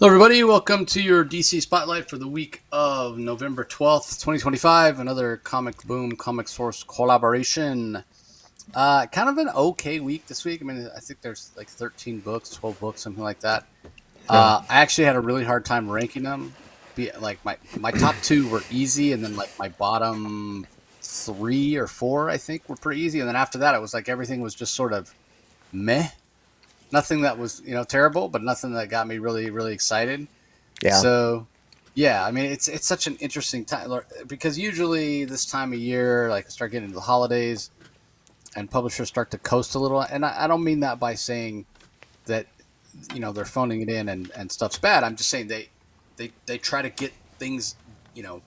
Hello, everybody. Welcome to your DC Spotlight for the week of November 12th, 2025. Another Comic Boom Comic Source collaboration. Kind of an okay week this week. I mean, I think there's like 13 books, 12 books, something like that. Yeah. I actually had a really hard time ranking them. Like my top two were easy, and then like my bottom three or four, I think, were pretty easy. And then after that, it was like everything was just sort of meh. Nothing that was terrible, but nothing that got me really really excited. Yeah. So yeah, I mean it's such an interesting time because usually this time of year, like start getting into the holidays and publishers start to coast a little. And I don't mean that by saying that they're phoning it in and stuff's bad. I'm just saying they try to get things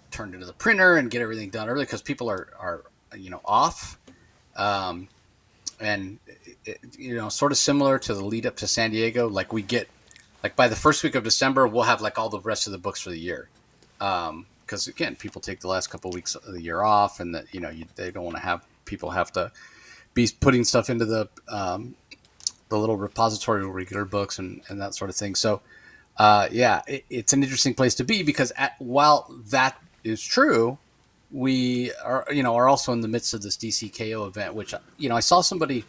turned into the printer and get everything done early because people are off. Um, and sort of similar to the lead up to San Diego, like we get like by the first week of December, we'll have like all the rest of the books for the year. Because again, people take the last couple of weeks of the year off, and that they don't want to have people have to be putting stuff into the little repository where we get our books and that sort of thing. So it's an interesting place to be because while that is true, we are also in the midst of this DCKO event, which I saw somebody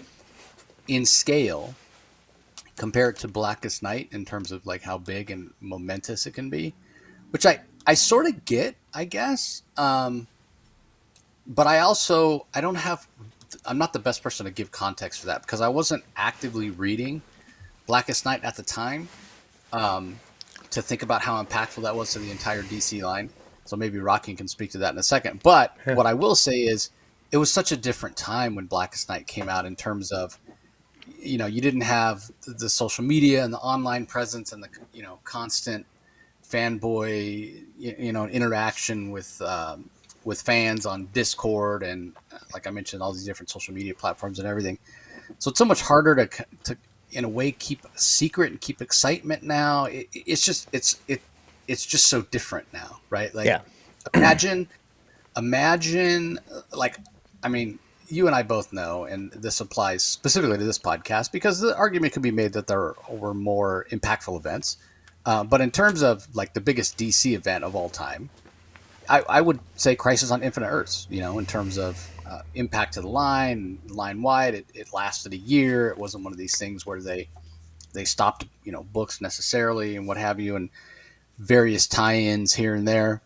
in scale compare it to Blackest Night in terms of like how big and momentous it can be, which I sort of get, I guess. But I don't have, I'm not the best person to give context for that because I wasn't actively reading Blackest Night at the time to think about how impactful that was to the entire DC line. So maybe Rocky can speak to that in a second. But what I will say is it was such a different time when Blackest Night came out in terms of, you didn't have the social media and the online presence and the, constant fanboy, interaction with fans on Discord and like I mentioned, all these different social media platforms and everything. So it's so much harder to in a way keep a secret and keep excitement now. It's just so different now, right? Like Yeah. imagine like, I mean, you and I both know, and this applies specifically to this podcast because the argument could be made that there were more impactful events. But in terms of like the biggest DC event of all time, I would say Crisis on Infinite Earths, in terms of impact to the line wide. It lasted a year. It wasn't one of these things where they stopped, books necessarily and what have you, and various tie-ins here and there.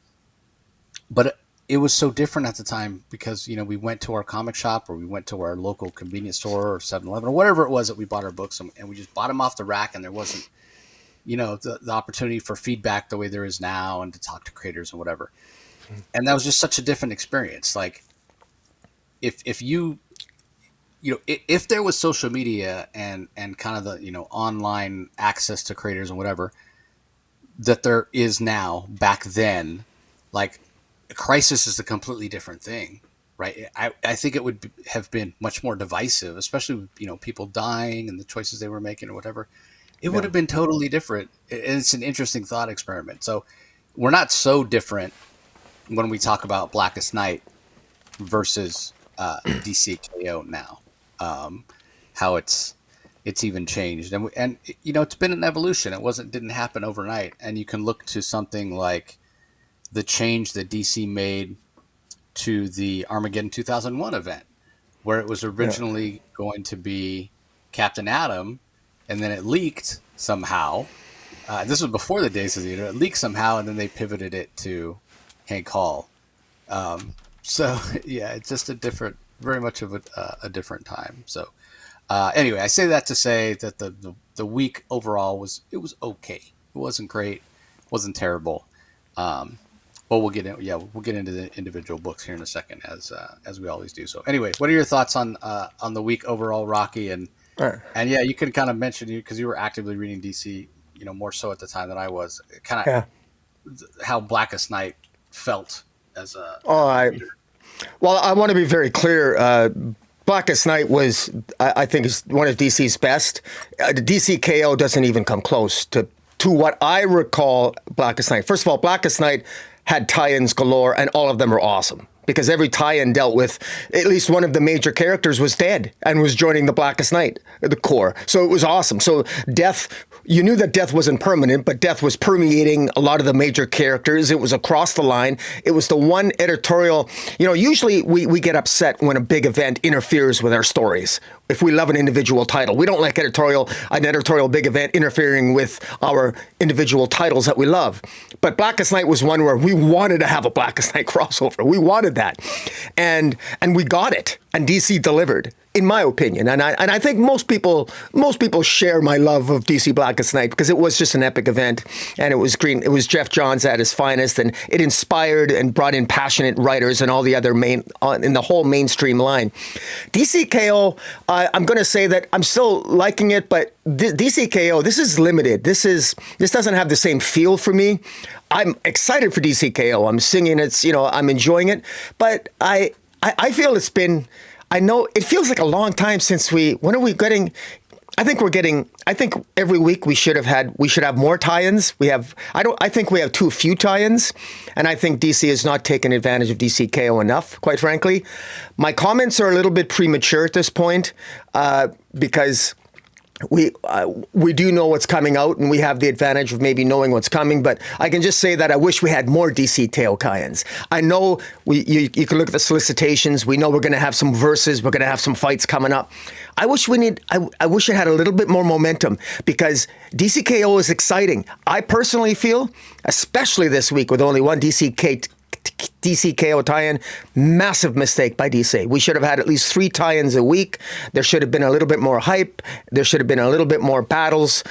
But it was so different at the time because, we went to our comic shop or we went to our local convenience store or 7-Eleven or whatever it was that we bought our books and we just bought them off the rack, and there wasn't, the opportunity for feedback the way there is now and to talk to creators and whatever. And that was just such a different experience. Like if you, if there was social media and kind of the, online access to creators and whatever that there is now back then, like Crisis is a completely different thing, right? I think it would have been much more divisive, especially with, people dying and the choices they were making or whatever. It would have been totally different. It's an interesting thought experiment. So we're not so different when we talk about Blackest Night versus DCKO now, how it's even changed, and it's been an evolution. Didn't happen overnight, and you can look to something like the change that DC made to the Armageddon 2001 event, where it was originally going to be Captain Atom, and then it leaked somehow. This was before the days of the internet. It leaked somehow, and then they pivoted it to Hank Hall. So yeah, it's just very much of a different time. So anyway, I say that to say that the week overall was okay. It wasn't great, wasn't terrible. But we'll get into the individual books here in a second, as we always do. So anyway, what are your thoughts on the week overall, Rocky? And yeah, you can kind of mention because you were actively reading DC, more so at the time than I was. Kind of how Blackest Night felt as a reader. Well, I want to be very clear. Blackest Night was, I think, is one of DC's best. The DCKO doesn't even come close to what I recall Blackest Night. First of all, Blackest Night had tie-ins galore, and all of them were awesome. Because every tie-in dealt with at least one of the major characters was dead and was joining the Blackest Night, the core. So it was awesome. So death you knew that death wasn't permanent, but death was permeating a lot of the major characters. It was across the line. It was the one editorial, usually we get upset when a big event interferes with our stories. If we love an individual title, we don't like an editorial big event interfering with our individual titles that we love. But Blackest Night was one where we wanted to have a Blackest Night crossover. We wanted that. And we got it. And DC delivered, in my opinion. And I think most people share my love of DC Blackest Night because it was just an epic event, and it was green. It was Jeph Johns at his finest, and it inspired and brought in passionate writers and all the other in the whole mainstream line. DCKO, I'm going to say that I'm still liking it, but DCKO, this is limited. This doesn't have the same feel for me. I'm excited for DCKO. I'm singing it. I'm enjoying it, but I feel it's been. I know it feels like a long time since when are we getting? I think every week we should have more tie-ins. I think we have too few tie-ins, and I think DC has not taken advantage of DCKO enough, quite frankly. My comments are a little bit premature at this point, because we do know what's coming out, and we have the advantage of maybe knowing what's coming. But I can just say that I wish we had more DC Tale tie-ins. I know you can look at the solicitations. We know we're going to have some verses. We're going to have some fights coming up. I wish it had a little bit more momentum, because DCKO is exciting. I personally feel, especially this week with only one DCKO tie-in, massive mistake by DC. We should have had at least 3 tie-ins a week. There should have been a little bit more hype. There should have been a little bit more battles.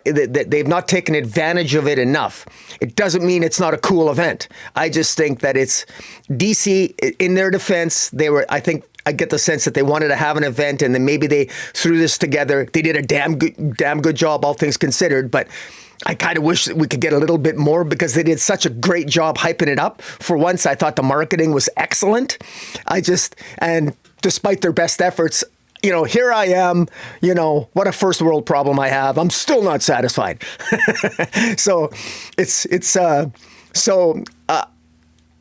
They've not taken advantage of it enough. It doesn't mean it's not a cool event. I just think that it's DC, in their defense, I get the sense that they wanted to have an event, and then maybe they threw this together. They did a damn good job, all things considered, but I kind of wish that we could get a little bit more, because they did such a great job hyping it up. For once, I thought the marketing was excellent. And despite their best efforts, here I am, what a first world problem I have. I'm still not satisfied.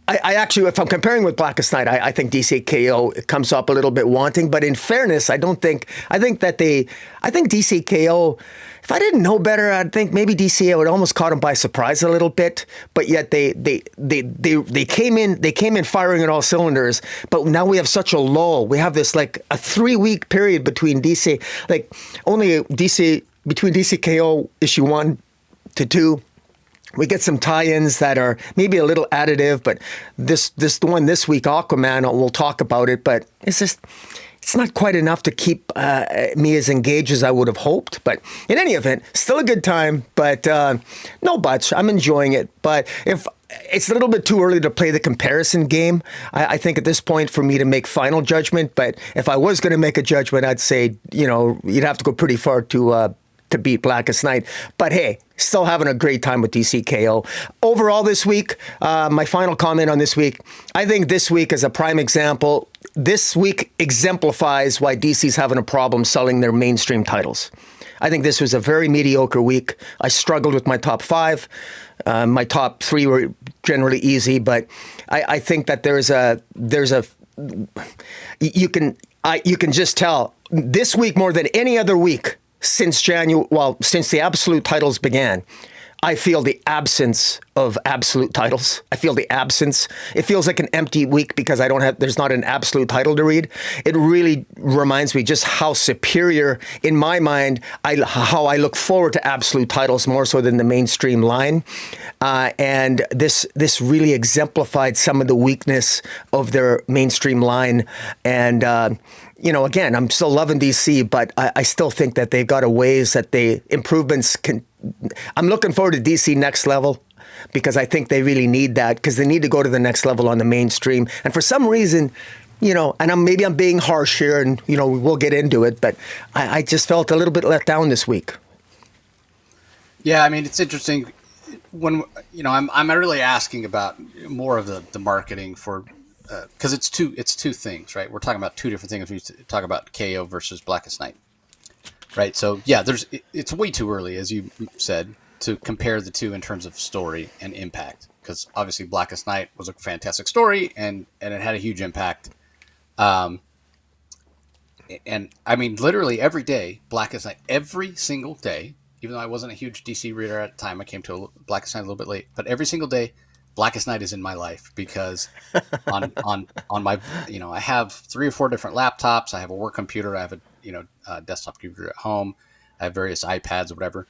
I actually, if I'm comparing with Blackest Night, I think DCKO comes up a little bit wanting. But in fairness, I think DCKO, if I didn't know better, I'd think maybe DCKO would almost caught them by surprise a little bit. But yet they came in firing on all cylinders. But now we have such a lull. We have this like a 3-week period between between DCKO issue 1 to 2. We get some tie-ins that are maybe a little additive, but this one this week, Aquaman, we'll talk about it, but it's not quite enough to keep me as engaged as I would have hoped. But in any event, still a good time, but no buts. I'm enjoying it. But if it's a little bit too early to play the comparison game, I think at this point for me to make final judgment. But if I was going to make a judgment, I'd say, you'd have to go pretty far to beat Blackest Night. But hey, still having a great time with DCKO. Overall this week, my final comment on this week, I think this week is a prime example. This week exemplifies why DC's having a problem selling their mainstream titles. I think this was a very mediocre week. I struggled with my top 5. My top 3 were generally easy, but I think that you can just tell this week more than any other week since the absolute titles began. I feel the absence of absolute titles. I feel the absence. It feels like an empty week because there's not an absolute title to read. It really reminds me just how superior, in my mind, how I look forward to absolute titles more so than the mainstream line. And this really exemplified some of the weakness of their mainstream line. And, again, I'm still loving DC, but I still think that they've got ways that improvements can. I'm looking forward to DC Next Level, because I think they really need that, because they need to go to the next level on the mainstream. And for some reason, and maybe I'm being harsh here, and we'll get into it, but I just felt a little bit let down this week. Yeah, I mean, it's interesting when I'm really asking about more of the marketing for, because it's two things, right? We're talking about 2 different things when we talk about KO versus Blackest Night. Right. So, yeah, it's way too early, as you said, to compare the two in terms of story and impact, because obviously Blackest Night was a fantastic story and it had a huge impact. And I mean, literally every day, Blackest Night, every single day, even though I wasn't a huge DC reader at the time. I came to Blackest Night a little bit late, but every single day, Blackest Night is in my life because on my, I have 3 or 4 different laptops. I have a work computer. I have a desktop computer at home. I have various iPads or whatever.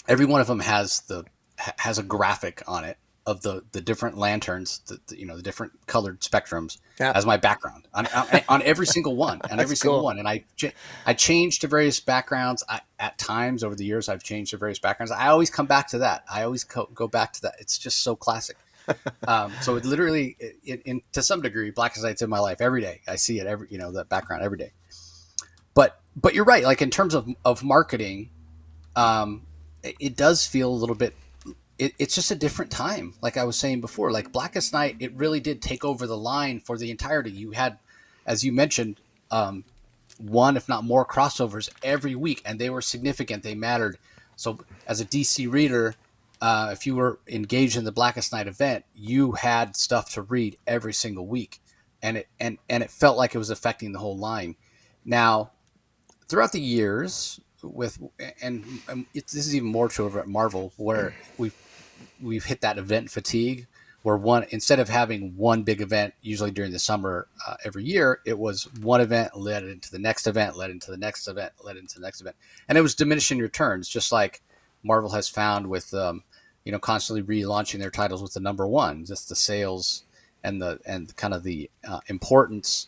Every one of them has a graphic on it of the different lanterns, the different colored spectrums Yeah. as my background on every single one, Cool. And I changed to various backgrounds. At times over the years, I've changed to various backgrounds. I always come back to that. I always go back to that. It's just so classic. So it literally, to some degree, Blackest Night's in my life every day. I see it that background every day. But you're right. Like in terms of marketing, it does feel a little bit. It's just a different time. Like I was saying before, like Blackest Night, it really did take over the line for the entirety. You had, as you mentioned, one, if not more, crossovers every week, and they were significant. They mattered. So as a DC reader, if you were engaged in the Blackest Night event, you had stuff to read every single week, and it felt like it was affecting the whole line. Now, throughout the years, this is even more true over at Marvel, where we've hit that event fatigue, where instead of having one big event usually during the summer every year, it was one event led into the next event, led into the next event, led into the next event, and it was diminishing returns, just like Marvel has found with constantly relaunching their titles with the number one. Just the sales and kind of the importance,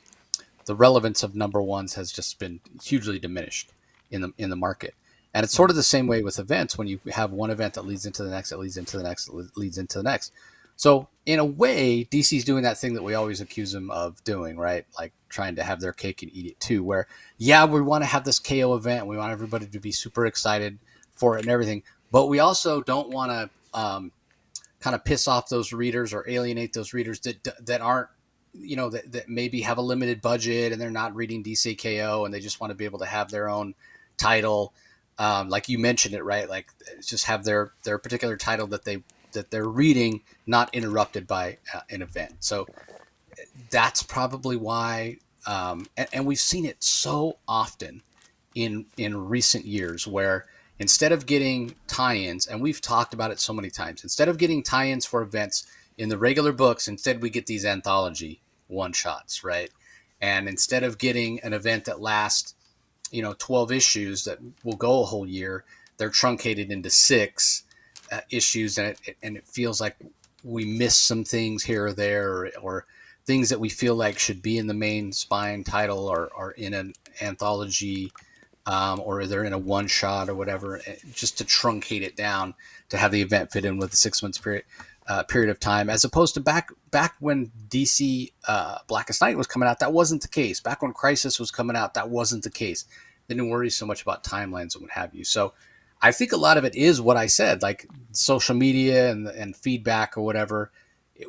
the relevance of number ones has just been hugely diminished in the market. And it's sort of the same way with events. When you have one event that leads into the next, that leads into the next, that leads into the next. So in a way, DC's doing that thing that we always accuse them of doing, right? Like trying to have their cake and eat it too, where, yeah, we want to have this KO event. We want everybody to be super excited for it and everything. But we also don't want to kind of piss off those readers or alienate those readers that aren't, that maybe have a limited budget and they're not reading DC KO and they just want to be able to have their own title. Like you mentioned it, right? Like just have their particular title that they're reading not interrupted by an event. So that's probably why, and we've seen it so often in recent years, where instead of getting tie-ins, and we've talked about it so many times, instead of getting tie-ins for events in the regular books, instead we get these anthology one-shots, right? And instead of getting an event that lasts 12 issues that will go a whole year, they're truncated into 6 issues, and it feels like we miss some things here or there, or things that we feel like should be in the main spine title or in an anthology, or they're in a one shot or whatever, just to truncate it down to have the event fit in with a 6 months period of time, as opposed to back when DC Blackest Night was coming out. That wasn't the case. Back when Crisis was coming out, that wasn't the case. They didn't worry so much about timelines and what have you. So I think a lot of it is what I said, like social media and feedback or whatever.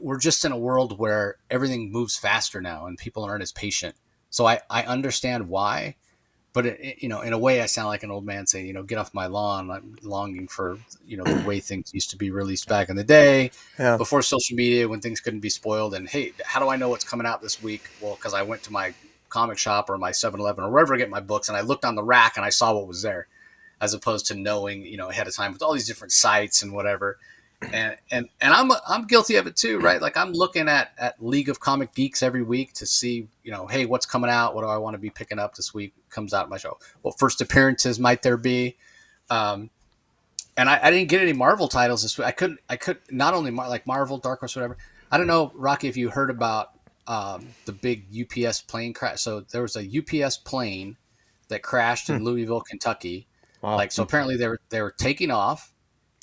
We're just in a world where everything moves faster now and people aren't as patient. So I understand why, but in a way I sound like an old man saying, get off my lawn. I'm longing for, the way things used to be released back in the day, Yeah. before social media, when things couldn't be spoiled. And hey, how do I know what's coming out this week? Well, because I went to my comic shop or my 7-Eleven or wherever I get my books, and I looked on the rack and I saw what was there, as opposed to knowing, ahead of time with all these different sites and whatever. And I'm guilty of it too, right? Like I'm looking at League of Comic Geeks every week to see, hey, what's coming out? What do I want to be picking up this week? Comes out in my show. What first appearances might there be? And I didn't get any Marvel titles this week. I could not only like Marvel, Dark Horse, whatever. I don't know, Rocky, if you heard about the big UPS plane crash. So there was a UPS plane that crashed in Louisville, Kentucky. Wow. Like, so apparently they were taking off.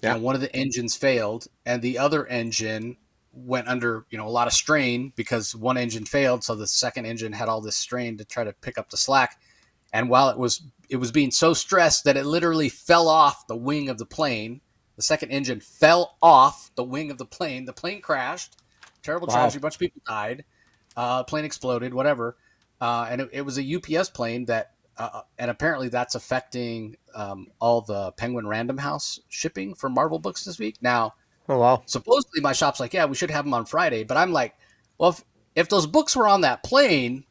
Yeah. And one of the engines failed, and the other engine went under, a lot of strain because one engine failed. So the second engine had all this strain to try to pick up the slack. And while it was being so stressed that it literally fell off the wing of the plane, the second engine fell off the wing of the plane. The plane crashed. Terrible tragedy. A bunch of people died. Plane exploded, whatever. And it was a UPS plane that, and apparently that's affecting all the Penguin Random House shipping for Marvel books this week. Now, Oh, wow. supposedly my shop's like, yeah, we should have them on Friday. But I'm like, well, if those books were on that plane,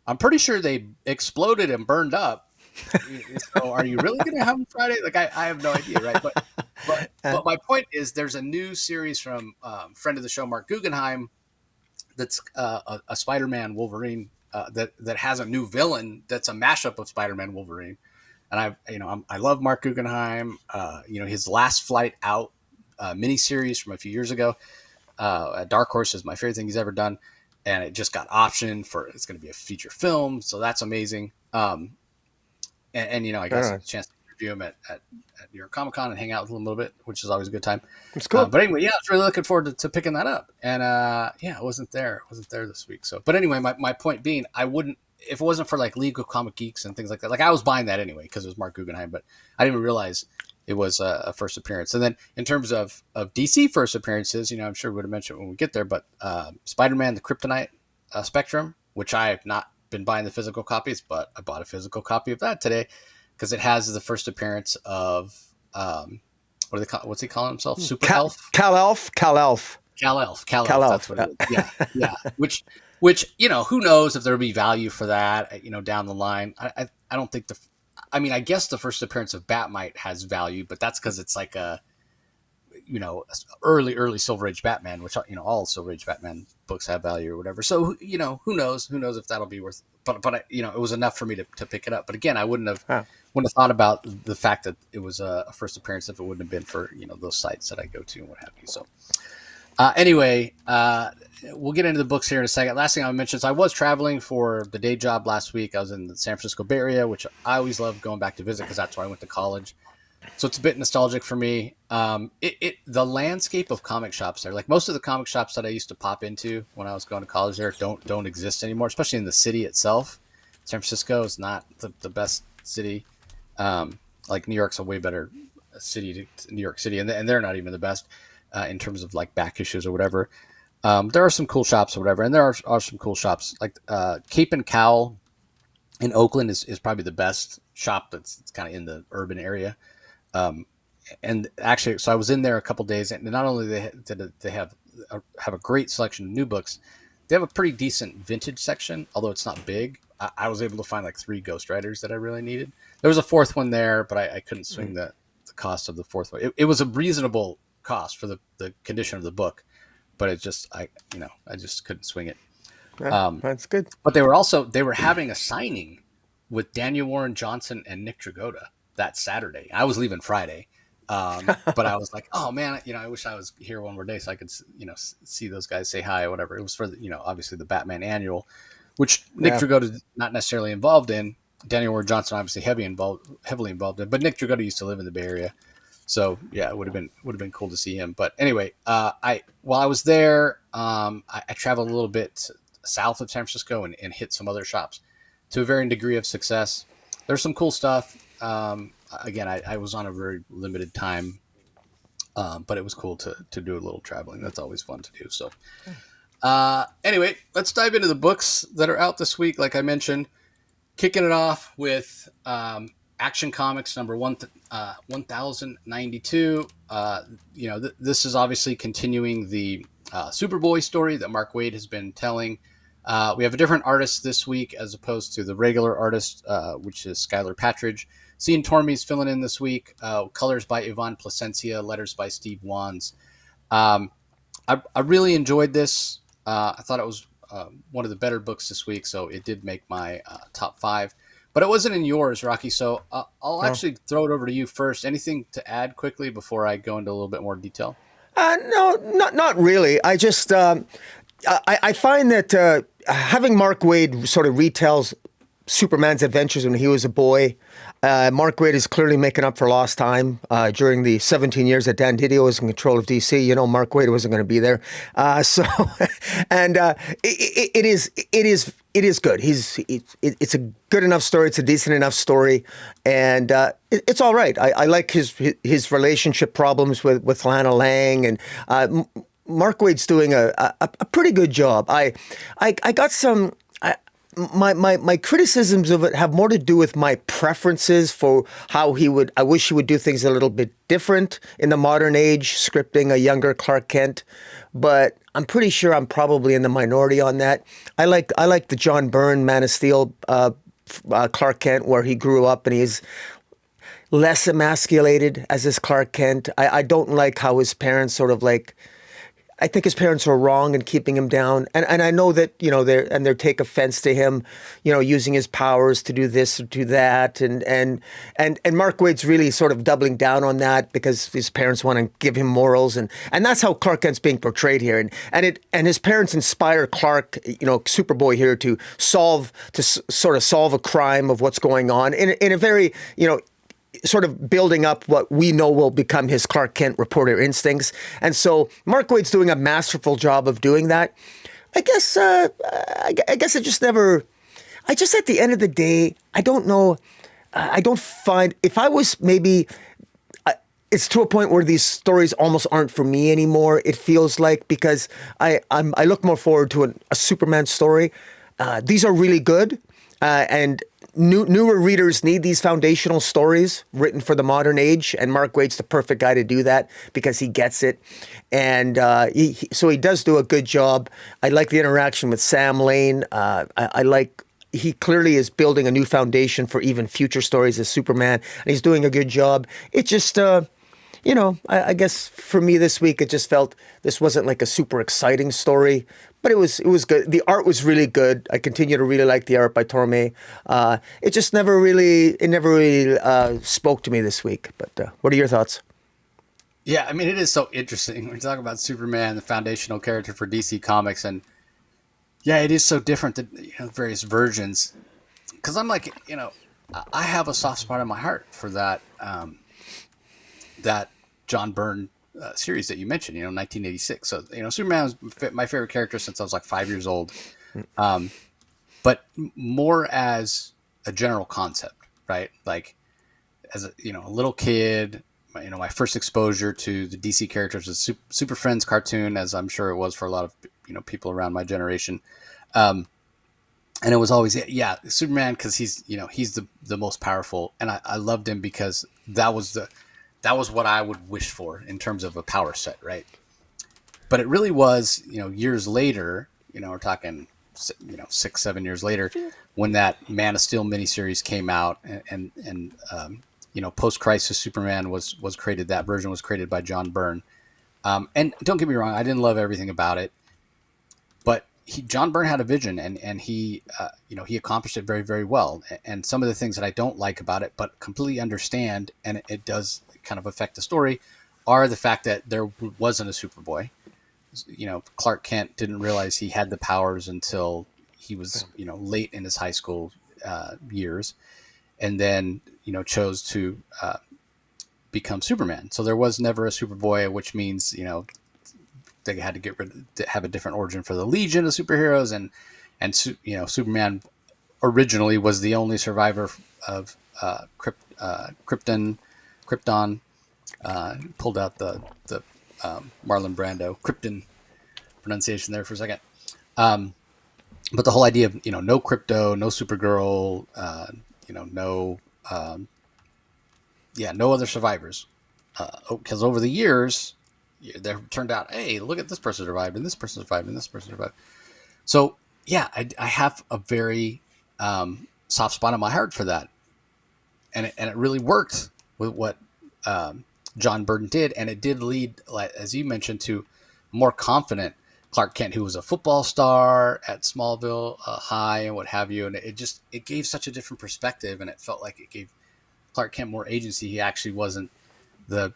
I'm pretty sure they exploded and burned up So are you really going to have them Friday? Like I have no idea, right? But my point is, there's a new series from friend of the show Mark Guggenheim that's a Spider-Man Wolverine that has a new villain that's a mashup of Spider-Man Wolverine. And I love Mark Guggenheim. His Last Flight Out miniseries from a few years ago. Dark Horse is my favorite thing he's ever done, and it just got optioned for it's going to be a feature film, so that's amazing. I got a chance to interview him at New York Comic Con and hang out with him a little bit, which is always a good time. It's cool. But anyway, I was really looking forward to picking that up. And I wasn't there this week. So, but anyway, my point being, I wouldn't, if it wasn't for like League of Comic Geeks and things like that, like I was buying that anyway because it was Mark Guggenheim, but I didn't even realize it was a first appearance. And then in terms of DC first appearances, I'm sure we would have mentioned when we get there, but Spider-Man, the Kryptonite Spectrum, which I have not been buying the physical copies, but I bought a physical copy of that today because it has the first appearance of what's he calling himself? Super Elf? Kal-Elf. Kal-Elf. That's what it is. Yeah. Which who knows if there'll be value for that, down the line. I don't think I guess the first appearance of Batmite has value, but that's because it's like a early Silver Age Batman, which all Silver Age Batman books have value or whatever. So who knows if that'll be worth. But it was enough for me to pick it up. But again, I wouldn't have thought about the fact that it was a first appearance if it wouldn't have been for those sites that I go to and what have you. So anyway, we'll get into the books here in a second. Last thing I mentioned is I was traveling for the day job last week. I was in the San Francisco Bay Area, which I always love going back to visit because that's where I went to college. So it's a bit nostalgic for me. The landscape of comic shops there, like most of the comic shops that I used to pop into when I was going to college there, don't exist anymore, especially in the city itself. San Francisco is not the best city. Like New York's a way better city to New York City, and they're not even the best in terms of like back issues or whatever. There are some cool shops or whatever, and there are some cool shops like Cape and Cowl in Oakland is probably the best shop that's kind of in the urban area. And actually, so I was in there a couple days, and not only did they have a great selection of new books, they have a pretty decent vintage section, although it's not big. I was able to find like 3 Ghost Riders that I really needed. There was a 4th one there, but I couldn't swing the cost of the 4th one. It was a reasonable cost for the condition of the book, but I just couldn't swing it. That's good. But they were having a signing with Daniel Warren Johnson and Nick Dragotta that Saturday. I was leaving Friday. But I was like, oh man, I wish I was here one more day so I could, see those guys, say hi or whatever. It was for obviously the Batman annual, which Nick Dragotta is not necessarily involved in. Daniel Warren Johnson obviously heavily involved in, but Nick Dragotta used to live in the Bay Area, so yeah, it would have been cool to see him. But anyway, while I was there, I traveled a little bit south of San Francisco and hit some other shops to a varying degree of success. There's some cool stuff. Again, I was on a very limited time, but it was cool to do a little traveling. That's always fun to do. So anyway, let's dive into the books that are out this week. Like I mentioned, kicking it off with Action Comics number 1092. This is obviously continuing the Superboy story that Mark Waid has been telling. We have a different artist this week as opposed to the regular artist, which is Skylar Patridge. Cian Tormey's filling in this week. Colors by Yvonne Placencia, letters by Steve Wands. I really enjoyed this. I thought it was one of the better books this week, so it did make my top 5. But it wasn't in yours, Rocky, so I'll actually throw it over to you first. Anything to add quickly before I go into a little bit more detail? No, not really. I just I find that having Mark Waid sort of retells Superman's adventures when he was a boy. Mark Waid is clearly making up for lost time during the 17 years that Dan Didio was in control of DC. Mark Waid wasn't going to be there. It is good. It's a good enough story. It's a decent enough story, and it's all right. I like his relationship problems with Lana Lang, and Mark Waid's doing a pretty good job. I got some. My criticisms of it have more to do with my preferences for how I wish he would do things a little bit different in the modern age, scripting a younger Clark Kent. But I'm pretty sure I'm probably in the minority on that. I like the John Byrne Man of Steel Clark Kent, where he grew up and he's less emasculated as his Clark Kent. I don't like how his parents sort of like. I think his parents were wrong in keeping him down, and I know that they take offense to him, using his powers to do this or do that, and Mark Waid's really sort of doubling down on that because his parents want to give him morals, and that's how Clark Kent's being portrayed here, and his parents inspire Clark, Superboy here to sort of solve a crime of what's going on in a very sort of building up what we know will become his Clark Kent reporter instincts. And so Mark Waid's doing a masterful job of doing that. I guess I just never, at the end of the day, I don't know. I don't find, if I was maybe, it's to a point where these stories almost aren't for me anymore. It feels like, because I look more forward to a Superman story. These are really good. And newer readers need these foundational stories written for the modern age, and Mark Waid's the perfect guy to do that because he gets it, and so he does do a good job. I like the interaction with Sam Lane. I like, he clearly is building a new foundation for even future stories as Superman, and he's doing a good job. It just I guess for me this week, it just felt this wasn't like a super exciting story, but it was good. The art was really good. I continue to really like the art by Torme. It just never really spoke to me this week. But what are your thoughts? Yeah, I mean, it is so interesting. We're talking about Superman, the foundational character for DC Comics, and yeah, it is so different than various versions. Because I'm like, I have a soft spot in my heart for that that John Byrne series that you mentioned, 1986. So, Superman was my favorite character since I was like 5 years old. But more as a general concept, right? Like as a little kid, my first exposure to the DC characters was Super Friends cartoon, as I'm sure it was for a lot of people around my generation. And it was always Superman, because he's the most powerful, and I loved him because that was what I would wish for in terms of a power set, right? But it really was, years later, we're talking, 6-7 years later, when that Man of Steel miniseries came out, and Post Crisis Superman was created. That version was created by John Byrne. And don't get me wrong, I didn't love everything about it, but John Byrne had a vision, and he accomplished it very, very well. And some of the things that I don't like about it, but completely understand, and it does kind of affect the story, are the fact that there wasn't a Superboy. Clark Kent didn't realize he had the powers until he was, late in his high school years, and then, chose to become Superman. So there was never a Superboy, which means, they had to have a different origin for the Legion of superheroes, and Superman originally was the only survivor of Krypton. Pulled out the Marlon Brando Krypton pronunciation there for a second. But the whole idea of no Krypto, no Supergirl, no other survivors, because over the years there turned out, hey, look at this person survived, and this person survived, and this person survived. So yeah, I have a very soft spot in my heart for that, and it really worked with what John Byrne did, and it did lead, as you mentioned, to more confident Clark Kent, who was a football star at Smallville High and what have you, and it gave such a different perspective, and it felt like it gave Clark Kent more agency. He actually wasn't the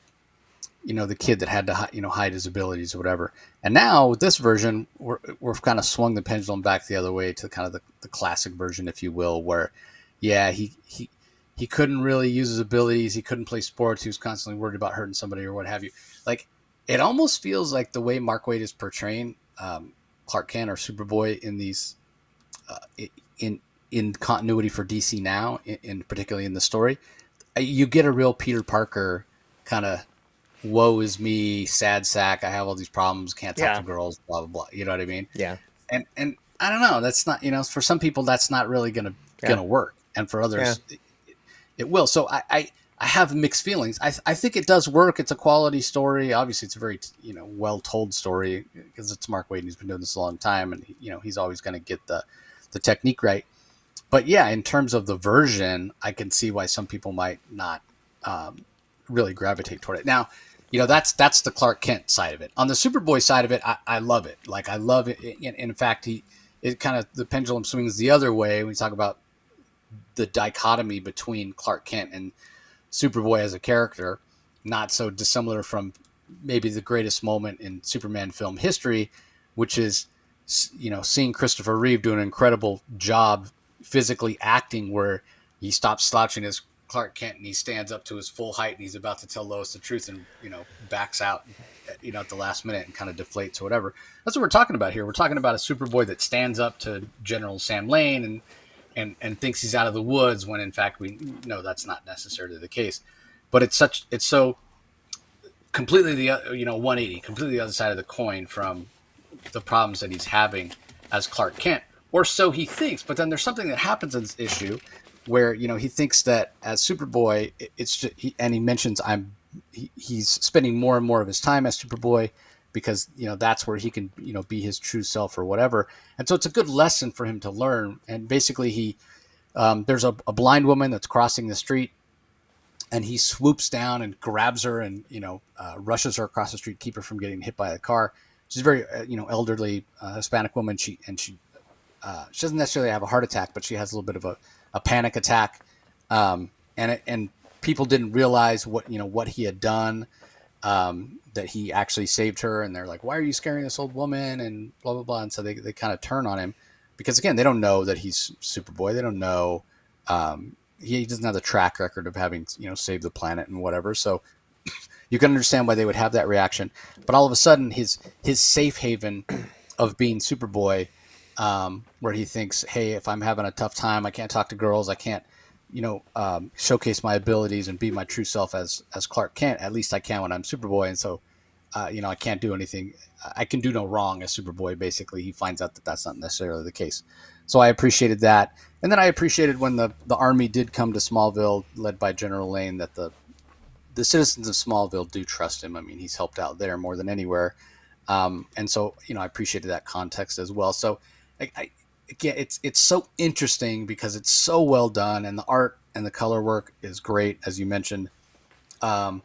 kid that had to hide his abilities or whatever. And now with this version, we've kind of swung the pendulum back the other way to kind of the classic version, if you will, where he couldn't really use his abilities. He couldn't play sports. He was constantly worried about hurting somebody or what have you. Like, it almost feels like the way Mark Waid is portraying Clark Kent or Superboy in these in continuity for DC now, in particularly in the story, you get a real Peter Parker kind of woe is me, sad sack. I have all these problems. Can't talk to girls. Blah blah blah. You know what I mean? Yeah. And I don't know. That's not for some people that's not really gonna work, and for others it will. So I have mixed feelings. I think it does work. It's a quality story. Obviously, it's a very well told story because it's Mark Waid and he's been doing this a long time, and he's always going to get the technique right. but yeah, in terms of the version, I can see why some people might not really gravitate toward it. Now, that's the Clark Kent side of it. On the Superboy side of it, I love it. Like, I love it. In fact, it kind of, the pendulum swings the other way when we talk about the dichotomy between Clark Kent and Superboy as a character, not so dissimilar from maybe the greatest moment in Superman film history, which is, seeing Christopher Reeve do an incredible job physically acting, where he stops slouching as Clark Kent and he stands up to his full height and he's about to tell Lois the truth and, backs out, at the last minute and kind of deflates or whatever. That's what we're talking about here. We're talking about a Superboy that stands up to General Sam Lane and thinks he's out of the woods, when in fact we know that's not necessarily the case. But it's so completely the 180, completely the other side of the coin from the problems that he's having as Clark Kent, or so he thinks. But then there's something that happens in this issue where he thinks that as Superboy, it's just, he mentions he's spending more and more of his time as Superboy because that's where he can be his true self or whatever. And so it's a good lesson for him to learn. And basically there's a blind woman that's crossing the street, and he swoops down and grabs her and rushes her across the street, keep her from getting hit by a car. She's a very elderly Hispanic woman. She doesn't necessarily have a heart attack, but she has a little bit of a panic attack, and people didn't realize what he had done, that he actually saved her, and they're like, "Why are you scaring this old woman?" and blah blah blah. And so they kind of turn on him because, again, they don't know that he's Superboy. They don't know. He doesn't have the track record of having saved the planet and whatever. So you can understand why they would have that reaction. But all of a sudden, his safe haven of being Superboy, where he thinks, hey, if I'm having a tough time, I can't talk to girls, I can't showcase my abilities and be my true self as Clark Kent. At least I can when I'm Superboy. And so I can't do anything. I can do no wrong as Superboy. Basically, he finds out that that's not necessarily the case. So I appreciated that. And then I appreciated when the army did come to Smallville, led by General Lane, that the citizens of Smallville do trust him. I mean, he's helped out there more than anywhere. And so, I appreciated that context as well. So again, it's so interesting because it's so well done, and the art and the color work is great, as you mentioned. And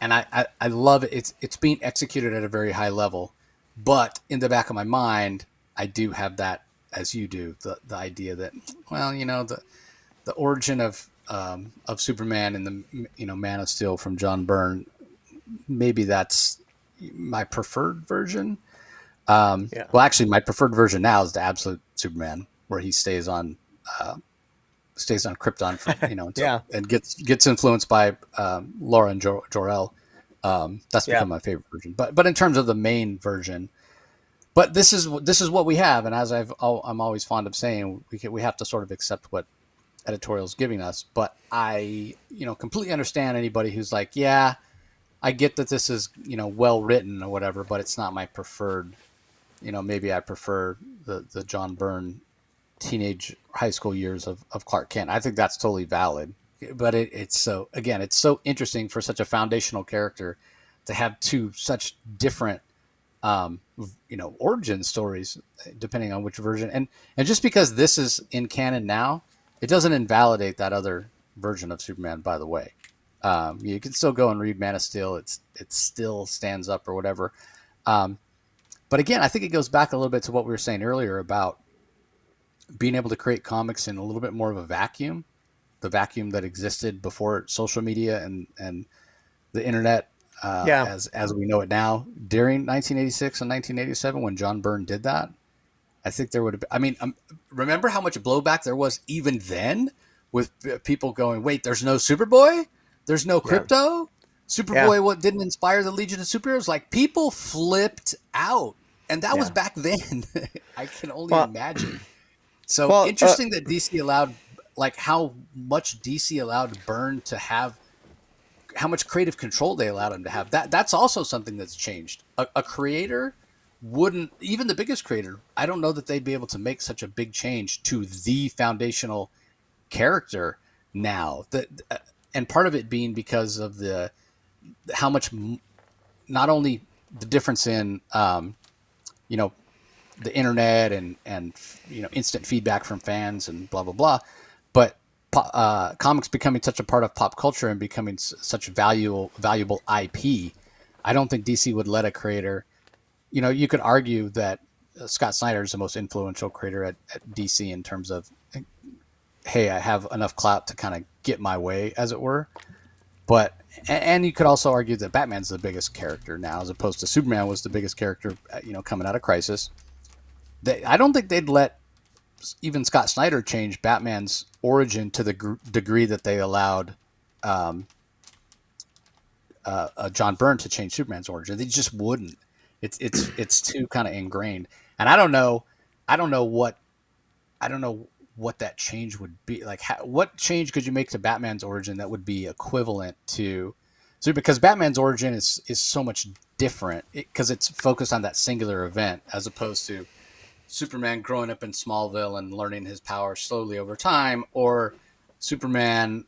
I love it. It's being executed at a very high level, but in the back of my mind, I do have that, as you do, the idea that, well, the origin of Superman and the Man of Steel from John Byrne, maybe that's my preferred version. Well, actually, my preferred version now is the Absolute Superman, where he stays on Krypton for, and gets influenced by Laura and Jor-El. That's become my favorite version. But in terms of the main version. But this is what we have, and as I'm always fond of saying, we have to sort of accept what editorial's giving us. But I completely understand anybody who's like, yeah, I get that this is well written or whatever, but it's not my preferred. Maybe I prefer the John Byrne teenage high school years of Clark Kent. I think that's totally valid. But it's so interesting for such a foundational character to have two such different origin stories, depending on which version. And just because this is in canon now, it doesn't invalidate that other version of Superman, by the way. You can still go and read Man of Steel. It still stands up or whatever. But again, I think it goes back a little bit to what we were saying earlier about being able to create comics in a little bit more of a vacuum, the vacuum that existed before social media and the internet, as we know it now. During 1986 and 1987, when John Byrne did that, I think there would have been, I mean, remember how much blowback there was even then, with people going, wait, there's no Superboy? There's no Crypto? Superboy what didn't inspire the Legion of Superheroes? Like, people flipped out. And that was back then. I can only imagine. So interesting that DC allowed, like, how much DC allowed Byrne to have, how much creative control they allowed him to have. That's also something that's changed. A creator wouldn't, even the biggest creator, I don't know that they'd be able to make such a big change to the foundational character now. And part of it being because of how much, not only the difference in, the internet and instant feedback from fans and blah blah blah. But comics becoming such a part of pop culture and becoming such valuable IP, I don't think DC would let a creator. You could argue that Scott Snyder is the most influential creator at DC in terms of, hey, I have enough clout to kind of get my way, as it were. But and you could also argue that Batman's the biggest character now, as opposed to Superman was the biggest character, coming out of Crisis. I don't think they'd let even Scott Snyder change Batman's origin to the degree that they allowed John Byrne to change Superman's origin. They just wouldn't. It's too kind of ingrained, and I don't know what that change would be. Like, what change could you make to Batman's origin that would be equivalent to? So because Batman's origin is so much different because it's focused on that singular event, as opposed to Superman growing up in Smallville and learning his power slowly over time, or Superman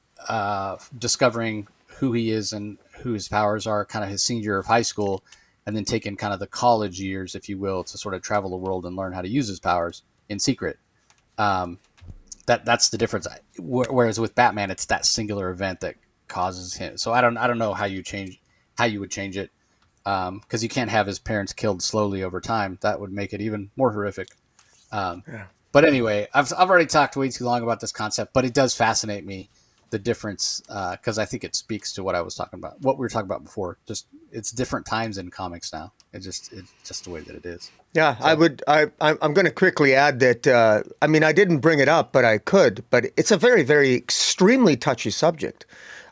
discovering who he is and who his powers are kind of his senior year of high school, and then taking kind of the college years, if you will, to sort of travel the world and learn how to use his powers in secret. That's the difference. Whereas with Batman, it's that singular event that causes him. So I don't know how you would change it, because you can't have his parents killed slowly over time. That would make it even more horrific. Yeah. But anyway, I've already talked way too long about this concept, but it does fascinate me, the difference, because I think it speaks to what we were talking about before. Just it's different times in comics now. It's just the way that it is. Yeah, so. I'm going to quickly add that, I didn't bring it up, but I could, but it's a very, very extremely touchy subject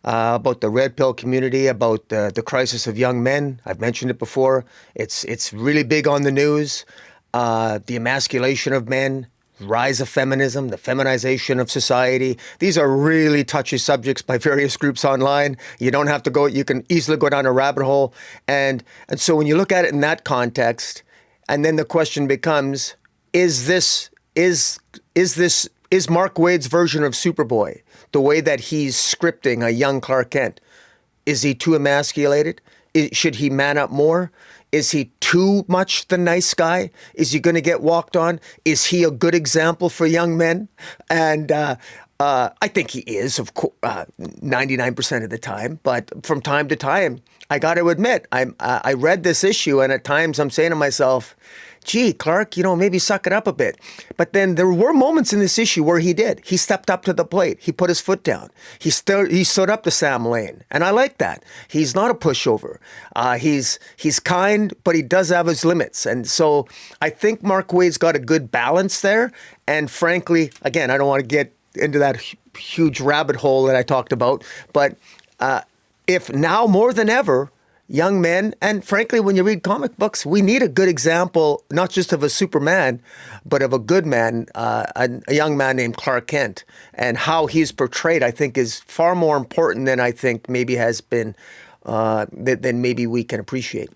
about the red pill community, about the crisis of young men. I've mentioned it before. It's really big on the news. The emasculation of men, rise of feminism, the feminization of society. These are really touchy subjects by various groups online. You don't have to go, you can easily go down a rabbit hole. And so when you look at it in that context, and then the question becomes, is Mark Waid's version of Superboy, the way that he's scripting a young Clark Kent, is he too emasculated? Should he man up more? Is he too much the nice guy? Is he going to get walked on? Is he a good example for young men? And I think he is, of course, 99% of the time. But from time to time, I got to admit, I read this issue, and at times I'm saying to myself, gee, Clark, maybe suck it up a bit. But then there were moments in this issue where he did. He stepped up to the plate. He put his foot down. He stood up to Sam Lane. And I like that. He's not a pushover. He's kind, but he does have his limits. And so I think Mark Waid's got a good balance there. And frankly, again, I don't want to get into that huge rabbit hole that I talked about. But if now more than ever, young men, and frankly, when you read comic books, we need a good example, not just of a Superman, but of a good man, a young man named Clark Kent. And how he's portrayed, I think, is far more important than I think maybe has been, than maybe we can appreciate.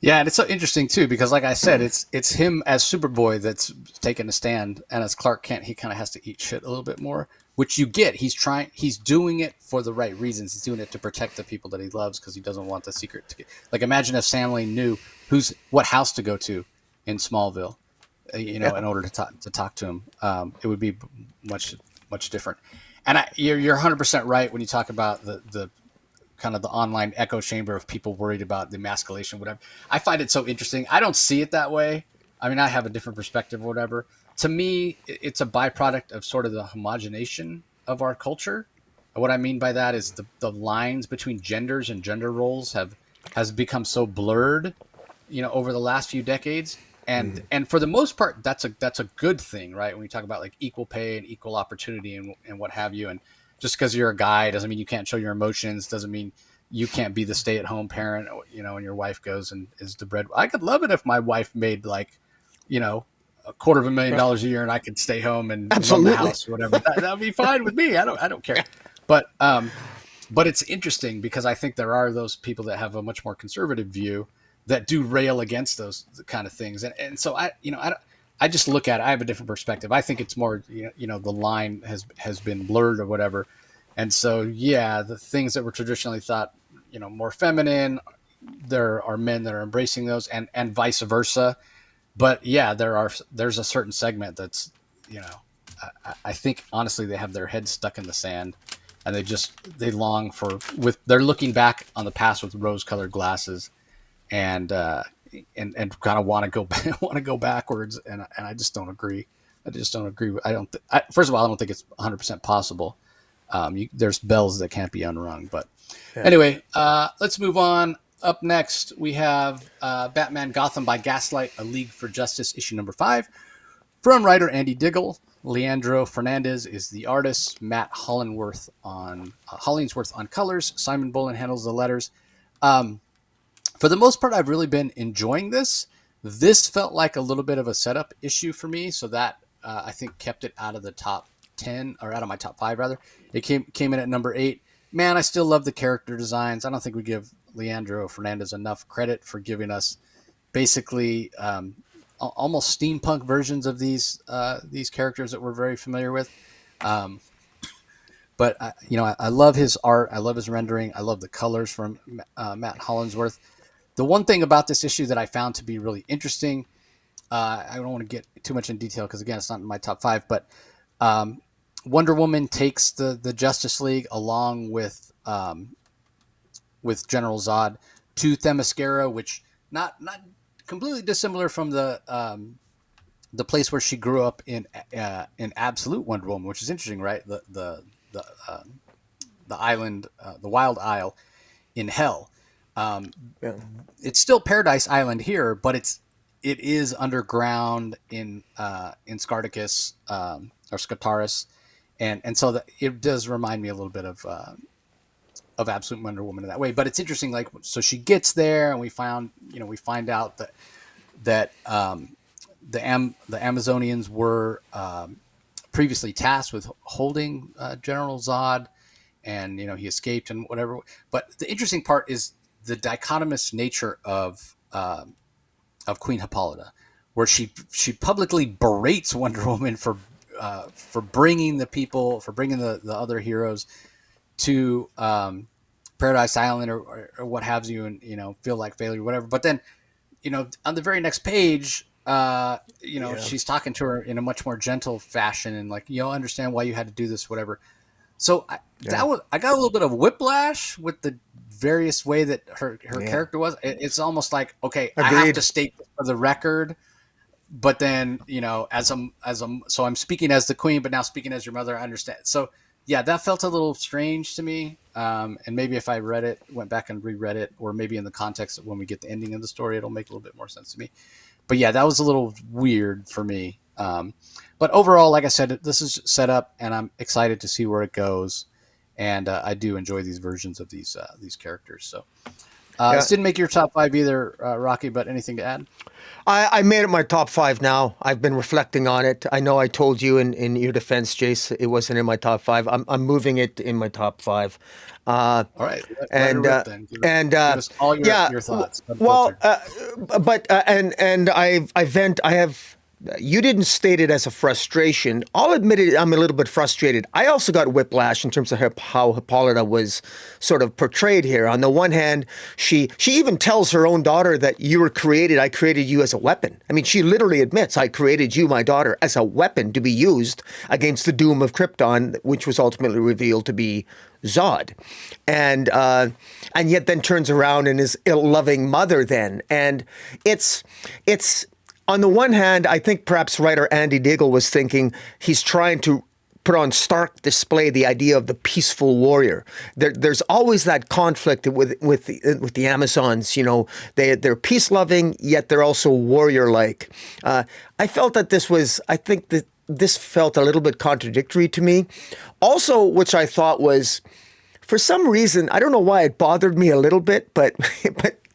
Yeah, and it's so interesting, too, because like I said, it's him as Superboy that's taking a stand, and as Clark Kent, he kind of has to eat shit a little bit more, which you get. He's doing it for the right reasons. He's doing it to protect the people that he loves because he doesn't want the secret to get. Like, imagine if Sam Lane knew what house to go to in Smallville, in order to talk to him. It would be much, much different. And you're 100% right when you talk about the kind of the online echo chamber of people worried about the emasculation, whatever. I find it so interesting. I don't see it that way. I mean, I have a different perspective or whatever. To me, it's a byproduct of sort of the homogenation of our culture. What I mean by that is the lines between genders and gender roles has become so blurred, over the last few decades. And for the most part, that's a good thing, right? When we talk about like equal pay and equal opportunity and what have you. And just because you're a guy doesn't mean you can't show your emotions, doesn't mean you can't be the stay-at-home parent, and your wife goes and is the bread. I could love it if my wife made like, $250,000 a year and I could stay home and run the house or whatever. That'd be fine with me. I don't care. But it's interesting because I think there are those people that have a much more conservative view that do rail against those kind of things. And so I just look at it. I have a different perspective. I think it's more, the line has been blurred or whatever. And so, yeah, the things that were traditionally thought, more feminine, there are men that are embracing those and vice versa. But yeah, there's a certain segment that's, you know, I think honestly they have their heads stuck in the sand, and they long for they're looking back on the past with rose-colored glasses, and kind of want to go want to go backwards, and I just don't agree. I just don't agree. First of all, I don't think it's 100% possible. There's bells that can't be unrung, but anyway, let's move on. Up next, we have Batman Gotham by Gaslight, A League for Justice, issue number 5. From writer Andy Diggle. Leandro Fernandez is the artist. Matt Hollingsworth on colors. Simon Bolin handles the letters. For the most part, I've really been enjoying this. This felt like a little bit of a setup issue for me, so that I think kept it out of the top 10, or out of my top 5 rather. It came in at number 8. Man, I still love the character designs. I don't think we give Leandro Fernandez enough credit for giving us basically almost steampunk versions of these characters that we're very familiar with. But I love his art. I love his rendering. I love the colors from Matt Hollingsworth. The one thing about this issue that I found to be really interesting, I don't want to get too much in detail because again, it's not in my top 5, but Wonder Woman takes the Justice League along with General Zod to Themyscira, which not completely dissimilar from the place where she grew up in Absolute Wonder Woman, which is interesting, right? The island, the Wild Isle in Hell. It's still Paradise Island here, but it is underground in Scartacus or Scartaris, and so it does remind me a little bit of Absolute Wonder Woman in that way. But it's interesting, like, so she gets there, and we find out that the Amazonians were previously tasked with holding General Zod, and he escaped and whatever. But the interesting part is the dichotomous nature of Queen Hippolyta, where she publicly berates Wonder Woman for bringing the other heroes to Paradise Island or what have you, and feel like failure or whatever. But then on the very next page, she's talking to her in a much more gentle fashion, and like, understand why you had to do this, whatever. So I got a little bit of whiplash with the various way that her character was. It's almost like, okay, agreed. I have to state this for the record, but then so I'm speaking as the queen, but now speaking as your mother. I understand. So yeah, that felt a little strange to me. And maybe if I went back and reread it, or maybe in the context of when we get the ending of the story, it'll make a little bit more sense to me. But yeah, that was a little weird for me. But overall, like I said, this is set up, and I'm excited to see where it goes. And I do enjoy these versions of these characters. So this didn't make your top 5 either, Rocky, but anything to add? I made it my top 5 now. I've been reflecting on it. I know I told you in your defense, Jace, it wasn't in my top 5. I'm moving it in my top 5. All right. Give us all your thoughts. You didn't state it as a frustration. I'll admit it, I'm a little bit frustrated. I also got whiplash in terms of how Hippolyta was sort of portrayed here. On the one hand, she even tells her own daughter that I created you as a weapon. I mean, she literally admits, I created you, my daughter, as a weapon to be used against the doom of Krypton, which was ultimately revealed to be Zod. And yet then turns around and is a loving mother then. And it's on the one hand, I think perhaps writer Andy Diggle was thinking he's trying to put on stark display the idea of the peaceful warrior. There's always that conflict with the Amazons. They're peace loving, yet they're also warrior like. I felt that this felt a little bit contradictory to me. Also, which I thought was, for some reason, I don't know why it bothered me a little bit, but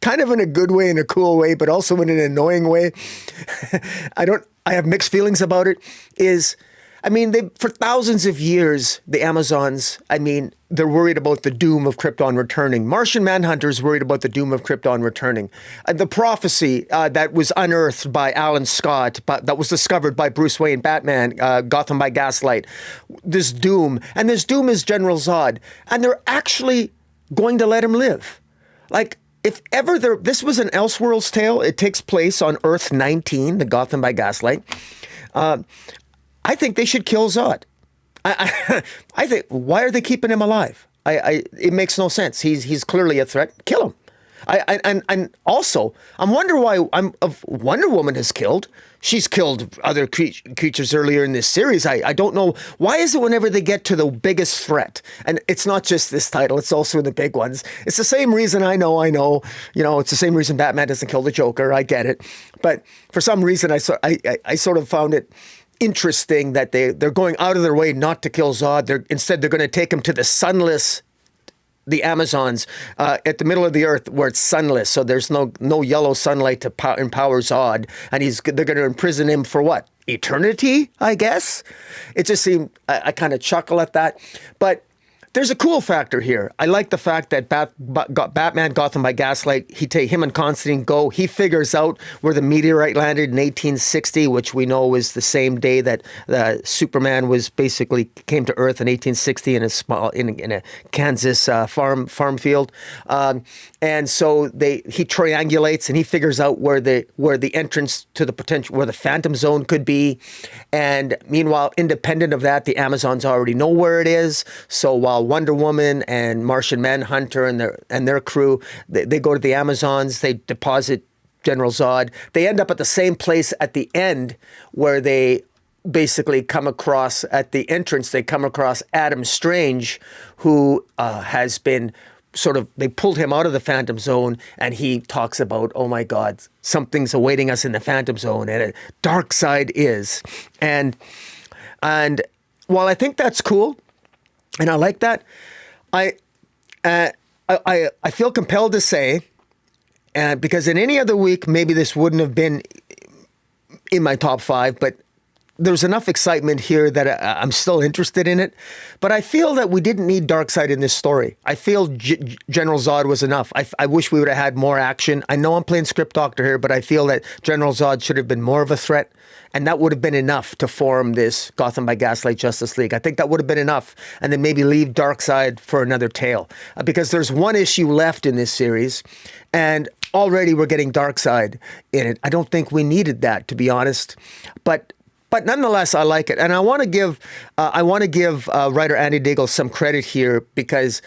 kind of in a good way, in a cool way, but also in an annoying way. I have mixed feelings about it. For thousands of years, the Amazons, they're worried about the doom of Krypton returning. Martian Manhunter's worried about the doom of Krypton returning. The prophecy that was unearthed by Alan Scott, that was discovered by Bruce Wayne, Batman, Gotham by Gaslight. This doom is General Zod. And they're actually going to let him live. Like, if ever this was an Elseworlds tale, it takes place on Earth 19, the Gotham by Gaslight. I think they should kill Zod. I think, why are they keeping him alive? It makes no sense. He's clearly a threat. Kill him. And also, I'm wondering why Wonder Woman has killed. She's killed other creatures earlier in this series. I don't know. Why is it whenever they get to the biggest threat, and it's not just this title, it's also in the big ones. It's the same reason I know, it's the same reason Batman doesn't kill the Joker. I get it. But for some reason, I sort of found it interesting that they're going out of their way not to kill Zod. Instead, they're going to take him to the Amazons, at the middle of the earth where it's sunless, so there's no yellow sunlight to empower Zod, and they're going to imprison him for what? Eternity, I guess? It just seemed, I kind of chuckle at that, but there's a cool factor here. I like the fact that Batman Gotham by Gaslight, him and Constantine go. He figures out where the meteorite landed in 1860, which we know was the same day that Superman came to Earth in 1860 in a Kansas farm field. And so he triangulates and he figures out where the entrance to where the Phantom Zone could be. And meanwhile, independent of that, the Amazons already know where it is. So while Wonder Woman and Martian Manhunter and their crew, they go to the Amazons, they deposit General Zod. They end up at the same place at the end where they basically come across, at the entrance, they come across Adam Strange, who has been they pulled him out of the Phantom Zone, and he talks about, oh my God, something's awaiting us in the Phantom Zone, and a dark side is. And while I think that's cool, and I like that, I feel compelled to say, because in any other week, maybe this wouldn't have been in my top 5, but there's enough excitement here that I'm still interested in it. But I feel that we didn't need Darkseid in this story. I feel General Zod was enough. I wish we would have had more action. I know I'm playing script doctor here, but I feel that General Zod should have been more of a threat. And that would have been enough to form this Gotham by Gaslight Justice League. I think that would have been enough. And then maybe leave Darkseid for another tale. Because there's one issue left in this series. And already we're getting Darkseid in it. I don't think we needed that, to be honest. But nonetheless, I like it, and I want to give writer Andy Diggle some credit here, because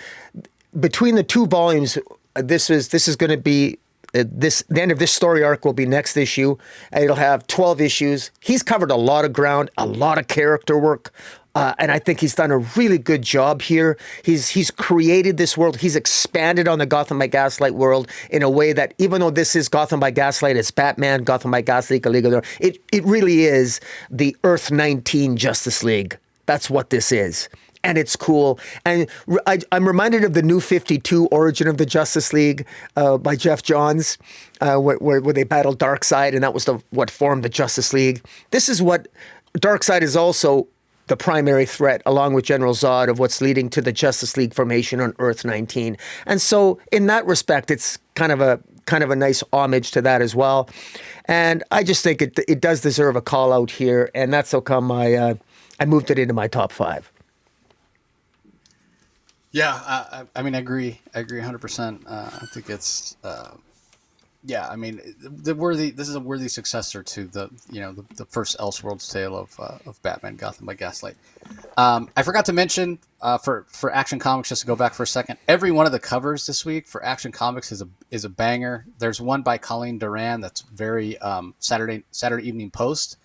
between the 2 volumes, this is going to be the end of this story arc will be next issue, and it'll have 12 issues. He's covered a lot of ground, a lot of character work. And I think he's done a really good job here. He's created this world. He's expanded on the Gotham by Gaslight world in a way that, even though this is Gotham by Gaslight, it's Batman, Gotham by Gaslight, it really is the Earth 19 Justice League. That's what this is. And it's cool. And I'm reminded of the New 52 Origin of the Justice League by Jeph Johns, where they battled Darkseid, and that was what formed the Justice League. This is what Darkseid is also the primary threat, along with General Zod, of what's leading to the Justice League formation on Earth 19. And so in that respect, it's kind of a nice homage to that as well. And I just think it does deserve a call out here, and that's how come I moved it into my top 5. Yeah, I mean, I agree 100%. I think it's yeah, I mean, this is a worthy successor to the first Elseworlds tale of Batman Gotham by Gaslight. I forgot to mention for Action Comics, just to go back for a second, every one of the covers this week for Action Comics is a banger. There's one by Colleen Duran that's very Saturday Evening Post,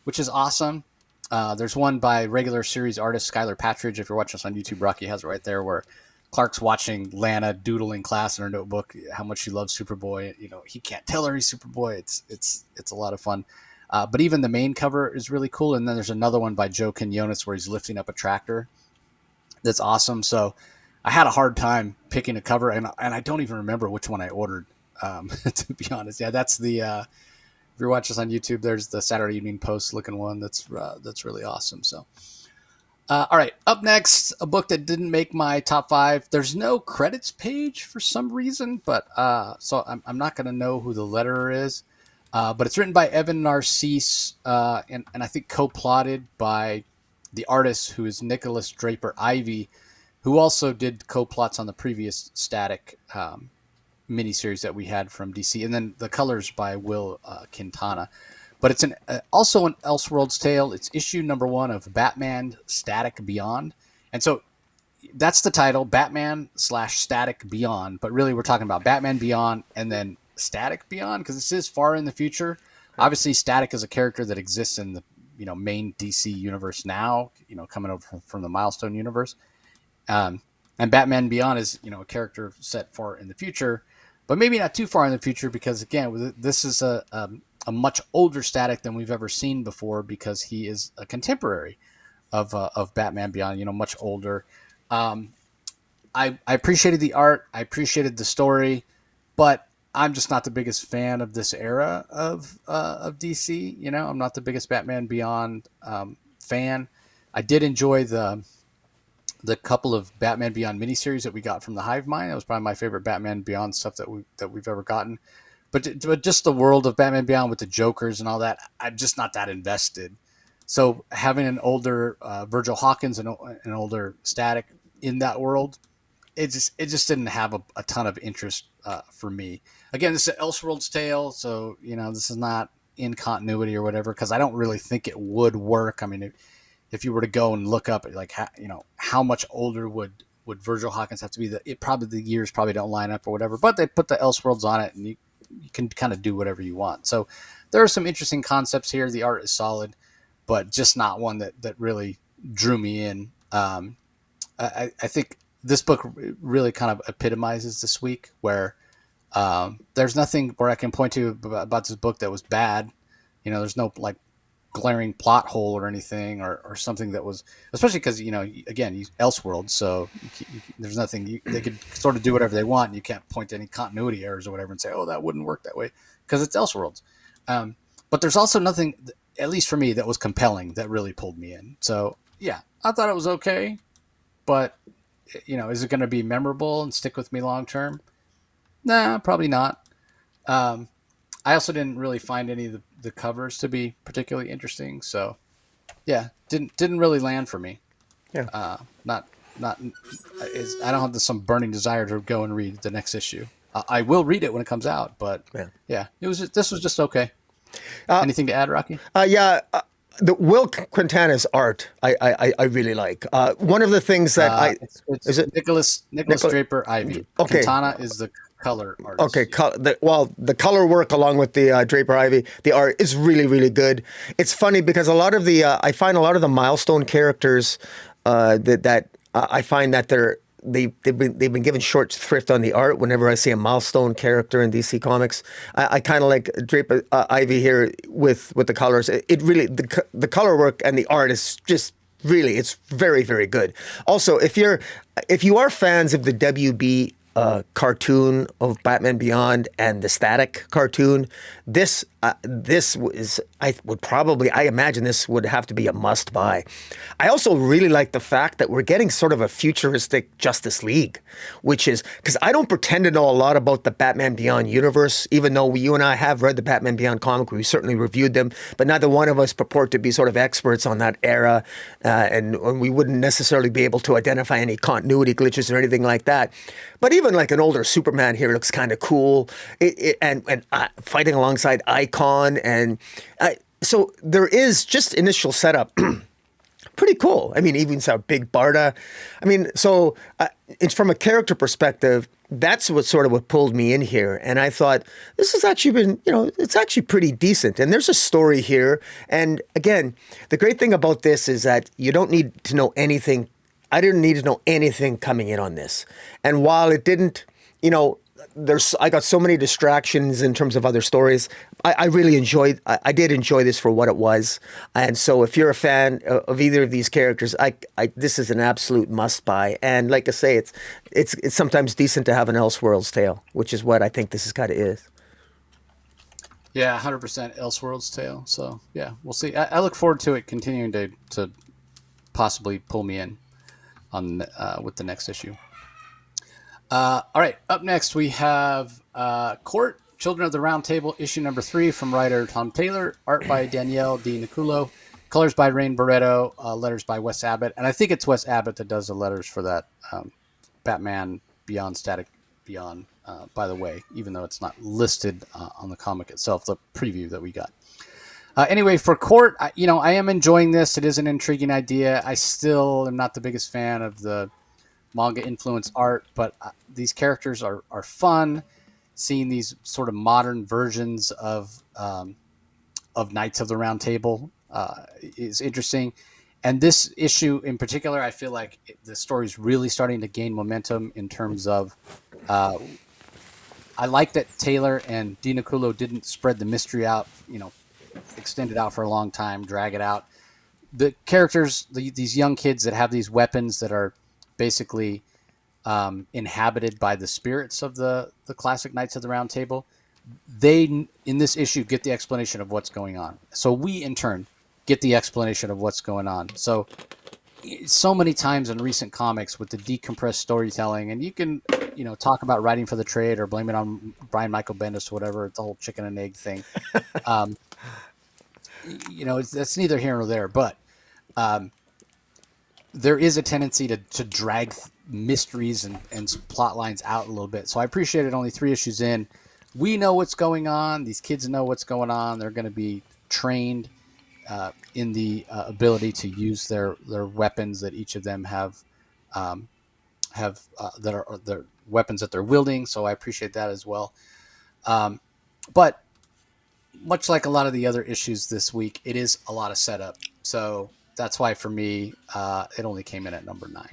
which is awesome. There's one by regular series artist Skylar Patridge. If you're watching us on YouTube, Rocky has it right there, where Clark's watching Lana doodle in class in her notebook how much she loves Superboy. He can't tell her he's Superboy. It's a lot of fun. But even the main cover is really cool. And then there's another one by Joe Quinones where he's lifting up a tractor. That's awesome. So I had a hard time picking a cover, and I don't even remember which one I ordered, to be honest. Yeah, that's the if you're watching us on YouTube, there's the Saturday Evening Post looking one. That's really awesome. So. All right, up next, a book that didn't make my top 5. There's no credits page for some reason, but so I'm not going to know who the letterer is. But it's written by Evan Narcisse, and I think co-plotted by the artist, who is Nicholas Draper Ivey, who also did co-plots on the previous Static miniseries that we had from DC, and then the colors by Will Quintana. But it's also an Elseworlds tale. It's issue number 1 of Batman Static Beyond, and so that's the title, Batman/Static Beyond. But really, we're talking about Batman Beyond and then Static Beyond, because this is far in the future. Obviously, Static is a character that exists in the main DC universe now. Coming over from the Milestone universe, and Batman Beyond is a character set far in the future, but maybe not too far in the future, because again, this is a much older Static than we've ever seen before, because he is a contemporary of Batman Beyond. Much older. I appreciated the art. I appreciated the story, but I'm just not the biggest fan of this era of DC. I'm not the biggest Batman Beyond fan. I did enjoy the couple of Batman Beyond miniseries that we got from the Hive Mind. That was probably my favorite Batman Beyond stuff that we've ever gotten. But just the world of Batman Beyond with the Jokers and all that, I'm just not that invested. So having an older Virgil Hawkins and an older Static in that world, it just didn't have a ton of interest for me. Again, this is an Elseworlds tale, so this is not in continuity or whatever, because I don't really think it would work. I mean, if you were to go and look up like how much older would Virgil Hawkins have to be, the years probably don't line up or whatever, but they put the Elseworlds on it, and you can kind of do whatever you want. So there are some interesting concepts here. The art is solid, but just not one that really drew me in. I think this book really kind of epitomizes this week, where there's nothing where I can point to about this book that was bad. There's no like glaring plot hole or anything, or something that was, especially because again, Elseworlds, so there's nothing they could sort of do whatever they want, and you can't point to any continuity errors or whatever and say, oh, that wouldn't work that way, because it's Elseworlds. But there's also nothing, at least for me, that was compelling that really pulled me in. So yeah, I thought it was okay, but is it going to be memorable and stick with me long term? Nah, probably not. I also didn't really find any of the covers to be particularly interesting. So yeah, didn't really land for me. Yeah. Not I don't have some burning desire to go and read the next issue. I will read it when it comes out, but yeah, this was just okay. Anything to add, Rocky? The Will Quintana's art, I really like. One of the things that is it Nicholas Draper Ivy. Okay. Quintana is the color artist. Okay, the color work along with the Draper Ivy, the art is really, really good. It's funny because a lot of the I find a lot of the Milestone characters that I find that they've been given short shrift on the art. Whenever I see a Milestone character in DC Comics, I kind of like Draper Ivy here with the colors. It really the color work and the art is just really, it's very, very good. Also, if you are fans of the WB cartoon of Batman Beyond and the Static cartoon, this is, I imagine this would have to be a must buy. I also really like the fact that we're getting sort of a futuristic Justice League, which is, because I don't pretend to know a lot about the Batman Beyond universe, even though you and I have read the Batman Beyond comic, we certainly reviewed them, but neither one of us purport to be sort of experts on that era, and we wouldn't necessarily be able to identify any continuity glitches or anything like that. But even like an older Superman here looks kind of cool, and fighting alongside Icon, and so there is just initial setup. Pretty cool. I mean, even so big Barda. I mean, so it's from a character perspective, that's what pulled me in here. And I thought, this has actually been, it's actually pretty decent. And there's a story here. And again, the great thing about this is that you don't need to know anything. I didn't need to know anything coming in on this. And while it didn't, I got so many distractions in terms of other stories. I did enjoy this for what it was. And so if you're a fan of either of these characters, this is an absolute must buy. And like I say, it's sometimes decent to have an Elseworlds tale, which is what I think this kind of is. Yeah, 100% Elseworlds tale. So yeah, we'll see. I look forward to it continuing to possibly pull me in on with the next issue. All right, up next we have C.O.R.T, Children of the Round Table, issue number 3 from writer Tom Taylor, art by Danielle Di Niculo, colors by Rain Barreto, letters by Wes Abbott. And I think it's Wes Abbott that does the letters for that Batman Beyond Static Beyond by the way, even though it's not listed on the comic itself, the preview that we got. Anyway, for C.O.R.T, I am enjoying this. It is an intriguing idea. I still am not the biggest fan of the manga influence art, but these characters are fun. Seeing these sort of modern versions of Knights of the Round Table is interesting. And this issue in particular, I feel like the story is really starting to gain momentum in terms of. I like that Taylor and Dina Kulo didn't spread the mystery out, extend it out for a long time, drag it out. The characters, these young kids that have these weapons that are basically inhabited by the spirits of the classic Knights of the Round Table, they, in this issue, get the explanation of what's going on. So we, in turn, get the explanation of what's going on. So many times in recent comics with the decompressed storytelling, and you can, talk about writing for the trade or blame it on Brian Michael Bendis or whatever. It's the whole chicken and egg thing. That's neither here nor there, but there is a tendency to drag mysteries and plot lines out a little bit. So I appreciate it. Only 3 issues in, we know what's going on. These kids know what's going on. They're going to be trained in the ability to use their weapons that each of them have that are their weapons that they're wielding. So I appreciate that as well. But much like a lot of the other issues this week, it is a lot of setup. So that's why for me, it only came in at number 9.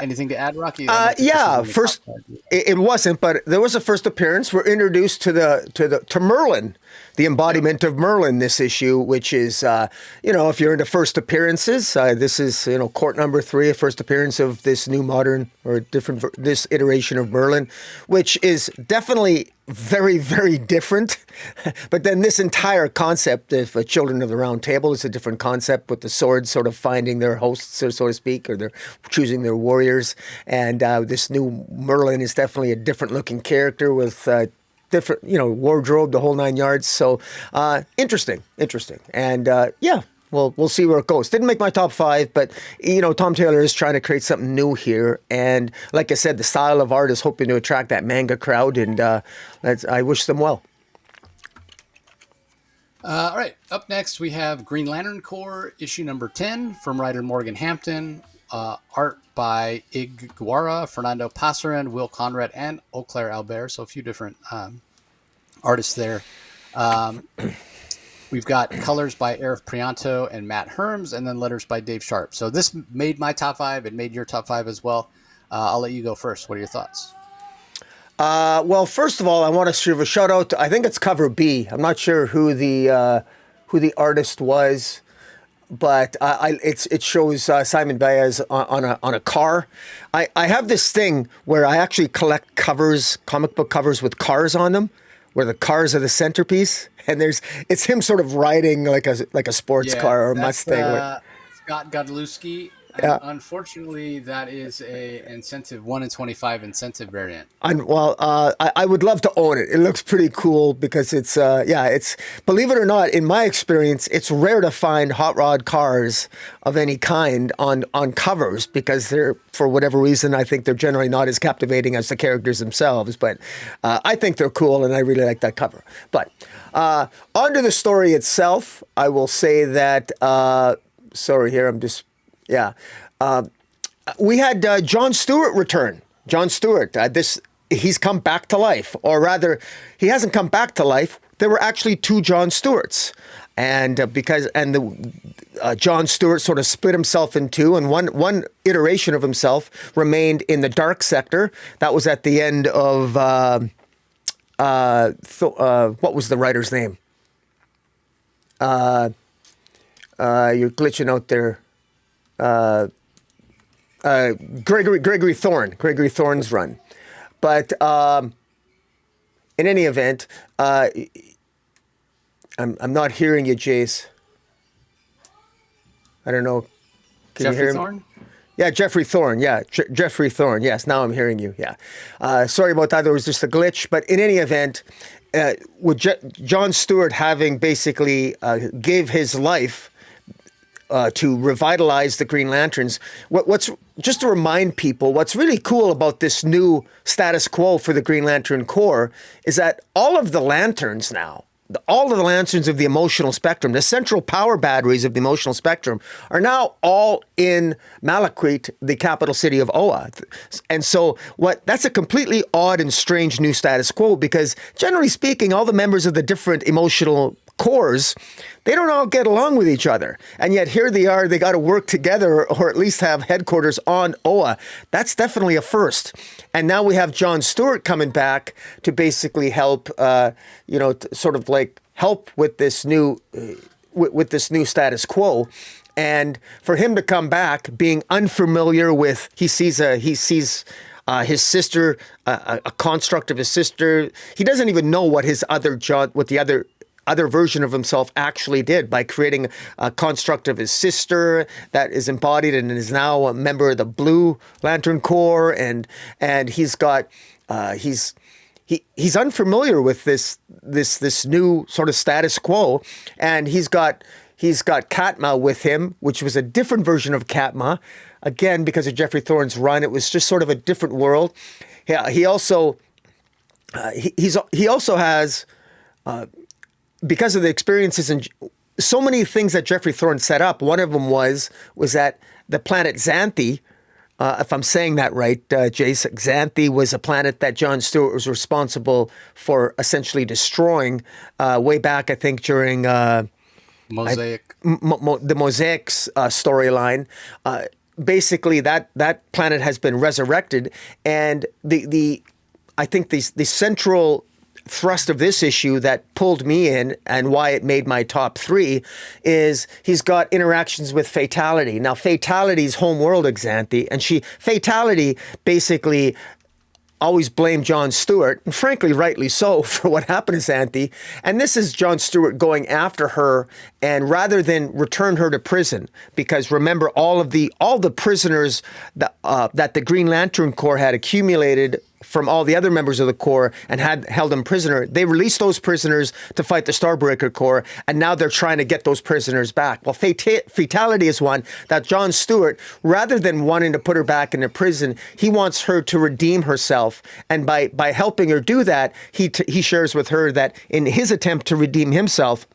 Anything to add, Rocky? First, it wasn't, but there was a first appearance. We're introduced to Merlin, the embodiment of Merlin this issue, which is, if you're into first appearances, this is, C.O.R.T number 3, a first appearance of this new modern or this iteration of Merlin, which is definitely very, very different. But then this entire concept of Children of the Round Table is a different concept, with the swords sort of finding their hosts, so to speak, or they're choosing their warriors. And this new Merlin is definitely a different looking character with different, wardrobe, the whole 9 yards. So interesting. And well, we'll see where it goes. Didn't make my top 5, but, Tom Taylor is trying to create something new here. And like I said, the style of art is hoping to attract that manga crowd, and I wish them well. All right. Up next, we have Green Lantern Corps, issue number 10 from writer Morgan Hampton. Art by Iguara, Fernando Pasarin, Will Conrad, and Auclair Albert. So a few different artists there. We've got colors by Eric Prianto and Matt Herms, and then letters by Dave Sharp. So this made my top 5. It made your top 5 as well. I'll let you go first. What are your thoughts? Well, first of all, I want to give a shout out to, I think it's cover B. I'm not sure who the artist was, but it shows Simon Baez on a car. I have this thing where I actually collect covers, comic book covers with cars on them, where the cars are the centerpiece, and it's him sort of riding like a sports car or a Mustang. Scott Godlewski. Unfortunately, that is a incentive 1 in 25 incentive variant. I would love to own it. It looks pretty cool because it's believe it or not, in my experience, it's rare to find hot rod cars of any kind on covers, because they're, for whatever reason, I think they're generally not as captivating as the characters themselves. But I think they're cool, and I really like that cover. But onto the story itself, I will say that. We had John Stewart return. John Stewart, he's come back to life, or rather, he hasn't come back to life. There were actually 2 John Stewarts, and John Stewart sort of split himself in 2, and one iteration of himself remained in the dark sector. That was at the end of what was the writer's name? You're glitching out there. Gregory Thorne's run. But in any event, I'm not hearing you, Jace. I don't know. Can you hear me? Yeah, Jeffrey Thorne. Yeah, Jeffrey Thorne. Yes, now I'm hearing you. Yeah. Sorry about that. There was just a glitch. But in any event, with John Stewart having basically gave his life to revitalize the Green Lanterns. What's just to remind people, what's really cool about this new status quo for the Green Lantern Corps is that all of the lanterns now, all of the lanterns of the emotional spectrum, the central power batteries of the emotional spectrum, are now all in Malachite, the capital city of Oa. And so that's a completely odd and strange new status quo, because generally speaking, all the members of the different emotional cores, they don't all get along with each other. And yet here they are, they got to work together, or at least have headquarters on Oa. That's definitely a first. And now we have John Stewart coming back to basically help, sort of like help with this new, with this new status quo. And for him to come back being unfamiliar with, he sees his sister, a construct of his sister. He doesn't even know what the other version of himself actually did by creating a construct of his sister that is embodied and is now a member of the Blue Lantern Corps, and he's got he's unfamiliar with this new sort of status quo, and he's got Katma with him, which was a different version of Katma. Again, because of Geoffrey Thorne's run, it was just sort of a different world. He also has. Because of the experiences and so many things that Geoffrey Thorne set up, one of them was that the planet Xanthi, if I'm saying that right, Jace, Xanthi was a planet that John Stewart was responsible for essentially destroying way back, I think, during Mosaic. The Mosaic's storyline. Basically, that planet has been resurrected, and I think the central thrust of this issue that pulled me in and why it made my top 3 is he's got interactions with Fatality. Now, Fatality's homeworld is Xanthi, and Fatality basically always blamed John Stewart, and frankly, rightly so, for what happened to Xanthi. And this is John Stewart going after her, and rather than return her to prison, because remember, all the prisoners that the Green Lantern Corps had accumulated from all the other members of the Corps and had held them prisoner, they released those prisoners to fight the Starbreaker Corps, and now they're trying to get those prisoners back. Well, Fatality is one that John Stewart, rather than wanting to put her back into prison, he wants her to redeem herself, and by helping her do that, he shares with her that in his attempt to redeem himself,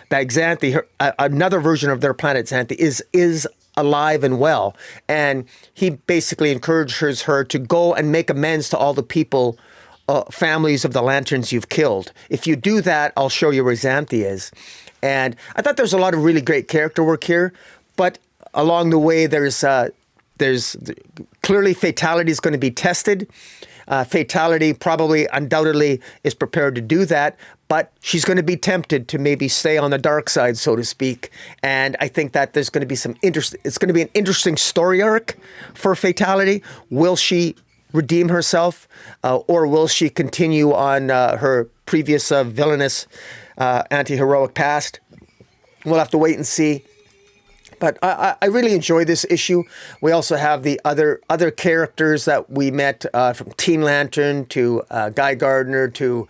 that Xanthi, another version of their planet Xanthi, is alive and well, and he basically encourages her to go and make amends to all the people, families of the Lanterns you've killed. If you do that, I'll show you where Xanthi is. And I thought there's a lot of really great character work here, but along the way there's clearly Fatality is going to be tested. Fatality probably undoubtedly is prepared to do that, but she's going to be tempted to maybe stay on the dark side, so to speak. And I think that there's going to be it's going to be an interesting story arc for Fatality. Will she redeem herself, or will she continue on her previous villainous, anti-heroic past? We'll have to wait and see. But I really enjoy this issue. We also have the other characters that we met, from Teen Lantern to Guy Gardner to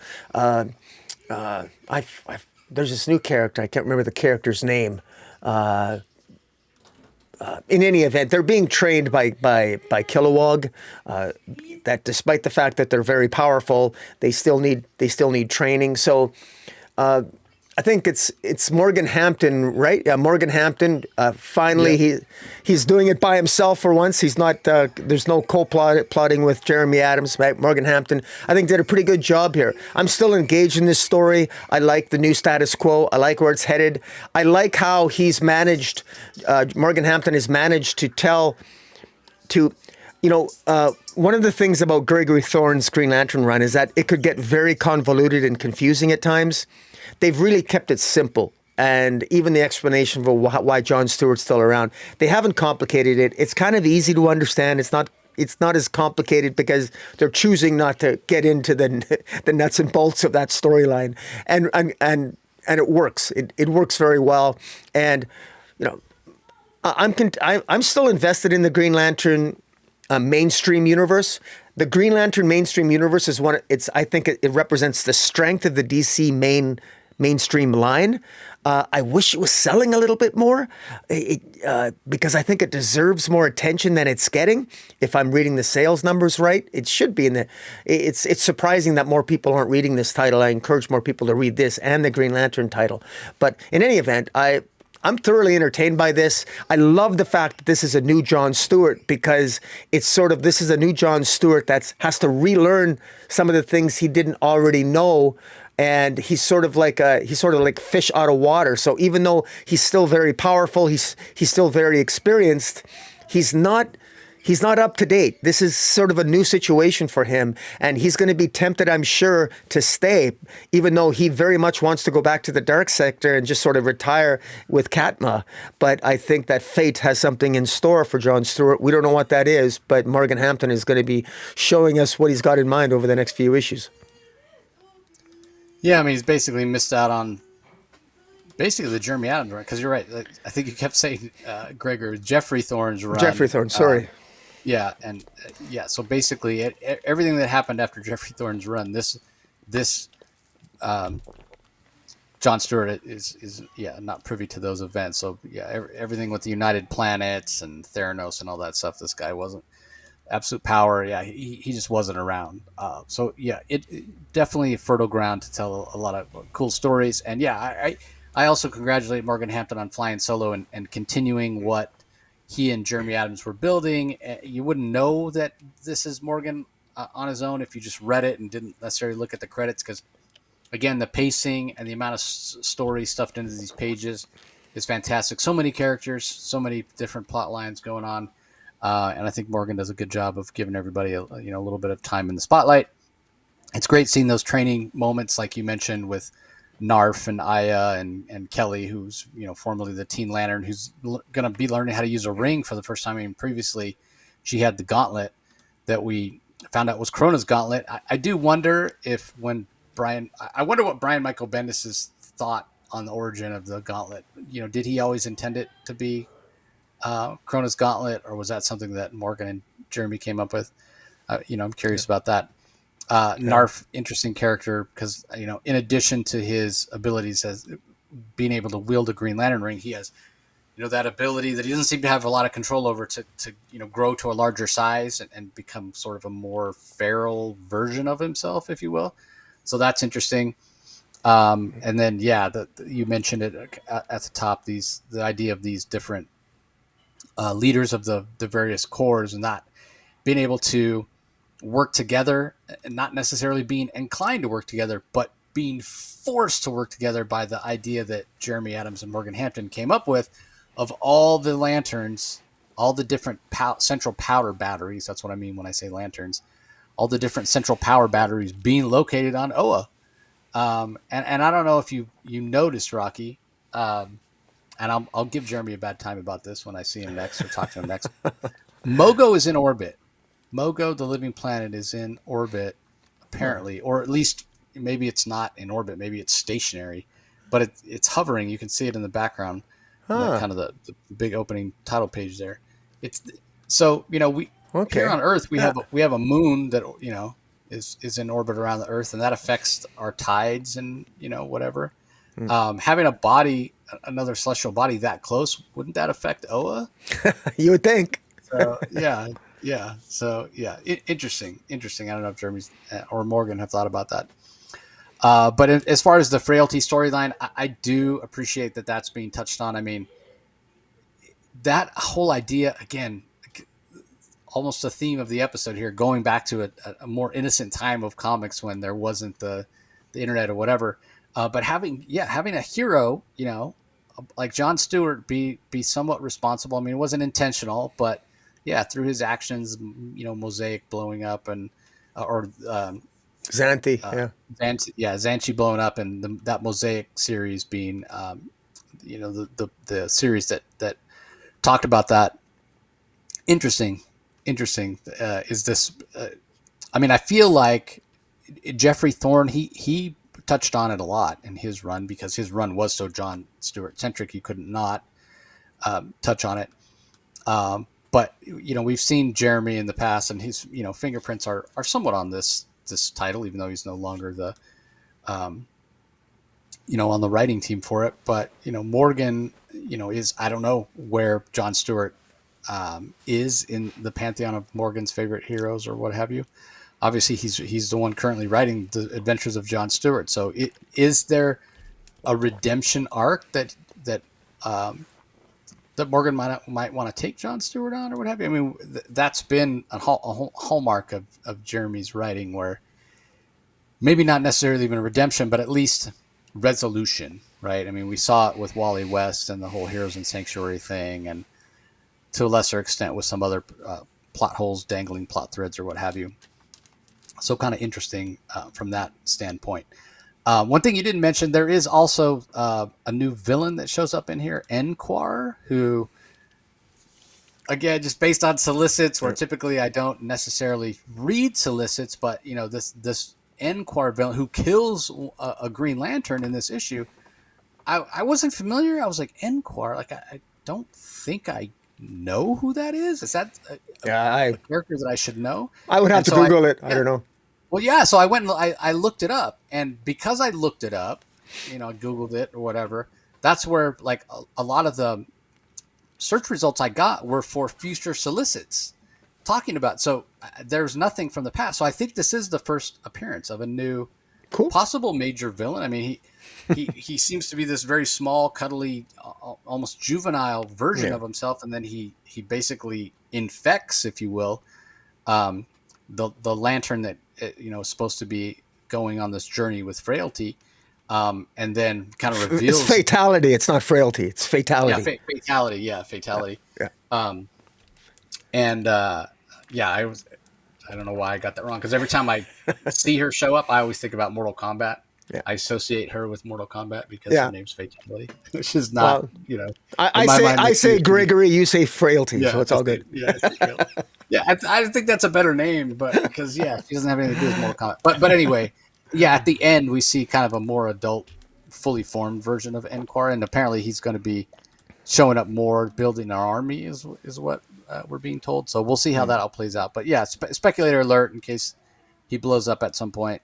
there's this new character. I can't remember the character's name. In any event, they're being trained by Kilowog. That despite the fact that they're very powerful, they still need training. So. I think it's Morgan Hampton, right? Yeah, Morgan Hampton. Finally, yeah. He's doing it by himself for once. He's not. There's no co-plotting with Jeremy Adams. Morgan Hampton, I think, did a pretty good job here. I'm still engaged in this story. I like the new status quo. I like where it's headed. I like how he's managed. Morgan Hampton has managed to tell. One of the things about Gregory Thorne's Green Lantern run is that it could get very convoluted and confusing at times. They've really kept it simple, and even the explanation for why John Stewart's still around, they haven't complicated it. It's kind of easy to understand. It's not as complicated because they're choosing not to get into the nuts and bolts of that storyline, and it works. It works very well, and I'm still invested in the Green Lantern mainstream universe. The Green Lantern mainstream universe is I think it represents the strength of the DC main mainstream line. I wish it was selling a little bit more, because I think it deserves more attention than it's getting. If I'm reading the sales numbers right, it should be in the. It's surprising that more people aren't reading this title. I encourage more people to read this and the Green Lantern title. But in any event, I'm thoroughly entertained by this. I love the fact that this is a new John Stewart, because it's sort of, this is a new John Stewart that has to relearn some of the things he didn't already know. And he's sort of like fish out of water. So even though he's still very powerful, he's still very experienced, he's not up to date. This is sort of a new situation for him, and he's going to be tempted, I'm sure, to stay, even though he very much wants to go back to the dark sector and just sort of retire with Katma. But I think that fate has something in store for John Stewart. We don't know what that is, but Morgan Hampton is going to be showing us what he's got in mind over the next few issues. Yeah, I mean, he's basically missed out on basically the Jeremy Adams run, because you're right. I think you kept saying, Gregor, Jeffrey Thorne's run. Jeffrey Thorne, sorry. Yeah, and so basically everything that happened after Jeffrey Thorne's run, this John Stewart is not privy to those events. So everything with the United Planets and Theranos and all that stuff, this guy wasn't. Absolute power, he just wasn't around. It definitely a fertile ground to tell a lot of cool stories. And I also congratulate Morgan Hampton on flying solo and continuing what he and Jeremy Adams were building. You wouldn't know that this is Morgan on his own if you just read it and didn't necessarily look at the credits, because again, the pacing and the amount of story stuffed into these pages is fantastic. So many characters, so many different plot lines going on. And I think Morgan does a good job of giving everybody a little bit of time in the spotlight. It's great seeing those training moments, like you mentioned, with Narf and Aya and Kelly, who's formerly the Teen Lantern, who's going to be learning how to use a ring for the first time. I mean, previously she had the gauntlet that we found out was Krona's gauntlet. I do wonder I wonder what Brian Michael Bendis' thought on the origin of the gauntlet. Did he always intend it to be Krona's gauntlet, or was that something that Morgan and Jeremy came up with? I'm curious about that. Narf, interesting character, because in addition to his abilities as being able to wield a Green Lantern ring, he has that ability that he doesn't seem to have a lot of control over to grow to a larger size and become sort of a more feral version of himself, if you will. So that's interesting. And then you mentioned it at the top, the idea of these different leaders of the various corps, and not being able to work together, and not necessarily being inclined to work together, but being forced to work together by the idea that Jeremy Adams and Morgan Hampton came up with, of all the lanterns, all the different central power batteries. That's what I mean when I say lanterns. All the different central power batteries being located on Oa. And I don't know if you noticed, Rocky, and I'll give Jeremy a bad time about this when I see him next or talk to him next. Mogo is in orbit. Mogo, the living planet, is in orbit, apparently, or at least maybe it's not in orbit. Maybe it's stationary, but it's hovering. You can see it in the background, kind of the big opening title page there. It's so here on Earth we have a moon that is in orbit around the Earth, and that affects our tides and whatever. Having a body, another celestial body that close, wouldn't that affect Oa? You would think. So, yeah. So interesting. I don't know if Jeremy's or Morgan have thought about that. But as far as the frailty storyline, I do appreciate that that's being touched on. I mean, that whole idea, again, almost a theme of the episode here, going back to a more innocent time of comics when there wasn't the internet or whatever. But having a hero, like John Stewart be somewhat responsible. I mean, it wasn't intentional, but through his actions, Mosaic blowing up and Xanthi, Xanthi blowing up, and that Mosaic series being, the series that talked about that. Interesting. Is this? I mean, I feel like Jeffrey Thorne, he touched on it a lot in his run, because his run was so John Stewart centric. You couldn't not touch on it. But we've seen Jeremy in the past, and his fingerprints are somewhat on this title, even though he's no longer the on the writing team for it. But Morgan, is, I don't know where Jon Stewart is in the pantheon of Morgan's favorite heroes or what have you. Obviously, he's the one currently writing the Adventures of Jon Stewart. So, is there a redemption arc that Morgan might want to take Jon Stewart on or what have you? I mean, that's been a hallmark of Jeremy's writing, where maybe not necessarily even a redemption, but at least resolution, right? I mean, we saw it with Wally West and the whole Heroes and Sanctuary thing, and to a lesser extent with some other plot holes, dangling plot threads or what have you. So kind of interesting from that standpoint. One thing you didn't mention, there is also a new villain that shows up in here, C.O.R.T, who, again, just based on solicits, where typically I don't necessarily read solicits, but this C.O.R.T villain who kills a Green Lantern in this issue, I wasn't familiar. I was like, C.O.R.T, like I don't think I know who that is. Is that a character that I should know? I would have to Google it. I don't know. Well, yeah. So I went and I looked it up, and because I looked it up, Googled it or whatever. That's where like a lot of the search results I got were for future solicits talking about. So there's nothing from the past. So I think this is the first appearance of a new possible major villain. I mean, he seems to be this very small, cuddly, almost juvenile version of himself, and then he basically infects, if you will, the lantern that is supposed to be going on this journey with frailty, and then kind of reveals it's fatality. It's not frailty. It's fatality. Yeah, fatality. Yeah, fatality. Yeah. I don't know why I got that wrong, because every time I see her show up, I always think about Mortal Kombat. Yeah. I associate her with Mortal Kombat because her name's Fatality, which is not, I say Gregory, you say frailty, so it's all good. I think that's a better name, but because she doesn't have anything to do with Mortal Kombat. But anyway, at the end we see kind of a more adult, fully formed version of C.O.R.T, and apparently he's going to be showing up more, building our army is what we're being told. So we'll see how that all plays out. But speculator alert in case he blows up at some point.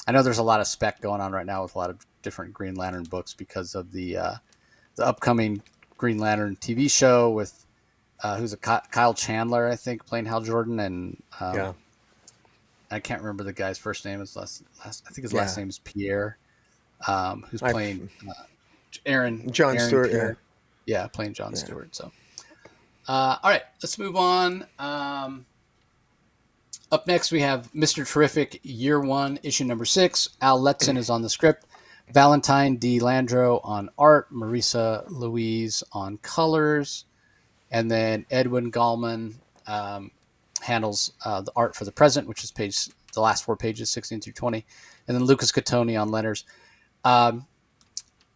I know there's a lot of spec going on right now with a lot of different Green Lantern books because of the upcoming Green Lantern TV show with who's Kyle Chandler, I think, playing Hal Jordan, and I can't remember the guy's first name. I think his last name is Pierre, who's playing Jon Stewart. Playing Jon Stewart. So, all right, let's move on. Up next, we have Mr. Terrific Year 1, issue number 6. Al Letson is on the script. Valentine D. Landro on art. Marisa Louise on colors. And then Edwin Gallman handles the art for the present, which is the last 4 pages, 16 through 20. And then Lucas Catoni on letters. I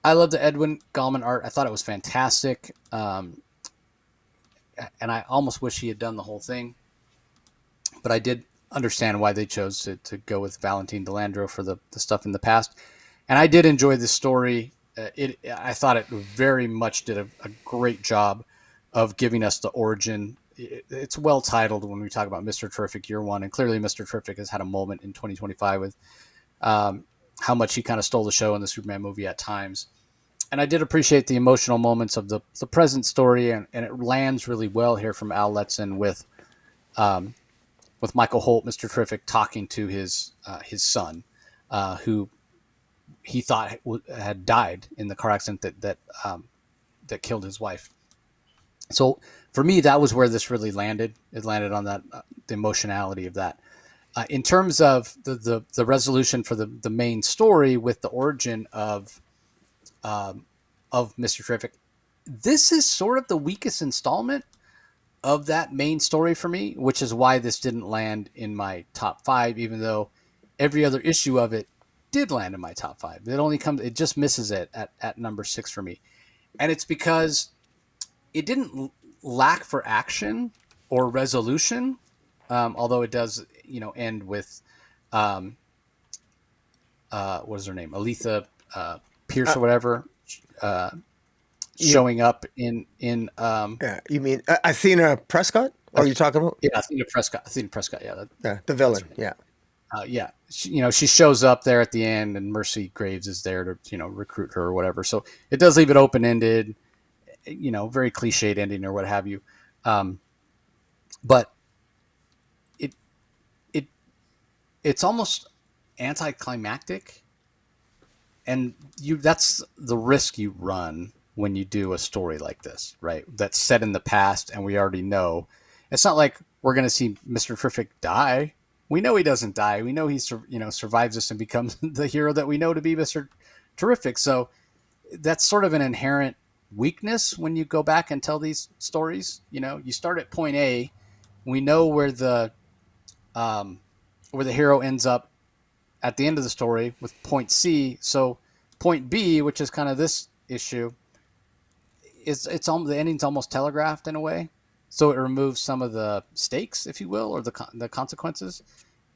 love the Edwin Gallman art. I thought it was fantastic. And I almost wish he had done the whole thing. But I did understand why they chose to go with Valentine DeLandro for the stuff in the past. And I did enjoy this story. I thought it very much did a great job of giving us the origin. It's well titled when we talk about Mr. Terrific Year 1. And clearly Mr. Terrific has had a moment in 2025 with how much he kind of stole the show in the Superman movie at times. And I did appreciate the emotional moments of the present story. And it lands really well here from Al Letson with Michael Holt, Mr. Terrific, talking to his son, who he thought had died in the car accident that killed his wife. So for me, that was where this really landed. It landed on that the emotionality of that. In terms of the resolution for the main story with the origin of Mr. Terrific, this is sort of the weakest installment of that main story for me, which is why this didn't land in my top 5, even though every other issue of it did land in my top 5. It just misses it at number 6 for me. And it's because it didn't lack for action or resolution, although it does, end with, what is her name? Aletha Pierce or whatever, showing up in you mean Athena Prescott? Or are you talking about? Yeah, Athena Prescott. Yeah, the villain. Yeah. Yeah, she shows up there at the end, and Mercy Graves is there to recruit her or whatever. So it does leave it open ended, very cliched ending or what have you. Um, but it it it's almost anticlimactic, and that's the risk you run when you do a story like this, right? That's set in the past, and we already know. It's not like we're going to see Mr. Terrific die. We know he doesn't die. We know he survives this and becomes the hero that we know to be Mr. Terrific. So that's sort of an inherent weakness when you go back and tell these stories. You start at point A. We know um, where the hero ends up at the end of the story with point C. So point B, which is kind of this issue, it's almost, the ending's almost telegraphed in a way. So it removes some of the stakes, if you will, or the consequences.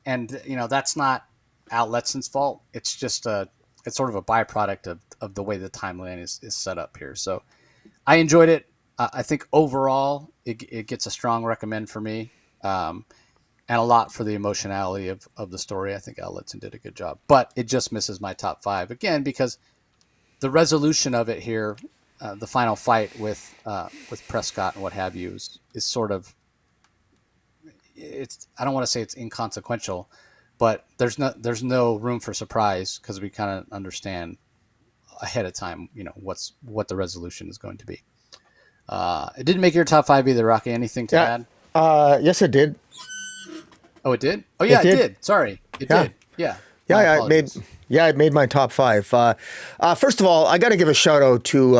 And that's not Al Letson's fault. It's just it's sort of a byproduct of the way the timeline is set up here. So I enjoyed it. I think overall it gets a strong recommend for me. And a lot for the emotionality of the story. I think Al Letson did a good job, but it just misses my top 5 again because the resolution of it here, the final fight with Prescott and what have you, is sort of, I don't want to say it's inconsequential, but there's no room for surprise because we kind of understand ahead of time, what the resolution is going to be. It didn't make your top 5 either, Rocky. Anything to add? Yes, it did. Oh, it did? Oh, yeah, it did. Sorry. It did. Yeah. Yeah, it made my top 5. First of all, I got to give a shout out to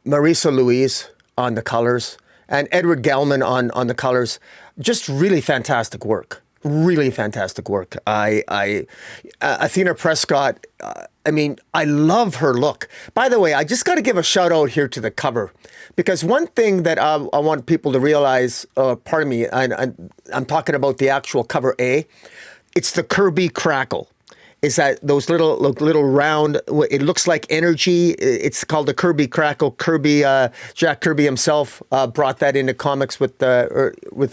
Marisa Louise on the colors and Edward Gelman on the colors. Just really fantastic work. Really fantastic work. Athena Prescott, I love her look. By the way, I just got to give a shout out here to the cover, because one thing that I want people to realize, pardon me, I'm talking about the actual cover A, it's the Kirby crackle. Is that those little round, it looks like energy. It's called the Kirby crackle. Jack Kirby himself brought that into comics with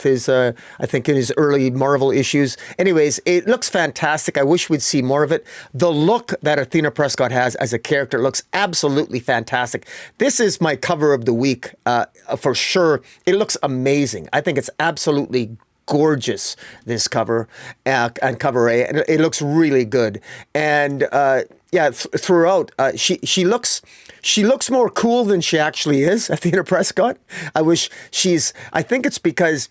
his, I think in his early Marvel issues. Anyways, it looks fantastic. I wish we'd see more of it. The look that Athena Prescott has as a character looks absolutely fantastic. This is my cover of the week for sure. It looks amazing. I think it's absolutely gorgeous, this cover and cover A, and it looks really good. And throughout, she looks more cool than she actually is, Athena Prescott. I think it's because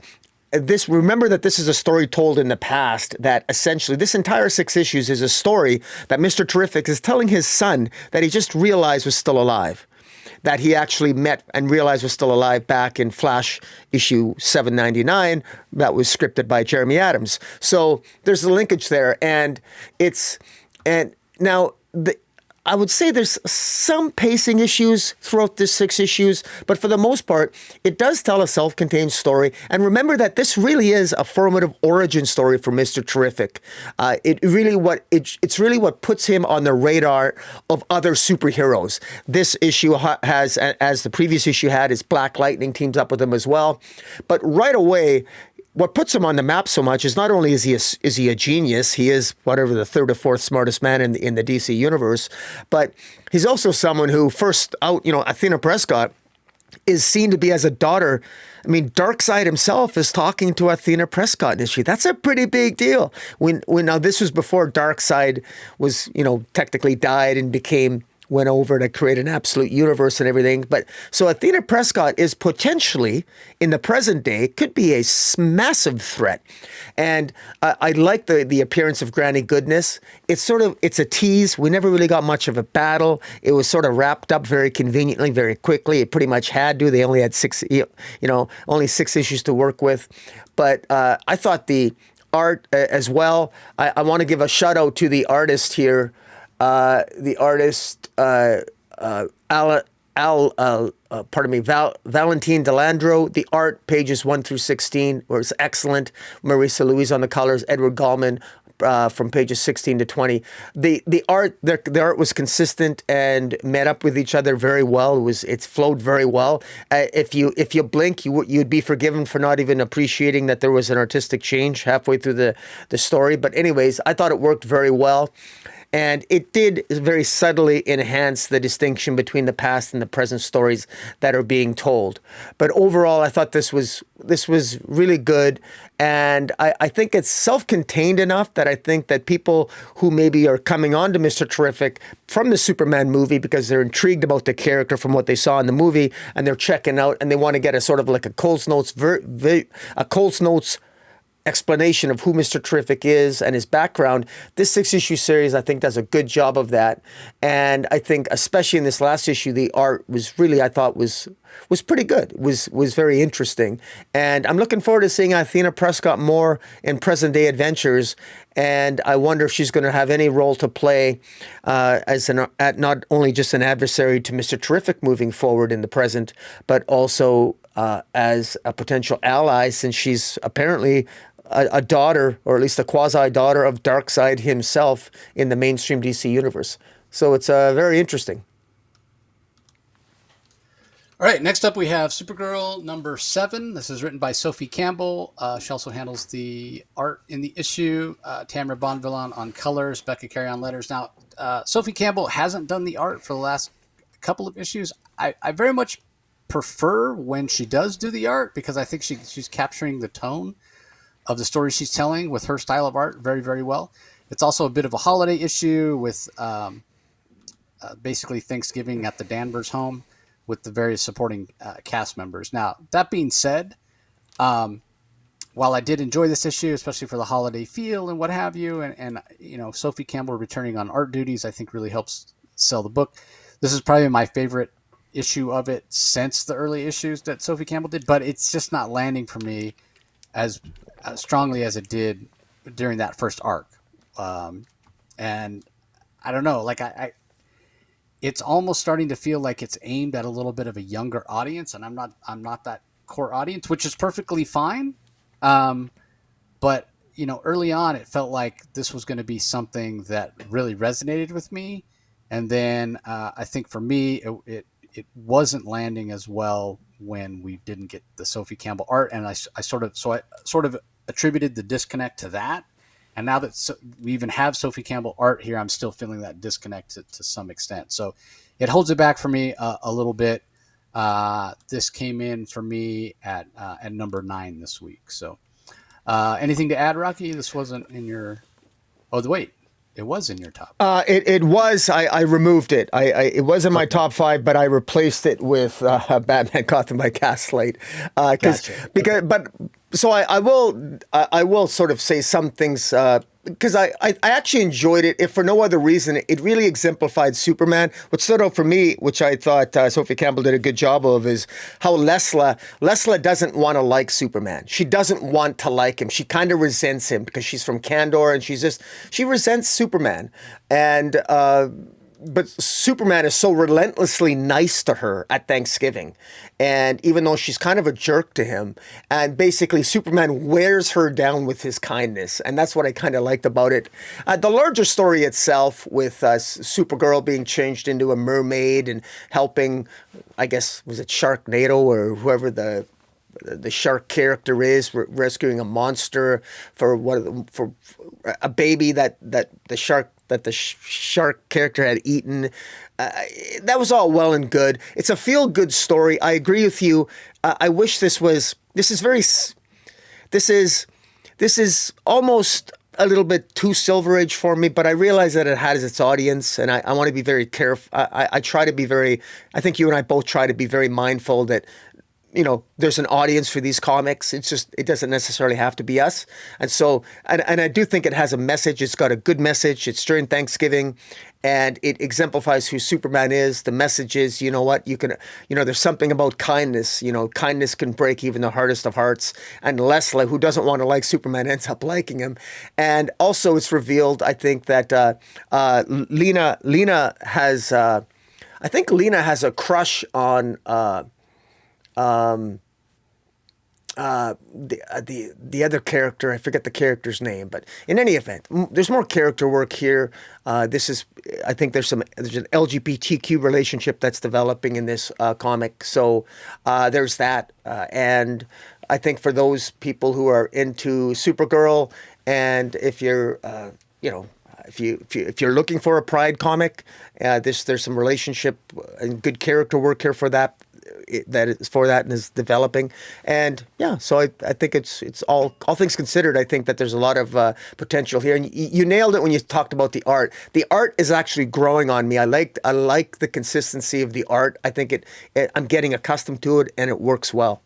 remember that this is a story told in the past, that essentially this entire 6 issues is a story that Mr. Terrific is telling his son that he just realized was still alive, that he actually met and realized was still alive back in Flash issue 799 that was scripted by Jeremy Adams. So there's a linkage there, and now I would say there's some pacing issues throughout the 6 issues, but for the most part, it does tell a self-contained story. And remember that this really is a formative origin story for Mr. Terrific. It's really what puts him on the radar of other superheroes. This issue has, as the previous issue had, is Black Lightning teams up with him as well. But right away, what puts him on the map so much is not only is he a genius, he is whatever the 3rd or 4th smartest man in the DC universe, but he's also someone who first out, Athena Prescott is seen to be as a daughter. I mean, Darkseid himself is talking to Athena Prescott in this issue. That's a pretty big deal. Now this was before Darkseid was, technically died and went over to create an absolute universe and everything. But so Athena Prescott is potentially, in the present day, could be a massive threat. And I like the appearance of Granny Goodness. It's a tease. We never really got much of a battle. It was sort of wrapped up very conveniently, very quickly. It pretty much had to. They only had only 6 issues to work with. But I thought the art as well. I want to give a shout out to the artist here. The artist, Valentin Delandro. The art, pages 1 through 16, was excellent. Marisa Louise on the colors, Edward Gallman, from pages 16 to 20. The art was consistent and met up with each other very well. It flowed very well. If you blink, you'd be forgiven for not even appreciating that there was an artistic change halfway through the story. But anyways, I thought it worked very well. And it did very subtly enhance the distinction between the past and the present stories that are being told. But overall, I thought this was really good. And I think it's self-contained enough that I think that people who maybe are coming on to Mr. Terrific from the Superman movie because they're intrigued about the character from what they saw in the movie, and they're checking out and they want to get a sort of like a Coles Notes explanation of who Mr. Terrific is and his background. This 6-issue series, I think, does a good job of that. And I think, especially in this last issue, the art was really, I thought, was pretty good. Was very interesting. And I'm looking forward to seeing Athena Prescott more in present day adventures. And I wonder if she's going to have any role to play as not only just an adversary to Mr. Terrific moving forward in the present, but also as a potential ally, since she's apparently a daughter, or at least a quasi-daughter of Darkseid himself in the mainstream DC universe. So it's very interesting. All right, next up we have Supergirl number 7. This is written by Sophie Campbell. She also handles the art in the issue. Tamara Bonvillain on colors, Becca Carey on letters. Now, Sophie Campbell hasn't done the art for the last couple of issues. I very much prefer when she does do the art because I think she's capturing the tone of the story she's telling with her style of art very, very well. It's also a bit of a holiday issue with basically Thanksgiving at the Danvers home with the various supporting cast members. Now, that being said, while I did enjoy this issue, especially for the holiday feel and what have you, and you know, Sophie Campbell returning on art duties, I think really helps sell the book. This is probably my favorite issue of it since the early issues that Sophie Campbell did, but it's just not landing for me as strongly as it did during that first arc. And I don't know, like it's almost starting to feel like it's aimed at a little bit of a younger audience, and I'm not that core audience, which is perfectly fine. But you know, early on it felt like this was going to be something that really resonated with me. And then I think for me, it wasn't landing as well when we didn't get the Sophie Campbell art, and I sort of attributed the disconnect to that. And now that we even have Sophie Campbell art here, I'm still feeling that disconnect to some extent. So it holds it back for me a little bit. This came in for me at number 9 this week. So anything to add, Rocky? This wasn't in your. Oh, wait. It was in your top. It was. I removed it. It was in my top 5, but I replaced it with Batman Gotham by Gaslight. So I will sort of say some things because I actually enjoyed it. If for no other reason, it really exemplified Superman. What stood out for me, which I thought Sophie Campbell did a good job of, is how Lesla doesn't want to like Superman. She doesn't want to like him. She kind of resents him because she's from Kandor, and she resents Superman. And but Superman is so relentlessly nice to her at Thanksgiving. And even though she's kind of a jerk to him, and basically Superman wears her down with his kindness. And that's what I kind of liked about it. The larger story itself with Supergirl being changed into a mermaid and helping, I guess, was it Sharknado or whoever the shark character is, rescuing a monster for a baby that the shark character had eaten. That was all well and good. It's a feel-good story. I agree with you. I wish this is almost a little bit too Silver Age for me, but I realize that it has its audience, and I want to be very careful. I try to be I think you and I both try to be very mindful that, you know, there's an audience for these comics. It's just, it doesn't necessarily have to be us. And so, and I do think it has a message. It's got a good message. It's during Thanksgiving, and it exemplifies who Superman is. The message is, you know what, there's something about kindness. You know, kindness can break even the hardest of hearts. And Leslie, who doesn't want to like Superman, ends up liking him. And also it's revealed, I think, that Lena has, I think Lena has a crush on, the other character. I forget the character's name, but in any event, there's more character work here. This is, I think there's an LGBTQ relationship that's developing in this comic. So there's that, and I think for those people who are into Supergirl, and if you're, if you're looking for a Pride comic, there's some relationship and good character work here for that. That is for that and is developing, and yeah, so I think it's all things considered. I think that there's a lot of potential here, and you nailed it when you talked about the art. The art is actually growing on me. I like the consistency of the art. I think I'm getting accustomed to it, and it works well.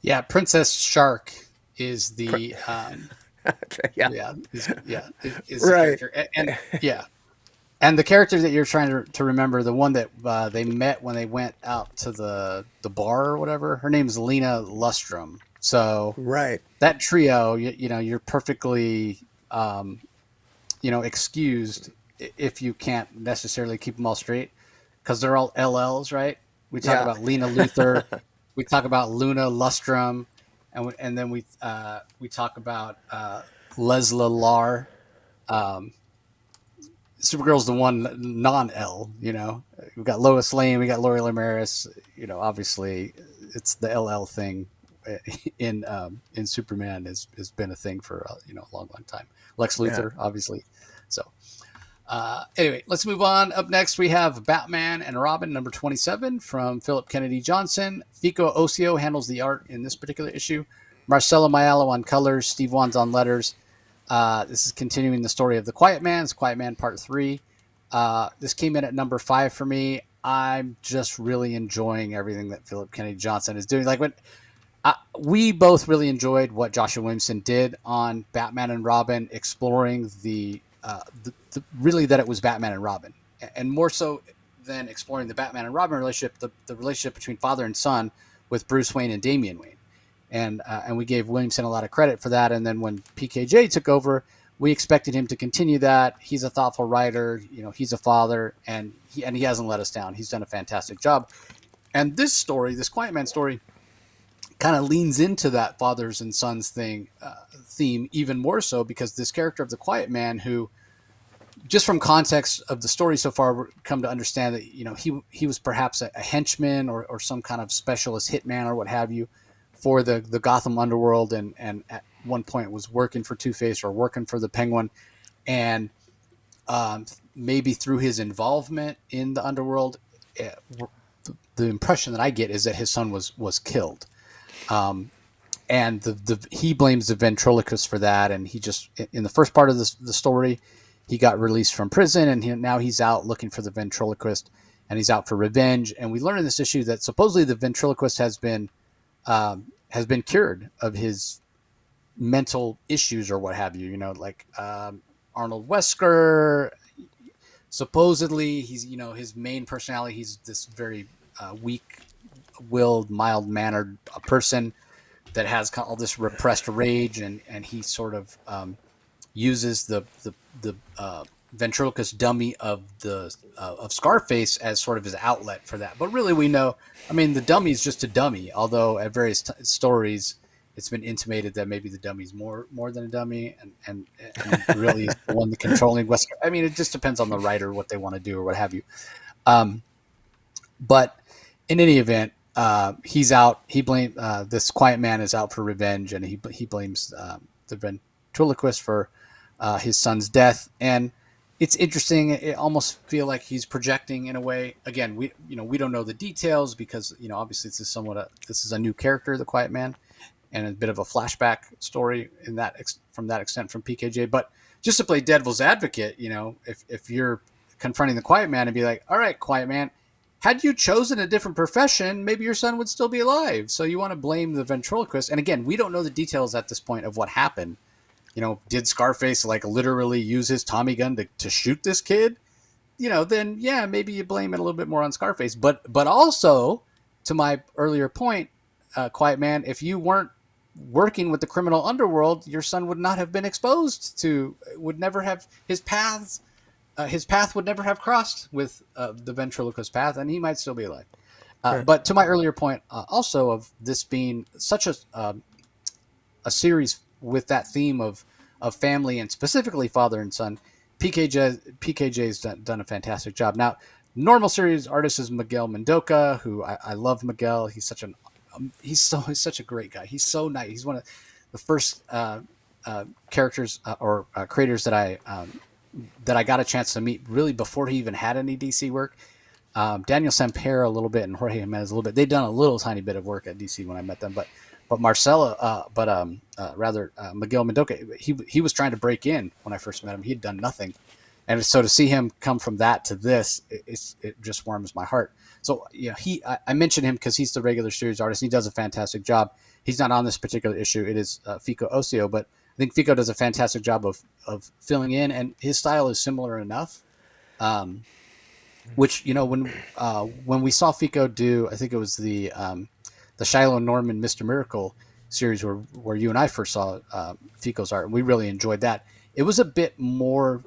Yeah, Princess Shark is the Yeah, is the right. character, and yeah, and the character that you're trying to remember, the one that they met when they went out to the bar or whatever, her name is Lena Lustrum. So Right. that trio, you're perfectly, excused if you can't necessarily keep them all straight because they're all LLs, right? We talk Yeah. about Lena Luthor, we talk about Luna Lustrum, and then we talk about Lesla Lar. Um, Supergirl's the one non-L. We've got Lois Lane, we got Lori Lemaris. Obviously, it's the LL thing in Superman has been a thing for a long, long time. Lex Yeah. Luthor, obviously. So anyway, let's move on. Up next, we have Batman and Robin number 27 from Philip Kennedy Johnson. Fico Osio handles the art in this particular issue. Marcelo Maiello on colors. Steve Wands on letters. This is continuing the story of The Quiet Man. It's Quiet Man Part 3. This came in at number 5 for me. I'm just really enjoying everything that Philip Kennedy Johnson is doing. We both really enjoyed what Joshua Williamson did on Batman and Robin, exploring the really that it was Batman and Robin, and more so than exploring the Batman and Robin relationship, the relationship between father and son with Bruce Wayne and Damian Wayne. And we gave Williamson a lot of credit for that. And then when PKJ took over, we expected him to continue that. He's a thoughtful writer, he's a father, and he hasn't let us down. He's done a fantastic job. And this story, this Quiet Man story, kind of leans into that fathers and sons theme even more so, because this character of the Quiet Man, who, just from context of the story so far, we come to understand that he was perhaps a henchman or some kind of specialist hitman or what have you for the Gotham underworld, and at one point was working for Two-Face or working for the Penguin, and maybe through his involvement in the underworld, the impression that I get is that his son was killed. And he blames the ventriloquist for that, and he just, in the first part of the story, he got released from prison, and now he's out looking for the ventriloquist, and he's out for revenge. And we learn in this issue that supposedly the ventriloquist has been cured of his mental issues or what have you. Arnold Wesker. Supposedly, he's his main personality. He's this very weak-willed, mild-mannered person that has all this repressed rage, and he sort of uses the ventriloquist dummy of Scarface as sort of his outlet for that. But really, we know, the dummy is just a dummy. Although at various stories, it's been intimated that maybe the dummy's more than a dummy, and really is the one that controlling Wesker. It just depends on the writer, what they want to do or what have you. But in any event, he's out. He blames this Quiet Man is out for revenge, and he blames the ventriloquist for his son's death. And it's interesting. It almost feel like he's projecting in a way. Again, we don't know the details because obviously this is a new character, the Quiet Man, and a bit of a flashback story from that extent from PKJ. But just to play devil's advocate, if you're confronting the Quiet Man and be like, all right, Quiet Man, had you chosen a different profession, maybe your son would still be alive. So you want to blame the ventriloquist. And again, we don't know the details at this point of what happened. Did Scarface literally use his Tommy gun to shoot this kid? Then yeah, maybe you blame it a little bit more on Scarface. But also, to my earlier point, Quiet Man, if you weren't working with the criminal underworld, your son would not have been exposed to, would never have his path would never have crossed with the ventriloquist path, and he might still be alive. But to my earlier point, also of this being such a series with that theme of family and specifically father and son, PKJ's done a fantastic job. Now, normal series artist is Miguel Mendoca, who I love. Miguel, he's he's such a great guy. He's so nice. He's one of the first characters or creators that I got a chance to meet really before he even had any DC work. Daniel Sampere a little bit and Jorge Jimenez a little bit. They'd done a little tiny bit of work at DC when I met them, but Marcelo, Miguel Mendoca, he was trying to break in when I first met him. He'd done nothing, and so to see him come from that to this, it just warms my heart. So yeah, I mentioned him because he's the regular series artist. He does a fantastic job. He's not on this particular issue. It is Fico Ocio, but I think Fico does a fantastic job of filling in, and his style is similar enough. Which when we saw Fico do, I think it was the Shiloh Norman Mr. Miracle series where you and I first saw Fico's art, and we really enjoyed that. It was a bit more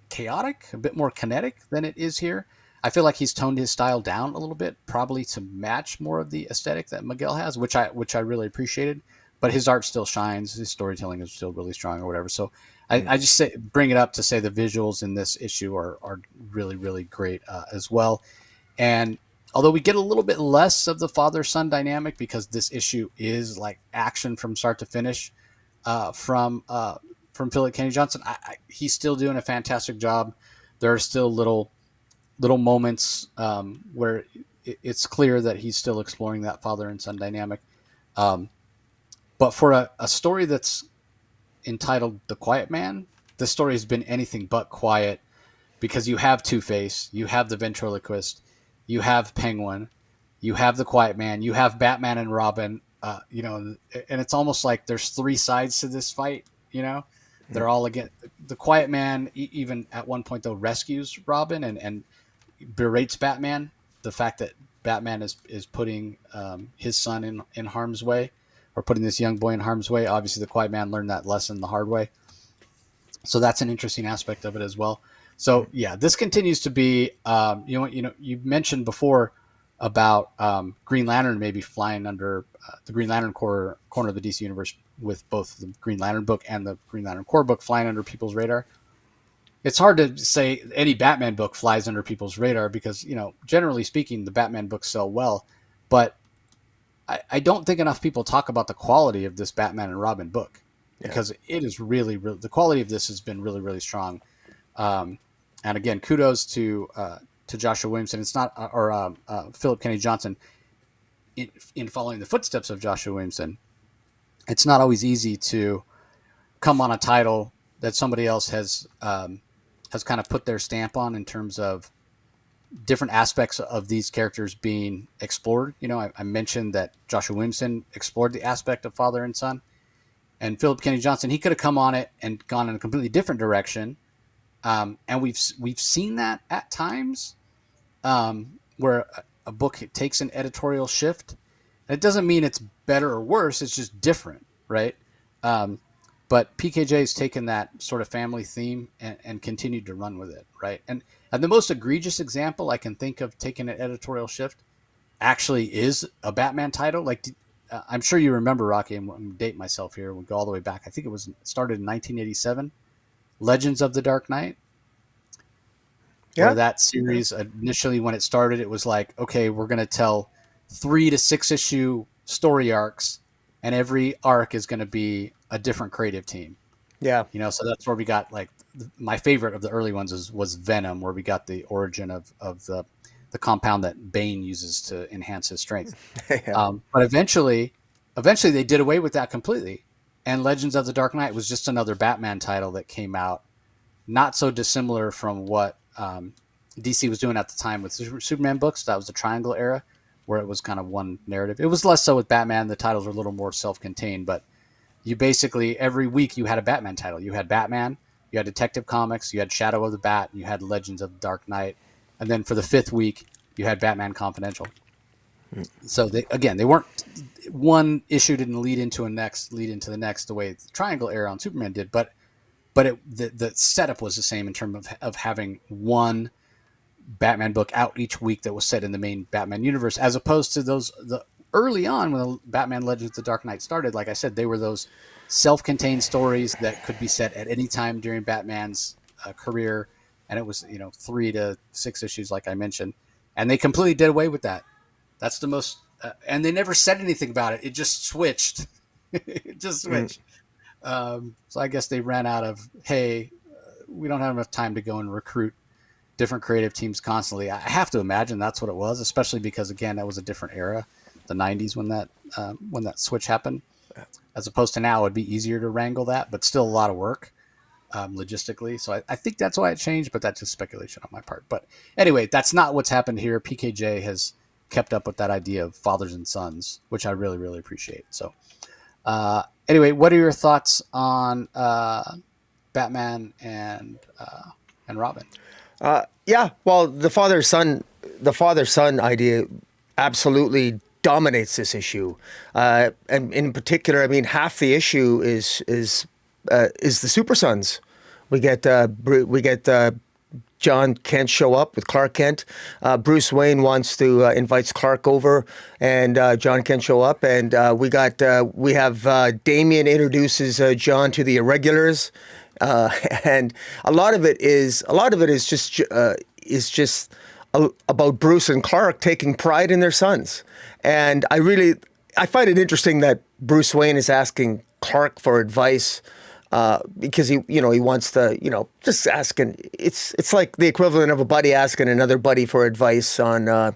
chaotic, a bit more kinetic than it is here. I feel like he's toned his style down a little bit, probably to match more of the aesthetic that Miguel has, which I really appreciated. But his art still shines. His storytelling is still really strong, or whatever. So I just bring it up to say the visuals in this issue are really, really great as well. And although we get a little bit less of the father-son dynamic because this issue is like action from start to finish from Phillip Kennedy Johnson, he's still doing a fantastic job. There are still little moments where it's clear that he's still exploring that father and son dynamic. But for a story that's entitled The Quiet Man, this story has been anything but quiet because you have Two-Face, you have the ventriloquist, you have Penguin, you have the Quiet Man, you have Batman and Robin, and it's almost like there's three sides to this fight, They're all against the Quiet Man. Even at one point, though, rescues Robin and berates Batman. The fact that Batman is putting his son in harm's way, or putting this young boy in harm's way. Obviously, the Quiet Man learned that lesson the hard way. So that's an interesting aspect of it as well. So yeah, this continues to be. You mentioned before about Green Lantern maybe flying under the Green Lantern corner of the DC universe, with both the Green Lantern book and the Green Lantern Corps book flying under people's radar. It's hard to say any Batman book flies under people's radar because, generally speaking, the Batman books sell well. But I don't think enough people talk about the quality of this Batman and Robin book because it is really, really, the quality of this has been really, really strong. And again, kudos to Joshua Williamson. It's not, or Phillip Kennedy Johnson in following the footsteps of Joshua Williamson. It's not always easy to come on a title that somebody else has kind of put their stamp on in terms of different aspects of these characters being explored. I mentioned that Joshua Williamson explored the aspect of father and son, and Phillip Kennedy Johnson, he could have come on it and gone in a completely different direction. And we've seen that at times where a book takes an editorial shift. And it doesn't mean it's better or worse. It's just different, right? But PKJ's taken that sort of family theme and continued to run with it, right? And the most egregious example I can think of taking an editorial shift actually is a Batman title. Like, I'm sure you remember, Rocky, and I'm date myself here. We'll go all the way back. I think it started in 1987. Legends of the Dark Knight. Yeah. Where that series initially, when it started, it was like, okay, we're going to tell 3 to 6 issue story arcs, and every arc is going to be a different creative team. Yeah. So that's where we got, like, my favorite of the early ones was Venom, where we got the origin of the compound that Bane uses to enhance his strength. Yeah. But eventually they did away with that completely. And Legends of the Dark Knight was just another Batman title that came out, not so dissimilar from what DC was doing at the time with Superman books. That was the Triangle era, where it was kind of one narrative. It was less so with Batman. The titles were a little more self-contained, but you basically, every week you had a Batman title. You had Batman, you had Detective Comics, you had Shadow of the Bat, you had Legends of the Dark Knight, and then for the 5th week, you had Batman Confidential. So they weren't, one issue didn't lead into the next the way the Triangle era on Superman did, but the setup was the same in terms of having one Batman book out each week that was set in the main Batman universe, as opposed to the early on when the Batman Legends of the Dark Knight started. Like I said, they were those self-contained stories that could be set at any time during Batman's career, and it was 3 to 6 issues, like I mentioned, and they completely did away with that. That's the most, and they never said anything about it. It just switched. It just switched. So I guess they ran out of, hey, we don't have enough time to go and recruit different creative teams constantly. I have to imagine that's what it was, especially because, again, that was a different era, the 90s, when that switch happened. As opposed to now, it'd be easier to wrangle that, but still a lot of work logistically. So I think that's why it changed, but that's just speculation on my part. But anyway, that's not what's happened here. PKJ has kept up with that idea of fathers and sons, which I really, really appreciate. So anyway, what are your thoughts on Batman and Robin? Yeah, well, the father son idea absolutely dominates this issue, and in particular, I mean, half the issue is the Super Sons. We get John Kent show up with Clark Kent. Bruce Wayne invites Clark over, and John Kent show up, and we have Damian introduces John to the Irregulars, and a lot of it is just about Bruce and Clark taking pride in their sons, and I find it interesting that Bruce Wayne is asking Clark for advice. Because he wants to, just asking. It's like the equivalent of a buddy asking another buddy for advice on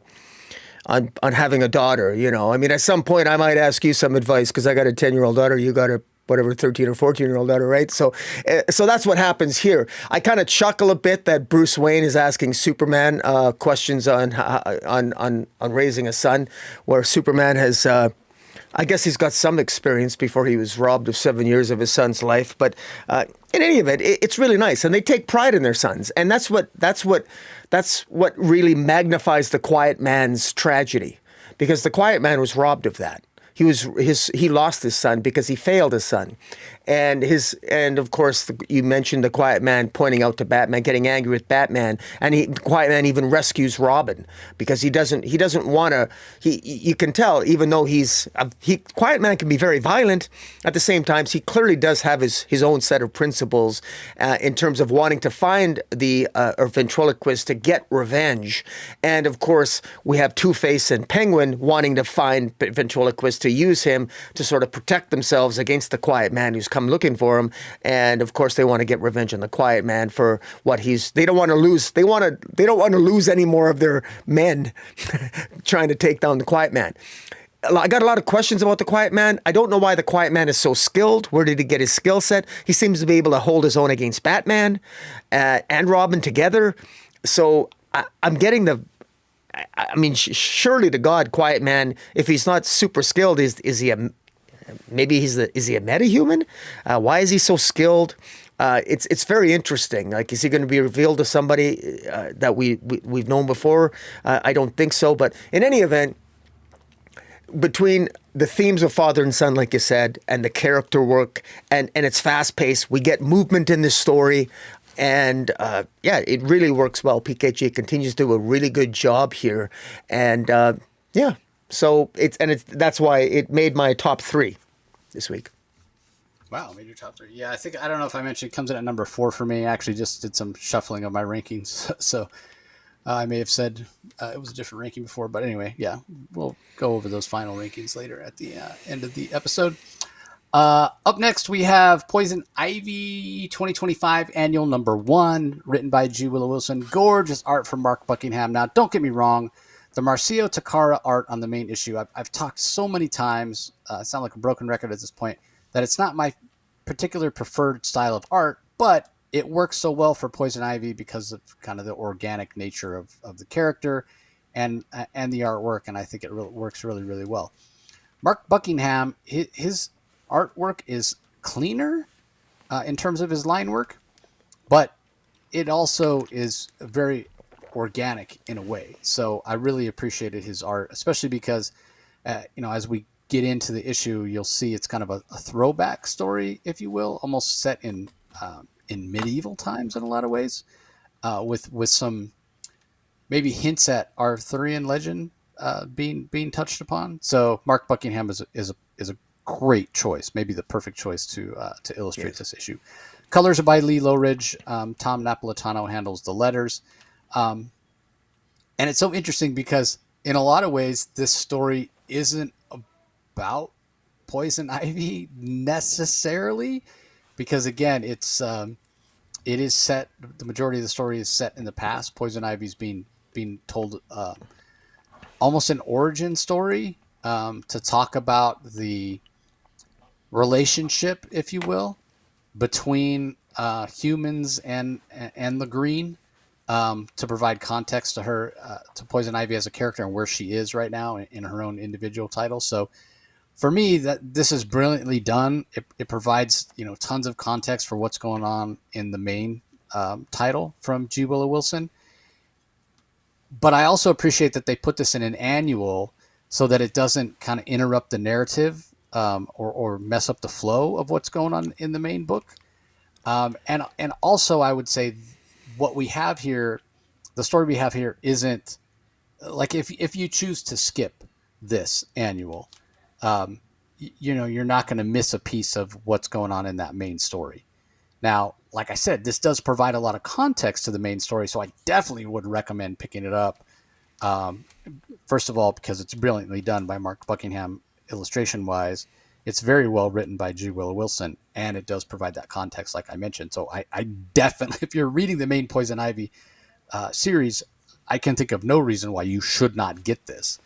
having a daughter. I mean, at some point I might ask you some advice because I got a 10-year-old daughter. You got a 13 or 14-year-old daughter, right? So that's what happens here. I kind of chuckle a bit that Bruce Wayne is asking Superman questions on raising a son, where Superman has. I guess he's got some experience before he was robbed of 7 years of his son's life. But in any event, it's really nice, and they take pride in their sons, and that's what really magnifies the Quiet Man's tragedy, because the Quiet Man was robbed of that. He lost his son because he failed his son, and of course you mentioned the Quiet Man pointing out to Batman, getting angry with Batman, and the Quiet Man even rescues Robin because he doesn't want to. You can tell, even though Quiet Man can be very violent, at the same time he clearly does have his own set of principles in terms of wanting to find the ventriloquist to get revenge, and of course we have Two-Face and Penguin wanting to find ventriloquist to use him to sort of protect themselves against the Quiet Man who's come looking for him, and of course they want to get revenge on the Quiet Man for what they don't want to lose. They don't want to lose any more of their men trying to take down the Quiet Man. I got a lot of questions about the Quiet Man. I don't know why the Quiet Man is so skilled. Where did he get his skill set? He seems to be able to hold his own against Batman and Robin together. So I'm getting I mean, surely to God, Quiet Man, if he's not super skilled, is he a metahuman? Why is he so skilled? It's very interesting. Like, is he going to be revealed to somebody that we've known before? I don't think so. But in any event, between the themes of father and son, like you said, and the character work, and it's fast paced, we get movement in this story. And it really works well. PKG continues to do a really good job here, and so that's why it made my top 3 this week. Wow, made your top 3. Yeah, I don't know if I mentioned, it comes in at number 4 for me. I actually just did some shuffling of my rankings, so I may have said it was a different ranking before, but anyway, yeah, we'll go over those final rankings later at the end of the episode. Up next, we have Poison Ivy 2025 Annual number 1, written by G. Willow Wilson. Gorgeous art from Mark Buckingham. Now, don't get me wrong, the Marcio Takara art on the main issue, I've talked so many times, I sound like a broken record at this point, that it's not my particular preferred style of art, but it works so well for Poison Ivy because of kind of the organic nature of the character and the artwork, and I think it works really, really well. Mark Buckingham, his artwork is cleaner in terms of his line work, but it also is very organic in a way. So I really appreciated his art, especially because, as we get into the issue, you'll see it's kind of a throwback story, if you will, almost set in medieval times in a lot of ways, with some maybe hints at Arthurian legend being touched upon. So Mark Buckingham is a great choice, maybe the perfect choice to illustrate this issue. Colors are by Lee Lowridge. Tom Napolitano handles the letters. And it's so interesting because in a lot of ways, this story isn't about Poison Ivy necessarily, because again, it is set. The majority of the story is set in the past. Poison Ivy's being told almost an origin story to talk about the relationship, if you will, between humans and the Green, to provide context to her, to Poison Ivy as a character and where she is right now in her own individual title. So for me, that this is brilliantly done. It provides tons of context for what's going on in the main title from G. Willow Wilson. But I also appreciate that they put this in an annual so that it doesn't kind of interrupt the narrative or mess up the flow of what's going on in the main book. And also, I would say what we have here, the story we have here, isn't like if you choose to skip this annual, you're not going to miss a piece of what's going on in that main story. Now, like I said, this does provide a lot of context to the main story, so I definitely would recommend picking it up. First of all, because it's brilliantly done by Mark Buckingham, illustration-wise. It's very well written by G. Willow Wilson, and it does provide that context, like I mentioned. So I definitely, if you're reading the main Poison Ivy series, I can think of no reason why you should not get this.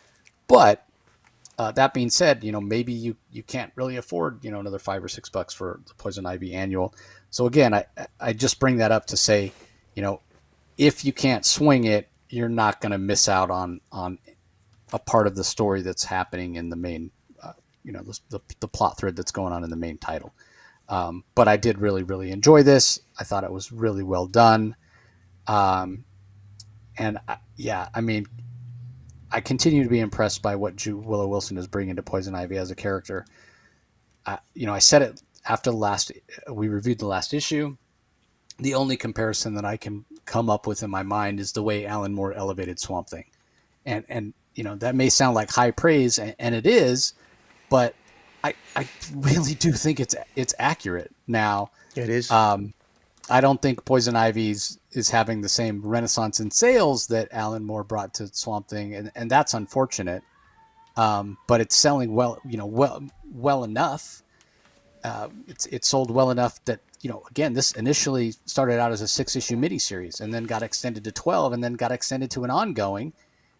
But that being said, maybe you can't really afford, another $5 or $6 for the Poison Ivy annual. So again, I just bring that up to say, if you can't swing it, you're not going to miss out on a part of the story that's happening in the main, the plot thread that's going on in the main title. But I did really, really enjoy this. I thought it was really well done. I continue to be impressed by what Willow Wilson is bringing to Poison Ivy as a character. I said it after we reviewed the last issue. The only comparison that I can come up with in my mind is the way Alan Moore elevated Swamp Thing. And that may sound like high praise, and it is, but I really do think it's accurate. Now, it is. I don't think Poison Ivy is having the same renaissance in sales that Alan Moore brought to Swamp Thing, and that's unfortunate. But it's selling well enough. It's sold well enough that, again, this initially started out as a 6-issue miniseries and then got extended to 12 and then got extended to an ongoing,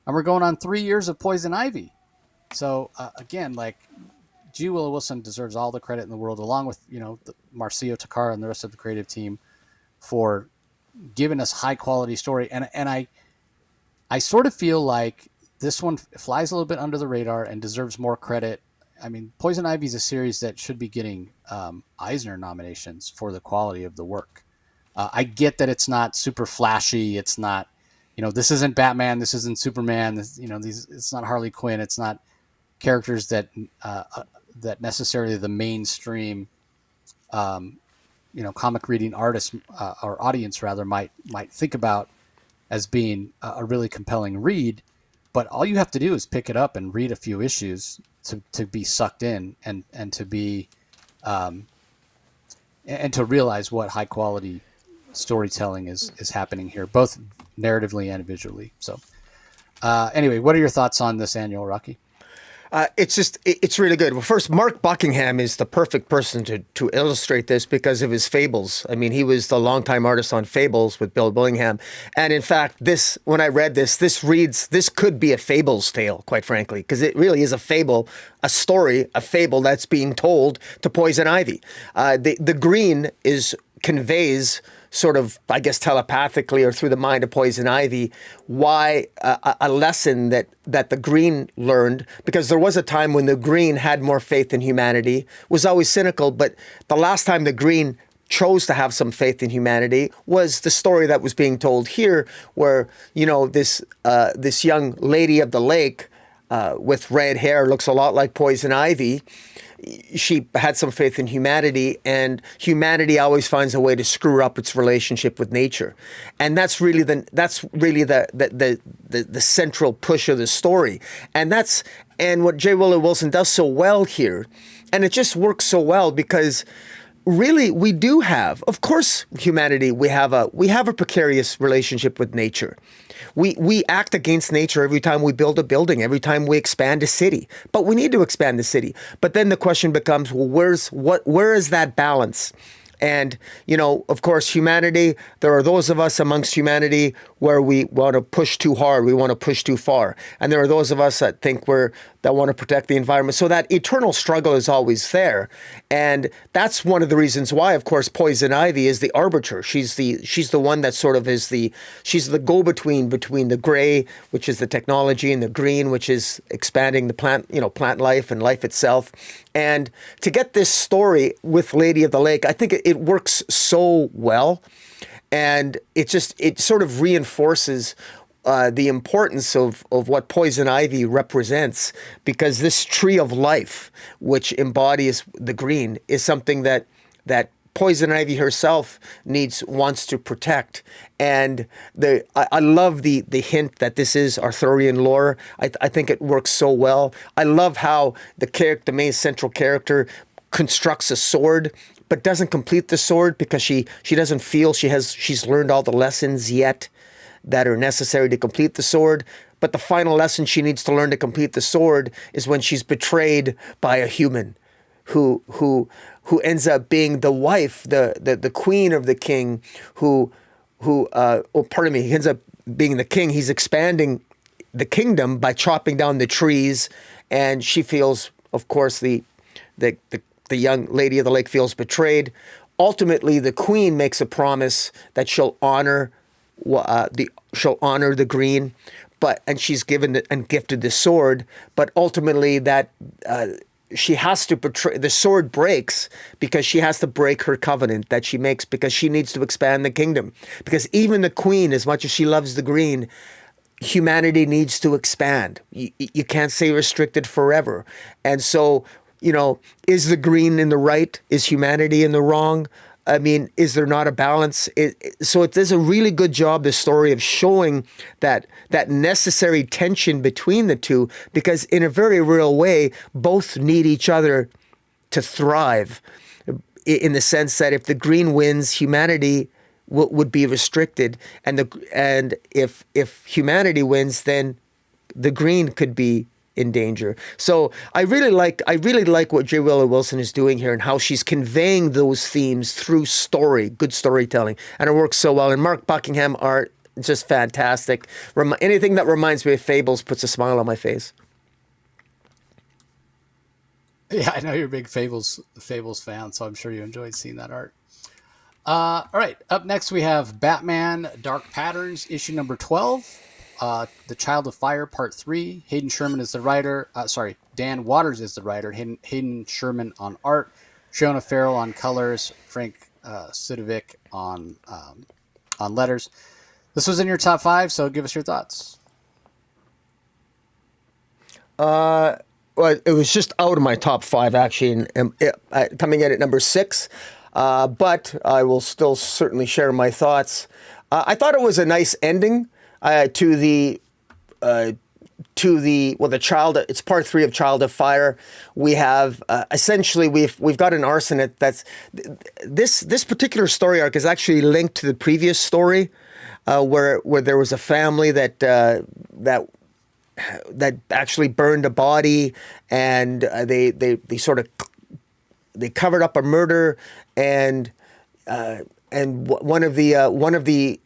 and we're going on 3 years of Poison Ivy. So again, like, G. Willow Wilson deserves all the credit in the world, along with Marcio Takara and the rest of the creative team, for giving us high quality story. And I sort of feel like this one flies a little bit under the radar and deserves more credit. I mean, Poison Ivy is a series that should be getting Eisner nominations for the quality of the work. I get that it's not super flashy. It's not, this isn't Batman. This isn't Superman. It's not Harley Quinn. It's not characters that necessarily the mainstream, comic reading artist or audience rather might think about as being a really compelling read. But all you have to do is pick it up and read a few issues to be sucked in and to be and to realize what high quality storytelling is happening here, both narratively and visually. So anyway, what are your thoughts on this annual, Rocky? It's really good. Well, first, Mark Buckingham is the perfect person to illustrate this because of his Fables. I mean, he was the longtime artist on Fables with Bill Willingham. And in fact, when I read this could be a Fables tale, quite frankly, because it really is a fable, a fable that's being told to Poison Ivy. The green conveys sort of, I guess, telepathically or through the mind of Poison Ivy, why a lesson that the Green learned, because there was a time when the Green had more faith in humanity, was always cynical, but the last time the Green chose to have some faith in humanity was the story that was being told here, where, this young lady of the lake with red hair, looks a lot like Poison Ivy, she had some faith in humanity, and humanity always finds a way to screw up its relationship with nature, and that's really the central push of the story, and what J. Willow Wilson does so well here, and it just works so well because really we do have, of course, humanity. We have a precarious relationship with nature. We act against nature every time we build a building, every time we expand a city. But we need to expand the city. But then the question becomes, well, where is that balance? And, of course, humanity, there are those of us amongst humanity where we want to push too hard, we want to push too far. And there are those of us that think that want to protect the environment. So that eternal struggle is always there. And that's one of the reasons why, of course, Poison Ivy is the arbiter. She's the one that sort of she's the go-between between the gray, which is the technology, and the green, which is expanding the plant life and life itself. And to get this story with Lady of the Lake, I think it works so well. And it sort of reinforces the importance of what Poison Ivy represents, because this tree of life, which embodies the green, is something that Poison Ivy herself wants to protect. And I love the hint that this is Arthurian lore. I think it works so well. I love how the main central character constructs a sword, but doesn't complete the sword because she doesn't feel she's learned all the lessons yet that are necessary to complete the sword. But the final lesson she needs to learn to complete the sword is when she's betrayed by a human who ends up being the wife, the queen of the king, he ends up being the king. He's expanding the kingdom by chopping down the trees, and she feels, of course, the young Lady of the Lake feels betrayed. Ultimately, the queen makes a promise that she'll honor the green, and she's given and gifted the sword. But ultimately, that she has to betray. The sword breaks because she has to break her covenant that she makes, because she needs to expand the kingdom. Because even the queen, as much as she loves the green, humanity needs to expand. You can't stay restricted forever, and so. Is the green in the right? Is humanity in the wrong? I mean, is there not a balance? So it does a really good job, the story, of showing that necessary tension between the two, because in a very real way, both need each other to thrive, in the sense that if the green wins, humanity would be restricted, and if humanity wins, then the green could be in danger. So I really like what J. Willow Wilson is doing here, and how she's conveying those themes through good storytelling, and it works so well. And Mark Buckingham art, just fantastic. Anything that reminds me of Fables puts a smile on my face. Yeah, I know you're a big Fables fan, so I'm sure you enjoyed seeing that art. All right, up next we have Batman Dark Patterns, issue number 12. The Child of Fire, Part 3. Hayden Sherman is the writer. Dan Waters is the writer. Hayden Sherman on art. Shona Farrell on colors. Frank Sidovic on letters. This was in your top 5, so give us your thoughts. Well, it was just out of my top 5, actually, and coming in at number 6. But I will still certainly share my thoughts. I thought it was a nice ending. To the child. It's part 3 of Child of Fire. We have essentially we've got an arsonist. That's this particular story arc is actually linked to the previous story, where there was a family that actually burned a body, and they covered up a murder, and one of the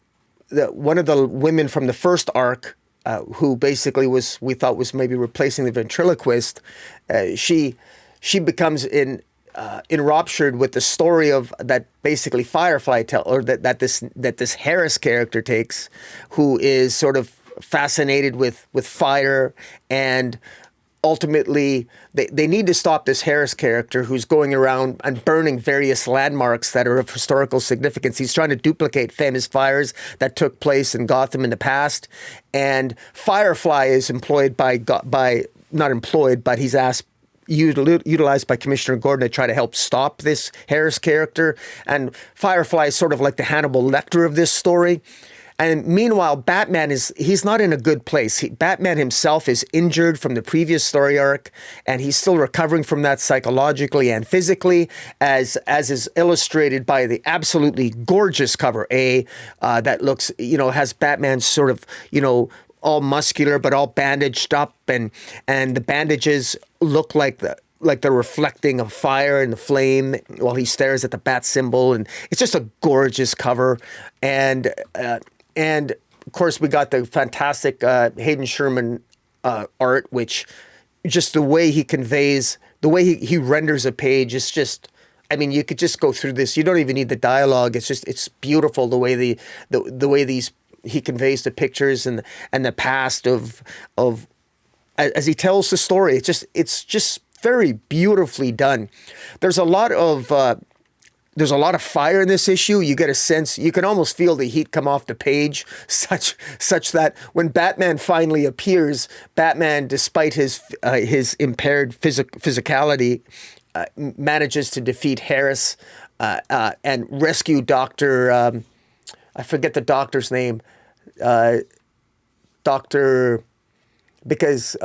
women from the first arc, who basically we thought was maybe replacing the ventriloquist, she becomes enraptured with the story of that basically Firefly that this Harris character takes, who is sort of fascinated with fire, and ultimately they need to stop this Harris character who's going around and burning various landmarks that are of historical significance. He's trying to duplicate famous fires that took place in Gotham in the past, and Firefly is employed but he's asked utilized by Commissioner Gordon to try to help stop this Harris character. And Firefly is sort of like the Hannibal Lecter of this story. And meanwhile, Batman he's not in a good place. Batman himself is injured from the previous story arc, and he's still recovering from that psychologically and physically, as is illustrated by the absolutely gorgeous cover A that looks, has Batman sort of, all muscular but all bandaged up, and the bandages look like they're reflecting a fire and the flame while he stares at the bat symbol, and it's just a gorgeous cover. And of course, we got the fantastic Hayden Sherman art, which just the way he conveys, the way he renders a page, is just. I mean, you could just go through this. You don't even need the dialogue. It's beautiful the way the way he conveys the pictures and the past of as he tells the story. It's just very beautifully done. There's a lot of fire in this issue. You get a sense, you can almost feel the heat come off the page, such that when Batman finally appears, Batman, despite his impaired physicality, manages to defeat Harris and rescue Dr. I forget the doctor's name, because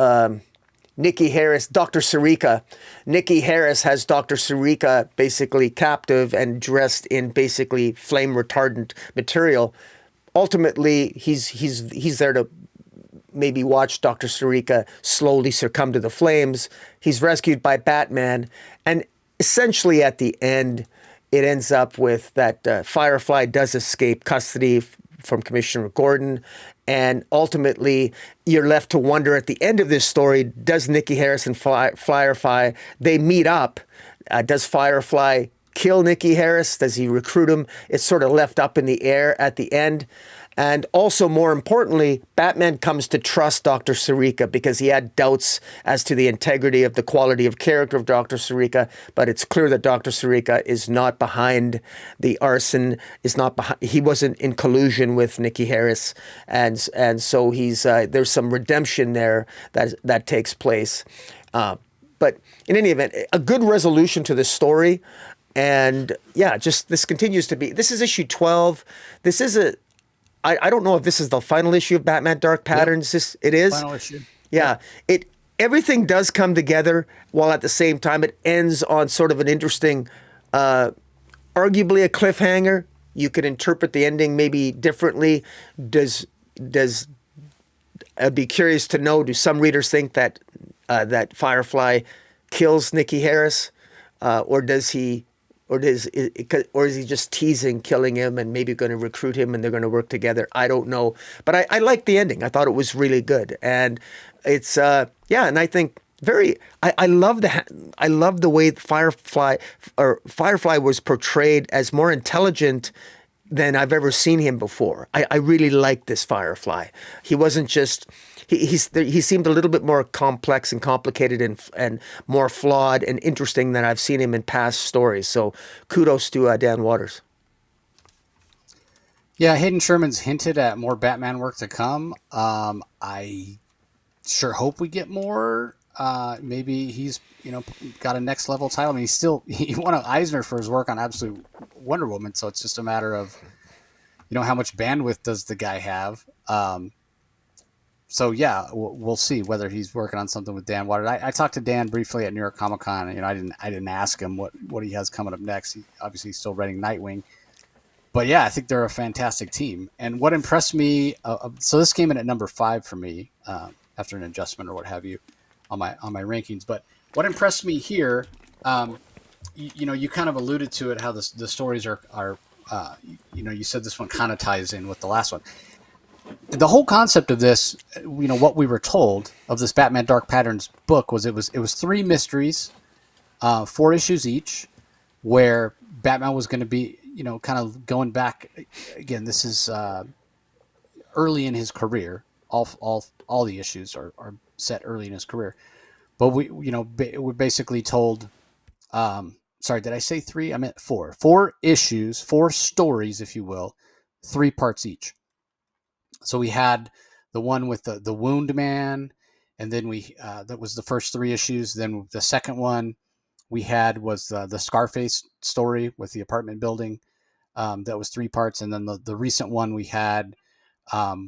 Nikki Harris, Dr. Sarika. Nikki Harris has Dr. Sarika basically captive and dressed in basically flame retardant material. Ultimately, he's there to maybe watch Dr. Sarika slowly succumb to the flames. He's rescued by Batman, and essentially at the end, it ends up with that Firefly does escape custody from Commissioner Gordon. And ultimately, you're left to wonder at the end of this story, does Nikki Harris and Firefly, they meet up? Does Firefly kill Nikki Harris? Does he recruit him? It's sort of left up in the air at the end. And also, more importantly, Batman comes to trust Dr. Sarika because he had doubts as to the integrity of the quality of character of Dr. Sarika. But it's clear that Dr. Sarika is not behind the arson, he wasn't in collusion with Nikki Harris. And so there's some redemption there that takes place. But in any event, a good resolution to this story. And yeah, this continues to be, this is issue 12. This is I don't know if this is the final issue of Batman Dark Patterns. Yep. It is. Final issue. Yeah. Everything does come together while at the same time it ends on sort of an interesting, arguably a cliffhanger. You could interpret the ending maybe differently. I'd be curious to know, do some readers think that Firefly kills Nikki Harris, or is he just teasing killing him and maybe going to recruit him and they're going to work together? I don't know. But I liked the ending. I thought it was really good. And it's, and I think I love the way Firefly was portrayed as more intelligent than I've ever seen him before. I really liked this Firefly. He wasn't just... He seemed a little bit more complex and complicated and more flawed and interesting than I've seen him in past stories. So kudos to Dan Waters. Yeah, Hayden Sherman's hinted at more Batman work to come. I sure hope we get more. Maybe he's got a next level title. I mean, he won an Eisner for his work on Absolute Wonder Woman. So it's just a matter of how much bandwidth does the guy have. So yeah, we'll see whether he's working on something with Dan Waters. I talked to Dan briefly at New York Comic Con. I didn't ask him what he has coming up next. He obviously he's still writing Nightwing, but yeah, I think they're a fantastic team. And what impressed me, so this came in at number 5 for me after an adjustment or what have you on my rankings. But what impressed me here, you kind of alluded to it, how the stories are you said this one kind of ties in with the last one. The whole concept of this, what we were told of this Batman Dark Patterns book was it was 3 mysteries, 4 issues each, where Batman was going to be, kind of going back again. This is early in his career. All the issues are set early in his career, but we're basically told. Sorry, did I say 3? I meant 4. 4 issues, 4 stories, if you will, 3 parts each. So we had the one with the Wound Man, and then that was the first 3 issues. Then the second one we had was the Scarface story with the apartment building. That was 3 parts, and then the recent one we had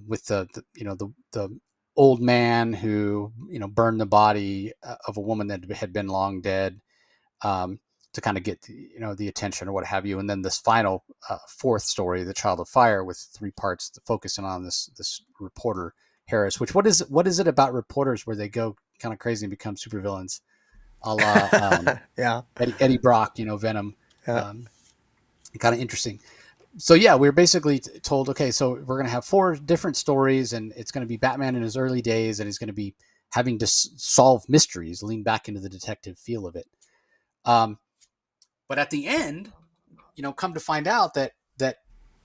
with the old man who burned the body of a woman that had been long dead, um, to kind of get the attention or what have you. And then this final fourth story, The Child of Fire, with 3 parts focusing on this reporter Harris. Which what is it about reporters where they go kind of crazy and become supervillains, a la Yeah. Eddie Brock, Venom. Yeah. Kind of interesting. So yeah, we were basically told, okay, so we're going to have 4 different stories, and it's going to be Batman in his early days, and he's going to be having to solve mysteries, lean back into the detective feel of it. Um, but at the end, come to find out that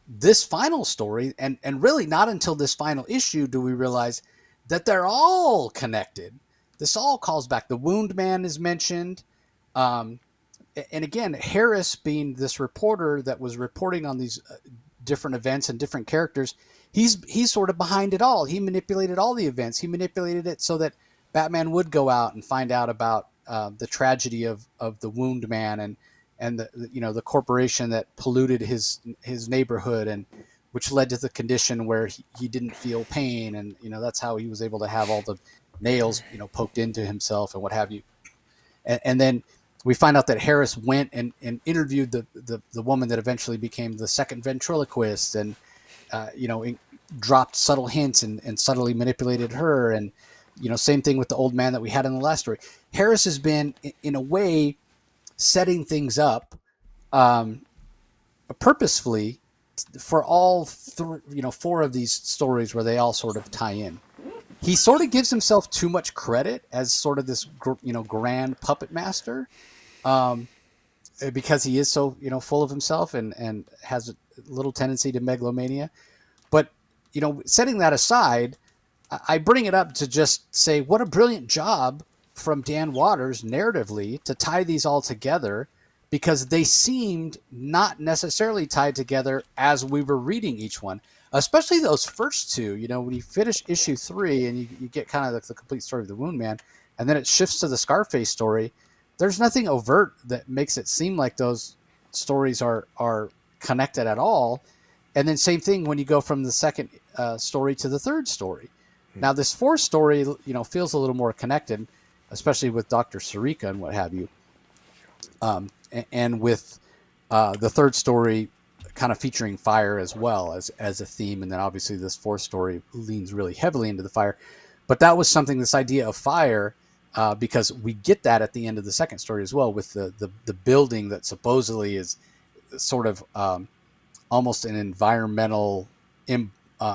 this final story, and really not until this final issue do we realize that they're all connected. This all calls back. The Wound Man is mentioned. Um, and again, Harris being this reporter that was reporting on these different events and different characters, he's sort of behind it all. He manipulated all the events. He manipulated it so that Batman would go out and find out about the tragedy of the Wound Man, and the corporation that polluted his neighborhood, and which led to the condition where he didn't feel pain, and that's how he was able to have all the nails poked into himself and what have you. And then we find out that Harris went and interviewed the woman that eventually became the second ventriloquist, and dropped subtle hints and subtly manipulated her. And same thing with the old man that we had in the last story. Harris has been, in a way, setting things up purposefully for all 4 of these stories where they all sort of tie in. He sort of gives himself too much credit as sort of this grand puppet master, um, because he is so full of himself and has a little tendency to megalomania. But setting that aside, I bring it up to just say what a brilliant job from Dan Watters narratively to tie these all together, because they seemed not necessarily tied together as we were reading each one, especially those first 2. When you finish issue 3 and you get kind of the complete story of the Wound Man, and then it shifts to the Scarface story, there's nothing overt that makes it seem like those stories are connected at all. And then same thing when you go from the second story to the third story. Now this fourth story, feels a little more connected, especially with Dr. Sarika and what have you. And with the third story kind of featuring fire as well as a theme. And then obviously this fourth story leans really heavily into the fire. But that was something, this idea of fire, because we get that at the end of the second story as well, with the building that supposedly is sort of almost an environmental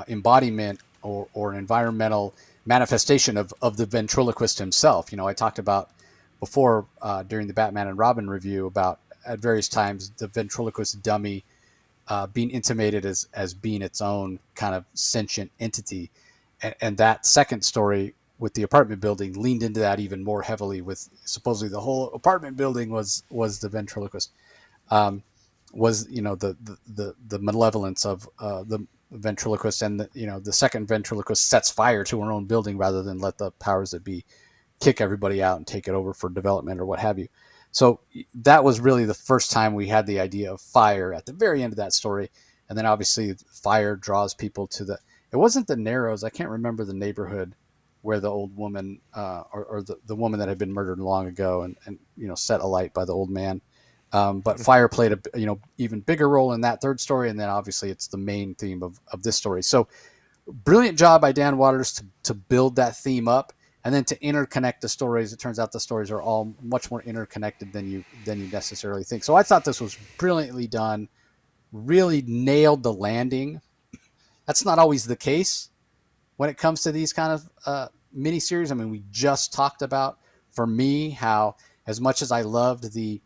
embodiment, or an environmental manifestation of the ventriloquist himself. I talked about before during the Batman and Robin review about at various times the ventriloquist dummy being intimated as being its own kind of sentient entity. And that second story with the apartment building leaned into that even more heavily, with supposedly the whole apartment building was the ventriloquist. Was the malevolence of the ventriloquist, and the second ventriloquist sets fire to her own building rather than let the powers that be kick everybody out and take it over for development or what have you. So that was really the first time we had the idea of fire at the very end of that story. And then obviously fire draws people to it wasn't the Narrows. I can't remember the neighborhood where the old woman, or the woman that had been murdered long ago and set alight by the old man. But fire played a even bigger role in that third story. And then obviously it's the main theme of this story. So brilliant job by Dan Watters to build that theme up, and then to interconnect the stories. It turns out the stories are all much more interconnected than you necessarily think. So I thought this was brilliantly done, really nailed the landing. That's not always the case when it comes to these kind of miniseries. I mean, we just talked about, for me, how as much as I loved the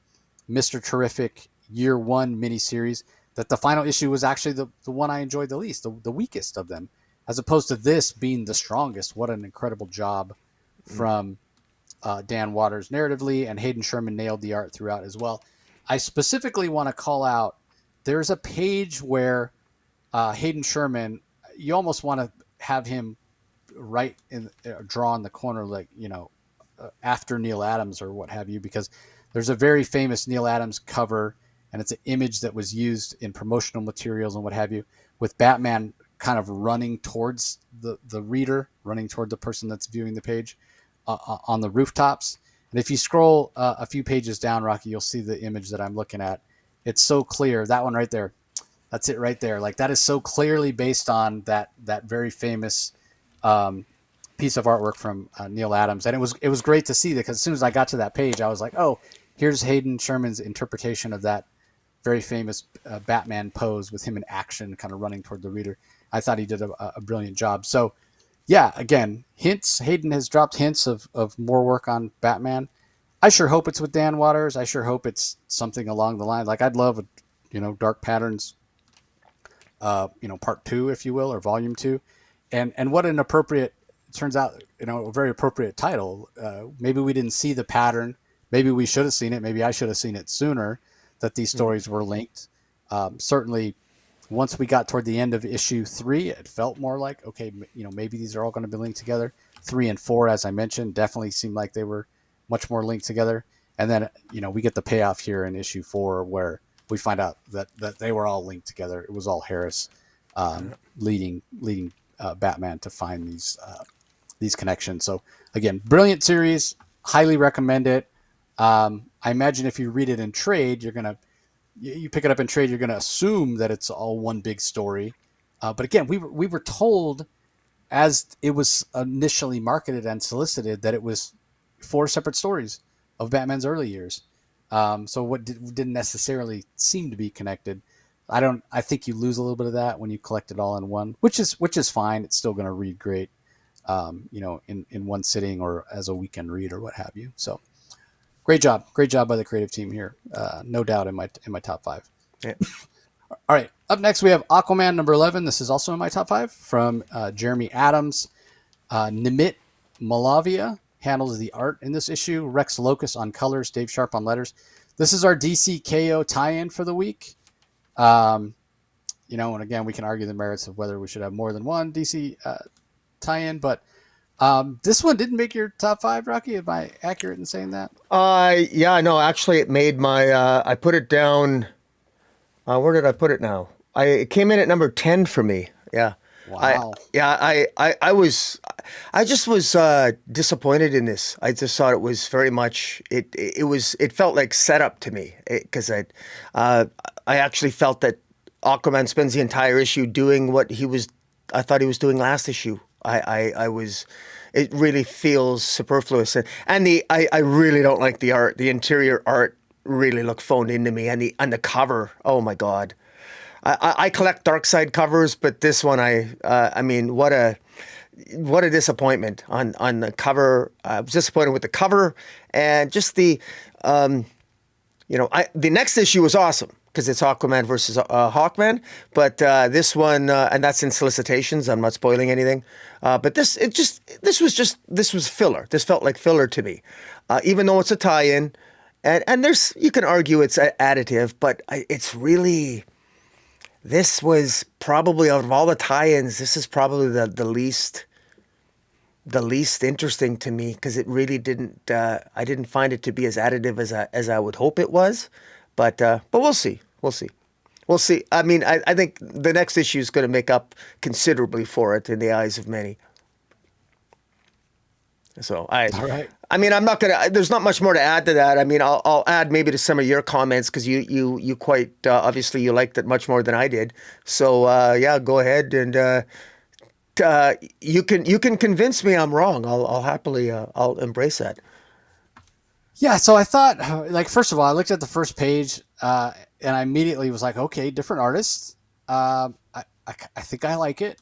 Mr. Terrific Year 1 miniseries, that the final issue was actually the one I enjoyed the least, the weakest of them, as opposed to this being the strongest. What an incredible job from Dan Watters narratively, and Hayden Sherman nailed the art throughout as well. I specifically want to call out, there's a page where Hayden Sherman, you almost want to have him right in draw in the corner, like after Neil Adams or what have you, because there's a very famous Neil Adams cover, and it's an image that was used in promotional materials and what have you, with Batman kind of running towards the reader, running toward the person that's viewing the page on the rooftops. And if you scroll a few pages down, Rocky, you'll see the image that I'm looking at. It's so clear. That one right there. That's it right there. Like that is so clearly based on that very famous piece of artwork from Neil Adams, and it was great to see that, because as soon as I got to that page, I was like, oh, here's Hayden Sherman's interpretation of that very famous Batman pose with him in action, kind of running toward the reader. I thought he did a brilliant job. So, yeah, again, hints. Hayden has dropped hints of more work on Batman. I sure hope it's with Dan Watters. I sure hope it's something along the line. Like I'd love, Dark Patterns, part 2, if you will, or volume 2. And what an appropriate, turns out, a very appropriate title. Maybe we didn't see the pattern. Maybe we should have seen it. Maybe I should have seen it sooner, that these stories were linked. Certainly, once we got toward the end of issue 3, it felt more like, okay, maybe these are all going to be linked together. 3 and 4, as I mentioned, definitely seemed like they were much more linked together. And then, we get the payoff here in issue 4, where we find out that they were all linked together. It was all Harris leading Batman to find these connections. So again, brilliant series. Highly recommend it. I imagine if you read it in trade, you pick it up in trade, you're gonna assume that it's all one big story. But again, we were told, as it was initially marketed and solicited, that it was 4 separate stories of Batman's early years. So what didn't necessarily seem to be connected. I think you lose a little bit of that when you collect it all in one, which is fine. It's still going to read great, in one sitting or as a weekend read or what have you. So great job by the creative team here. No doubt in my top 5. Yeah. All right. Up next, we have Aquaman number 11. This is also in my top 5 from Jeremy Adams. Nimit Malavia handles the art in this issue. Rex Locus on colors. Dave Sharp on letters. This is our DC KO tie-in for the week. And again, we can argue the merits of whether we should have more than one DC tie-in, but this one didn't make your top 5, Rocky. Am I accurate in saying that? Yeah, no, actually it made my, I put it down, where did I put it now? It came in at number 10 for me. Yeah. Wow. I just was disappointed in this. I just thought it was very much, it felt like setup to me, because I actually felt that Aquaman spends the entire issue doing what I thought he was doing last issue. It really feels superfluous. And I really don't like the art. The interior art really looked phoned into me. And the cover, oh my God. I collect Darkseid covers, but this one, I mean, what a disappointment on the cover. I was disappointed with the cover, and just the next issue was awesome because it's Aquaman versus Hawkman. But this one, and that's in solicitations. I'm not spoiling anything. But this was filler. This felt like filler to me, even though it's a tie-in, and you can argue it's additive, but it's really. This was probably, out of all the tie-ins, this is probably the least interesting to me, because it really didn't. I didn't find it to be as additive as I would hope it was, but we'll see. I mean, I think the next issue is going to make up considerably for it in the eyes of many. So All right. I mean, I'm not gonna. There's not much more to add to that. I mean, I'll add maybe to some of your comments, because you quite obviously you liked it much more than I did. So yeah, go ahead, and you can convince me I'm wrong. I'll happily I'll embrace that. Yeah. So I thought, like, first of all, I looked at the first page and I immediately was like, okay, different artists. I think I like it.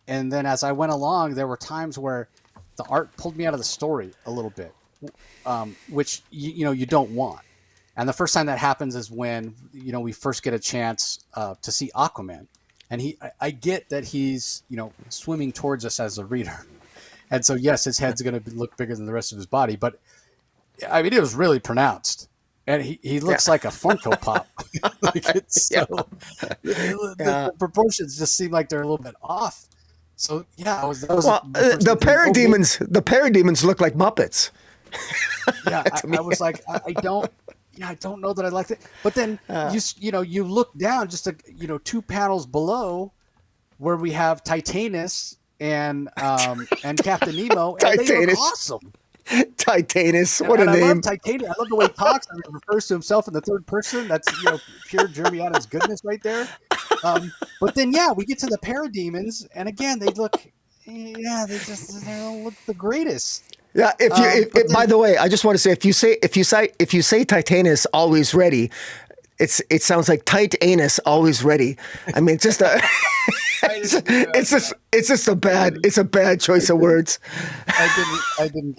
And then as I went along, there were times where the art pulled me out of the story a little bit, which you don't want. And the first time that happens is when we first get a chance to see Aquaman, and I get that he's swimming towards us as a reader, and so yes, his head's going to look bigger than the rest of his body, but I mean it was really pronounced, and he looks like a Funko Pop. Like it's so, the proportions just seem like they're a little bit off. So yeah, that was Well, the first the thing thinking, oh, maybe, parademons look like Muppets yeah, to me. I was like, I don't, yeah, I don't know that I liked it. But then you look down just two panels below where we have Titanus and Captain Nemo, and they look Titanus, awesome. Titanus, And, what a and I love name! Titanus. I love the way he talks. I mean, he refers to himself in the third person. That's pure Jeremy Adams goodness right there. But then yeah, we get to the parademons, and again they look, yeah, they don't look the greatest. Yeah, But by then the way, I just want to say if you say Titanus always ready, it sounds like tight anus always ready. I mean, just a I didn't do that. it's just a bad choice of words. I didn't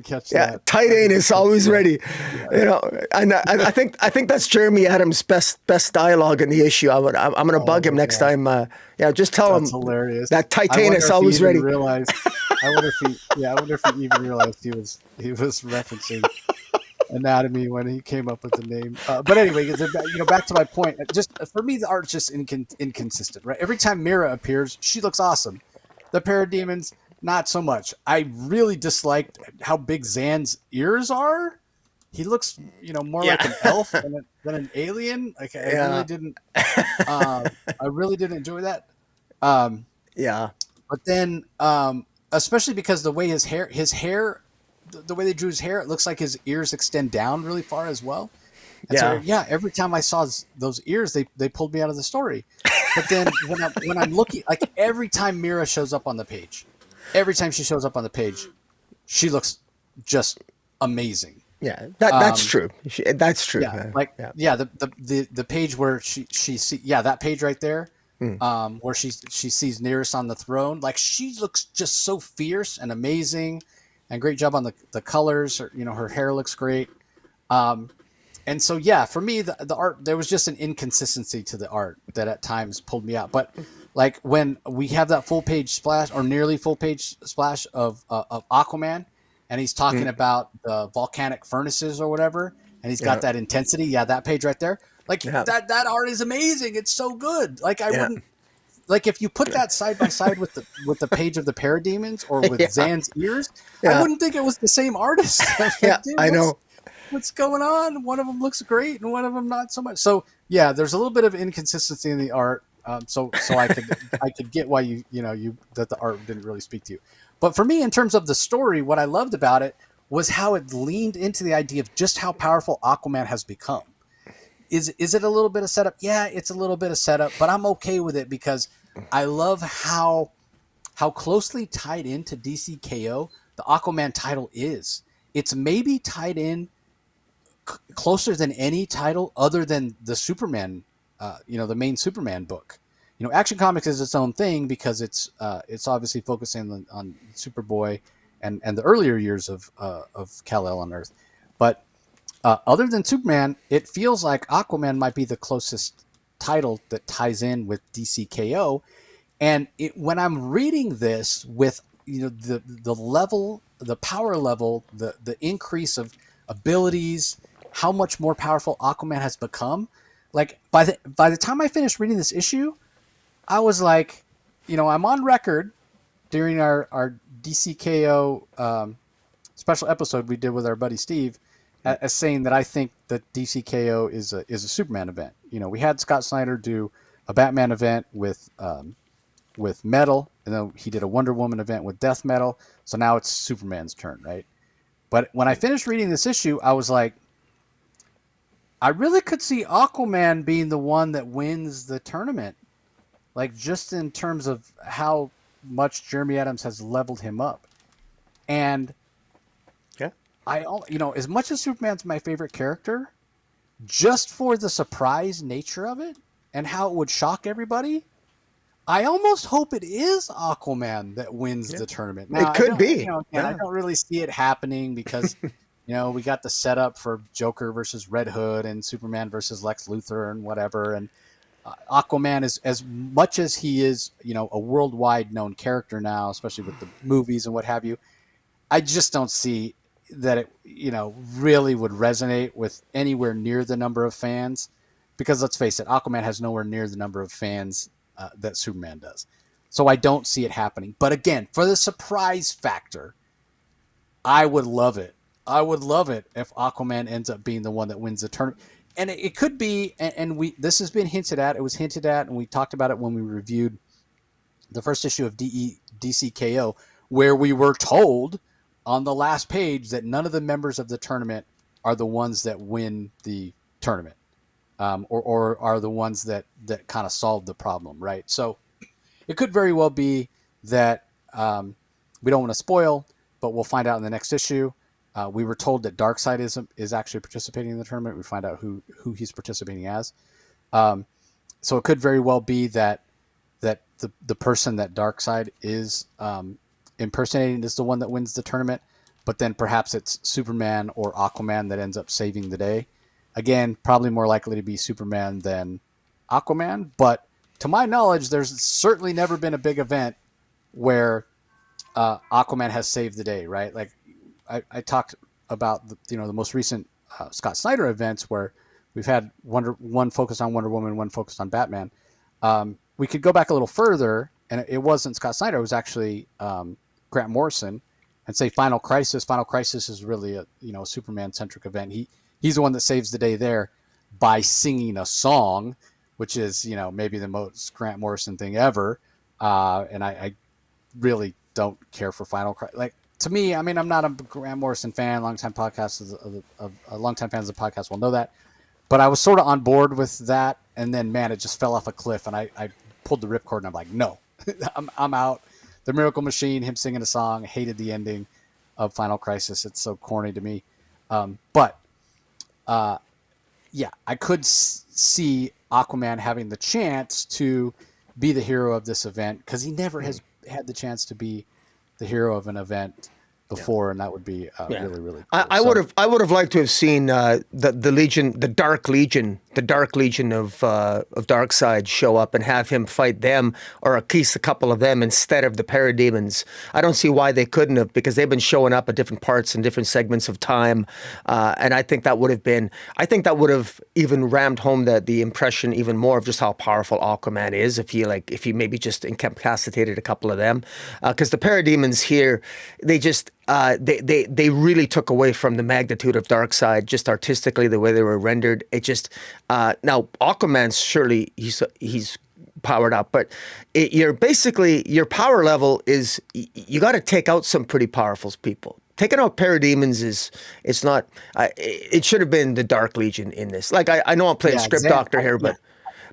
catch Yeah, that. tight I didn't anus catch always that. ready. Yeah. You know, and I think that's Jeremy Adams' best dialogue in the issue. I'm gonna Oh bug him my next gosh, time. Yeah, just tell that's him that hilarious. I wonder Titanus if he always even ready. realized. I wonder if he even realized he was referencing Anatomy when he came up with the name. But anyway, back to my point. Just for me, the art's just inconsistent, right? Every time Mira appears, she looks awesome. The parademons, not so much. I really disliked how big Zan's ears are. He looks, more Yeah, like an elf than an alien. Like I really yeah, didn't. I really didn't enjoy that. Um, yeah, but then, especially because the way his hair, the way they drew his hair, it looks like his ears extend down really far as well. And so, yeah, yeah, every time I saw those ears, they pulled me out of the story. But then when I'm looking, like every time Mira shows up on the page, every time she shows up on the page, she looks just amazing. yeah. That's Um, true. That's true. yeah, like Yeah, yeah, the page where she see yeah that page right there, mm, where she sees Nearest on the throne, like she looks just so fierce and amazing, and great job on the colors. Her hair looks great. Um, and so yeah, for me the art, there was just an inconsistency to the art that at times pulled me out. But like when we have that full page splash or nearly full page splash of Aquaman, and he's talking mm, about the volcanic furnaces or whatever, and he's got yeah, that intensity. Yeah, that page right there. Like yeah, that art is amazing. It's so good. Like I yeah, wouldn't like if you put that side by side with the page of the parademons or with yeah, Zan's ears, I yeah, wouldn't think it was the same artist. I'm yeah. like, dude, I know. what's going on? One of them looks great and one of them not so much. So yeah, there's a little bit of inconsistency in the art. So I could get why you that the art didn't really speak to you. But for me, in terms of the story, what I loved about it was how it leaned into the idea of just how powerful Aquaman has become. Is it a little bit of setup? Yeah, it's a little bit of setup, but I'm okay with it because I love how closely tied into DCKO the Aquaman title is. It's maybe tied in closer than any title other than the Superman, the main Superman book. Action Comics is its own thing because it's obviously focusing on Superboy and the earlier years of Kal-El on Earth. But other than Superman, it feels like Aquaman might be the closest title that ties in with DCKO. And when I'm reading this with the level, the power level, the increase of abilities, how much more powerful Aquaman has become, like by the time I finished reading this issue, I was like, I'm on record during our DCKO special episode we did with our buddy Steve as saying that I think that DCKO is a Superman event. We had Scott Snyder do a Batman event with Metal, and then he did a Wonder Woman event with Death Metal. So now it's Superman's turn, right? But when I finished reading this issue, I was like, I really could see Aquaman being the one that wins the tournament, like just in terms of how much Jeremy Adams has leveled him up. And Yeah. as much as Superman's my favorite character, just for the surprise nature of it and how it would shock everybody, I almost hope it is Aquaman that wins Yeah. the tournament. Now, It I could don't, be. again, I Yeah. don't really see it happening because, we got the setup for Joker versus Red Hood and Superman versus Lex Luthor and whatever. And Aquaman is, as much as he is, a worldwide known character now, especially with the movies and what have you. I just don't see that it, really would resonate with anywhere near the number of fans, because let's face it, Aquaman has nowhere near the number of fans that Superman does. So I don't see it happening. But again, for the surprise factor, I would love it. I would love it if Aquaman ends up being the one that wins the tournament. And it could be, and we this has been hinted at. It was hinted at, and we talked about it when we reviewed the first issue of DCKO, where we were told on the last page that none of the members of the tournament are the ones that win the tournament, or are the ones that kind of solve the problem, right? So it could very well be that we don't want to spoil, but we'll find out in the next issue. We were told that Darkseid is actually participating in the tournament. We find out who he's participating as. So it could very well be that the person that Darkseid is impersonating is the one that wins the tournament, but then perhaps it's Superman or Aquaman that ends up saving the day. Again, probably more likely to be Superman than Aquaman, but to my knowledge, there's certainly never been a big event where Aquaman has saved the day, right? Like I talked about the most recent Scott Snyder events where we've had one focused on Wonder Woman, one focused on Batman. We could go back a little further, and it wasn't Scott Snyder; it was actually Grant Morrison, and say Final Crisis. Final Crisis is really a Superman centric event. He's the one that saves the day there by singing a song, which is maybe the most Grant Morrison thing ever. And I really don't care for Final Crisis. Like, to me, I mean, I'm not a Grant Morrison fan. Longtime fans of the podcast will know that. But I was sort of on board with that, and then man, it just fell off a cliff, and I pulled the ripcord, and I'm like, no, I'm out. The Miracle Machine, him singing a song, hated the ending of Final Crisis. It's so corny to me. But I could see Aquaman having the chance to be the hero of this event, because he never has had the chance to be the hero of an event before, and that would be really, really cool. I would have liked to have seen the Legion, the Dark Legion of Darkseid show up and have him fight them, or at least a couple of them, instead of the Parademons. I don't see why they couldn't have, because they've been showing up at different parts and different segments of time, and I think that would have even rammed home the impression even more of just how powerful Aquaman is if he maybe just incapacitated a couple of them, because the Parademons here, they really took away from the magnitude of Darkseid, just artistically, the way they were rendered. It just now Aquaman's surely he's powered up, but your power level is, you got to take out some pretty powerful people. Taking out Parademons it's not. It should have been the Dark Legion in this. Like, I know I'm playing script doctor here, but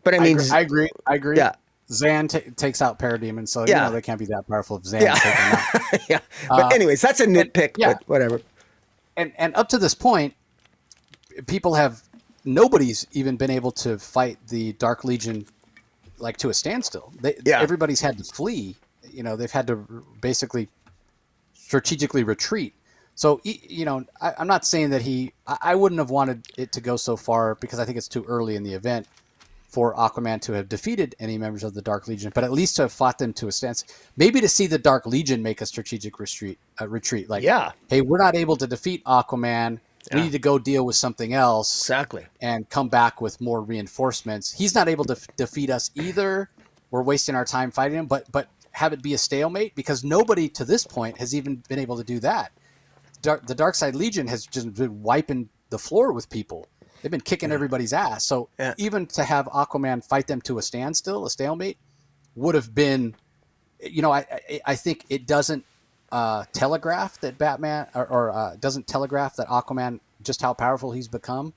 I mean, I agree. Yeah. Zan takes out Parademons, so they can't be that powerful if Zan takes them out. Yeah. But anyways, that's a nitpick, but whatever. And up to this point, nobody's even been able to fight the Dark Legion like to a standstill. Everybody's had to flee. They've had to basically strategically retreat. So, I'm not saying that I wouldn't have wanted it to go so far, because I think it's too early in the event for Aquaman to have defeated any members of the Dark Legion, but at least to have fought them to a stance. Maybe to see the Dark Legion make a strategic retreat. Like, hey, we're not able to defeat Aquaman. We need to go deal with something else. Exactly. And come back with more reinforcements. He's not able to defeat us either. We're wasting our time fighting him, but have it be a stalemate, because nobody to this point has even been able to do that. The Darkseid Legion has just been wiping the floor with people. They've been kicking everybody's ass. So even to have Aquaman fight them to a standstill, a stalemate, would have been, I think it doesn't telegraph that Batman or doesn't telegraph that Aquaman just how powerful he's become,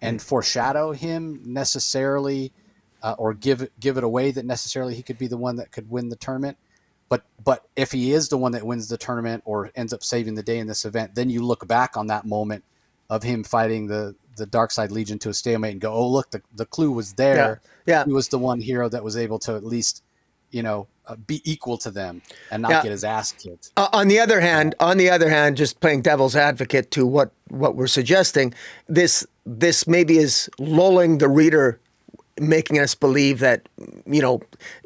and foreshadow him necessarily, or give it away that necessarily he could be the one that could win the tournament. But if he is the one that wins the tournament or ends up saving the day in this event, then you look back on that moment of him fighting the Darkseid Legion to a stalemate and go, oh, look, the clue was there. Yeah. He was the one hero that was able to at least, be equul to them and not get his ass kicked. On the other hand, just playing devil's advocate to what we're suggesting, this maybe is lulling the reader making us believe that,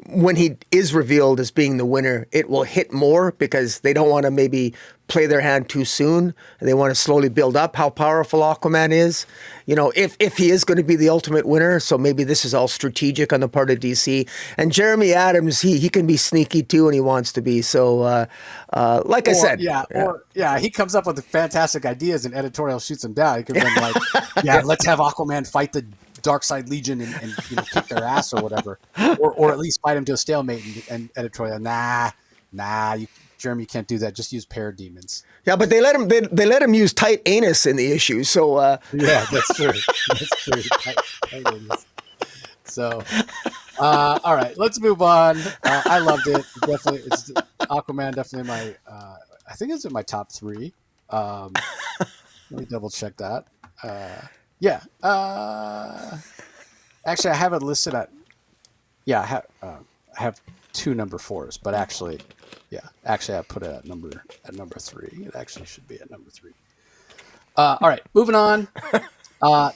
when he is revealed as being the winner, it will hit more because they don't want to maybe play their hand too soon. They want to slowly build up how powerful Aquaman is, if he is going to be the ultimate winner. So maybe this is all strategic on the part of DC. And Jeremy Adams, he can be sneaky too, and he wants to be. So, like I said. He comes up with fantastic ideas and editorial shoots them down. He could have been like, let's have Aquaman fight the Darkseid Legion and kick their ass or whatever, or at least fight him to a stalemate and editorial. Jeremy, you can't do that. Just use parademons. Yeah, but they let him use tight anus in the issue. So yeah, that's true. That's true. Tight anus. So, all right, let's move on. I loved it. Definitely, it's Aquaman. Definitely my. I think it's in my top 3. Let me double check that. Yeah. Actually, I have it listed at. Yeah, I have 2 number 4s, but actually, I put it at number 3. It actually should be at number 3. All right, moving on.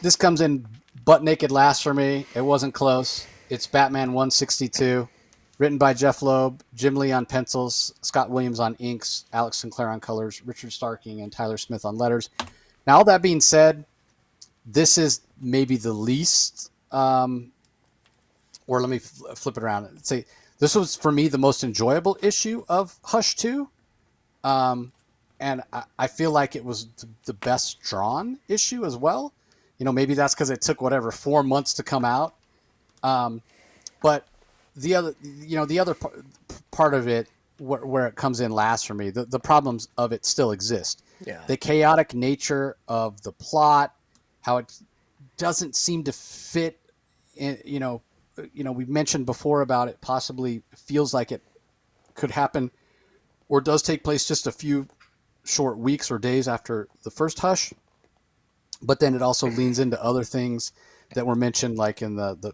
This comes in butt naked last for me. It wasn't close. It's Batman 162, written by Jeph Loeb, Jim Lee on pencils, Scott Williams on inks, Alex Sinclair on colors, Richard Starking and Tyler Smith on letters. Now, all that being said, this is maybe the least, or let me flip it around and say this was for me the most enjoyable issue of Hush 2. And I feel like it was the best drawn issue as well. Maybe that's because it took 4 months to come out. But the other part of it, where it comes in last for me, the problems of it still exist. Yeah. The chaotic nature of the plot, how it doesn't seem to fit in, we mentioned before about it possibly feels like it could happen or does take place just a few short weeks or days after the first Hush. But then it also leans into other things that were mentioned, like in the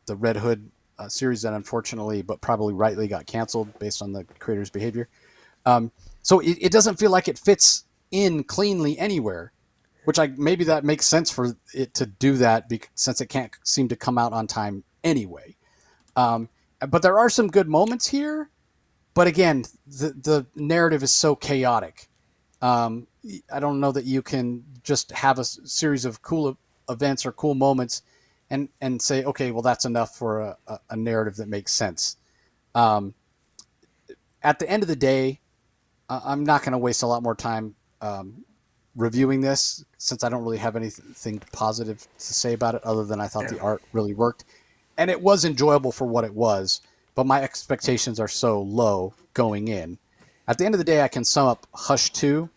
Red Hood series that unfortunately, but probably rightly, got canceled based on the creator's behavior. So it doesn't feel like it fits in cleanly anywhere, which maybe that makes sense for it to do that since it can't seem to come out on time anyway. But there are some good moments here. But again, the narrative is so chaotic. I don't know that you can just have a series of cool events or cool moments and say, okay, well, that's enough for a narrative that makes sense. At the end of the day, I'm not going to waste a lot more time reviewing this, since I don't really have anything positive to say about it other than I thought the art really worked. And it was enjoyable for what it was, but my expectations are so low going in. At the end of the day, I can sum up Hush 2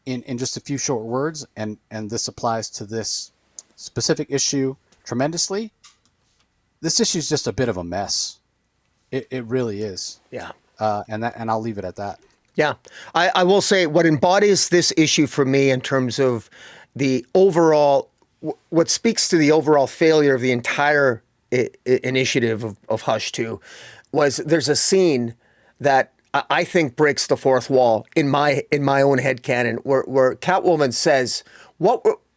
in just a few short words, and this applies to this specific issue tremendously. This issue is just a bit of a mess. It really is. Yeah. And I'll leave it at that. Yeah. I will say what embodies this issue for me in terms of the overall, what speaks to the overall failure of the entire initiative of Hush 2 was there's a scene that I think breaks the fourth wall in my own headcanon where Catwoman says,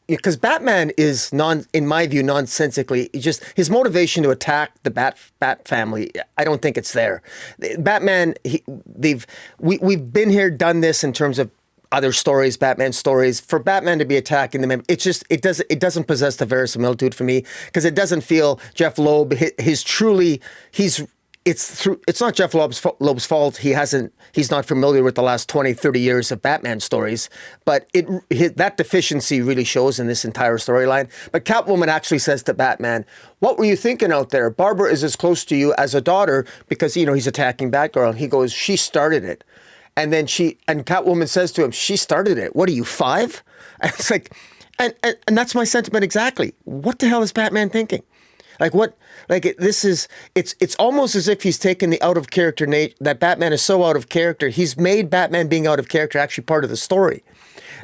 because Batman is in my view, nonsensically, just his motivation to attack the Bat family, I don't think it's there. Batman, we've been here, done this in terms of other stories, Batman stories. For Batman to be attacking them, it doesn't possess the verisimilitude for me, because it doesn't feel Jeph Loeb. It's not Jeph Loeb's fault. He's not familiar with the last 20, 30 years of Batman stories, but that deficiency really shows in this entire storyline. But Catwoman actually says to Batman, "What were you thinking out there? Barbara is as close to you as a daughter," because, he's attacking Batgirl. And he goes, "She started it." And then Catwoman says to him, "She started it. What are you, 5?" And it's like, and that's my sentiment exactly. What the hell is Batman thinking? It's almost as if he's taken the out of character that Batman is so out of character. He's made Batman being out of character actually part of the story.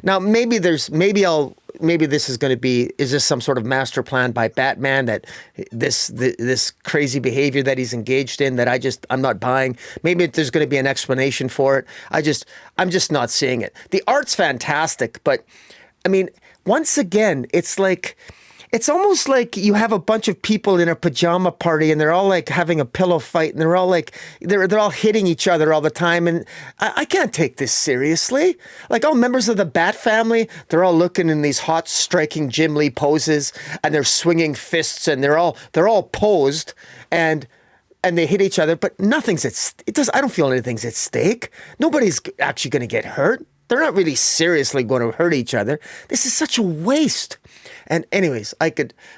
Now, maybe this is going to be, is this some sort of master plan by Batman, that this crazy behavior that he's engaged in that I'm not buying. Maybe there's going to be an explanation for it. I'm just not seeing it. The art's fantastic, but I mean, once again, it's like, it's almost like you have a bunch of people in a pajama party and they're all like having a pillow fight and they're all like they're all hitting each other all the time, and I can't take this seriously. Like all members of the Bat family, they're all looking in these hot striking Jim Lee poses and they're swinging fists and they're all posed and they hit each other, but nothing's I don't feel anything's at stake. Nobody's actually going to get hurt. They're not really seriously going to hurt each other. This is such a waste. And anyways,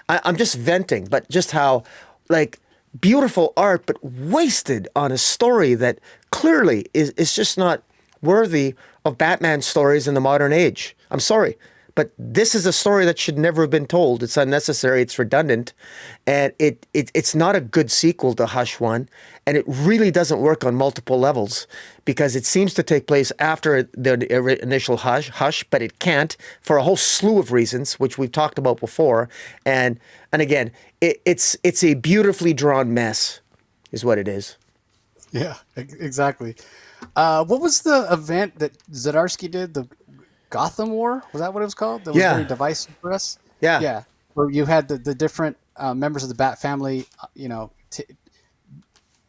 I'm just venting, but just how like beautiful art, but wasted on a story that clearly is just not worthy of Batman stories in the modern age. I'm sorry. But this is a story that should never have been told. It's unnecessary. It's redundant, and it's not a good sequel to Hush 1, and it really doesn't work on multiple levels because it seems to take place after the initial Hush, but it can't for a whole slew of reasons, which we've talked about before. And again, it's a beautifully drawn mess, is what it is. Yeah, exactly. What was the event that Zdarsky did? The Gotham War? Was that what it was called? That was very divisive for us? Yeah. Yeah. Where you had the different members of the Bat family,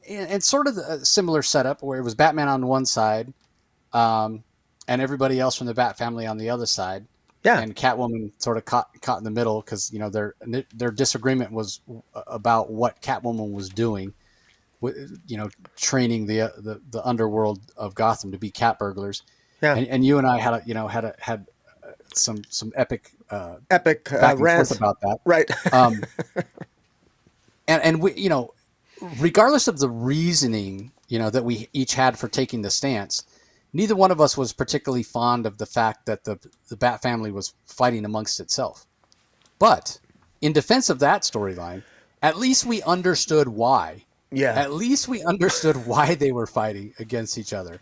and sort of a similar setup where it was Batman on one side and everybody else from the Bat family on the other side. Yeah. And Catwoman sort of caught in the middle because, their disagreement was about what Catwoman was doing, training the underworld of Gotham to be cat burglars. Yeah. And you and I had some epic epic back and rants forth about that, right? And we, regardless of the reasoning, that we each had for taking the stance, neither one of us was particularly fond of the fact that the Bat family was fighting amongst itself. But in defense of that storyline, at least we understood why. Yeah. At least we understood why they were fighting against each other.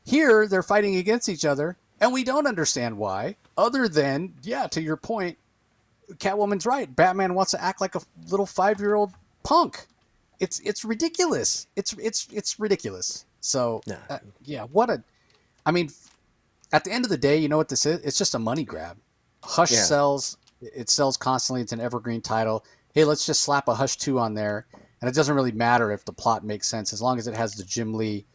Here, they're fighting against each other, and we don't understand why, other than, to your point, Catwoman's right. Batman wants to act like a little 5-year-old punk. It's ridiculous. It's ridiculous. So, at the end of the day, you know what this is? It's just a money grab. Hush sells. It sells constantly. It's an evergreen title. Hey, let's just slap a Hush 2 on there, and it doesn't really matter if the plot makes sense. As long as it has the Jim Lee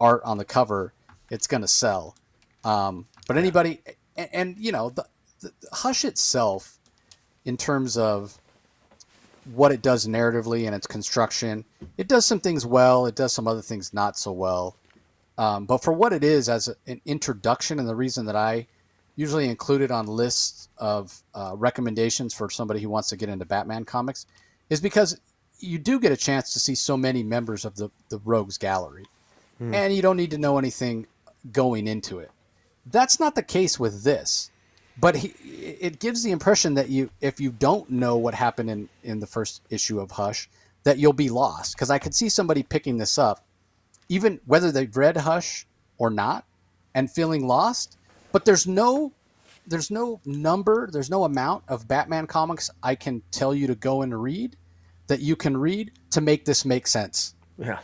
art on the cover, it's going to sell. But anybody, and the Hush itself, in terms of what it does narratively and its construction, it does some things well. It does some other things not so well. But for what it is as an introduction, and the reason that I usually include it on lists of recommendations for somebody who wants to get into Batman comics, is because you do get a chance to see so many members of the Rogues Gallery. And you don't need to know anything going into it. That's not the case with this, but it gives the impression that if you don't know what happened in the first issue of Hush, that you'll be lost. Because I could see somebody picking this up, even whether they've read Hush or not, and feeling lost. But there's no amount of Batman comics I can tell you to go and read that you can read to make this make sense. Yeah.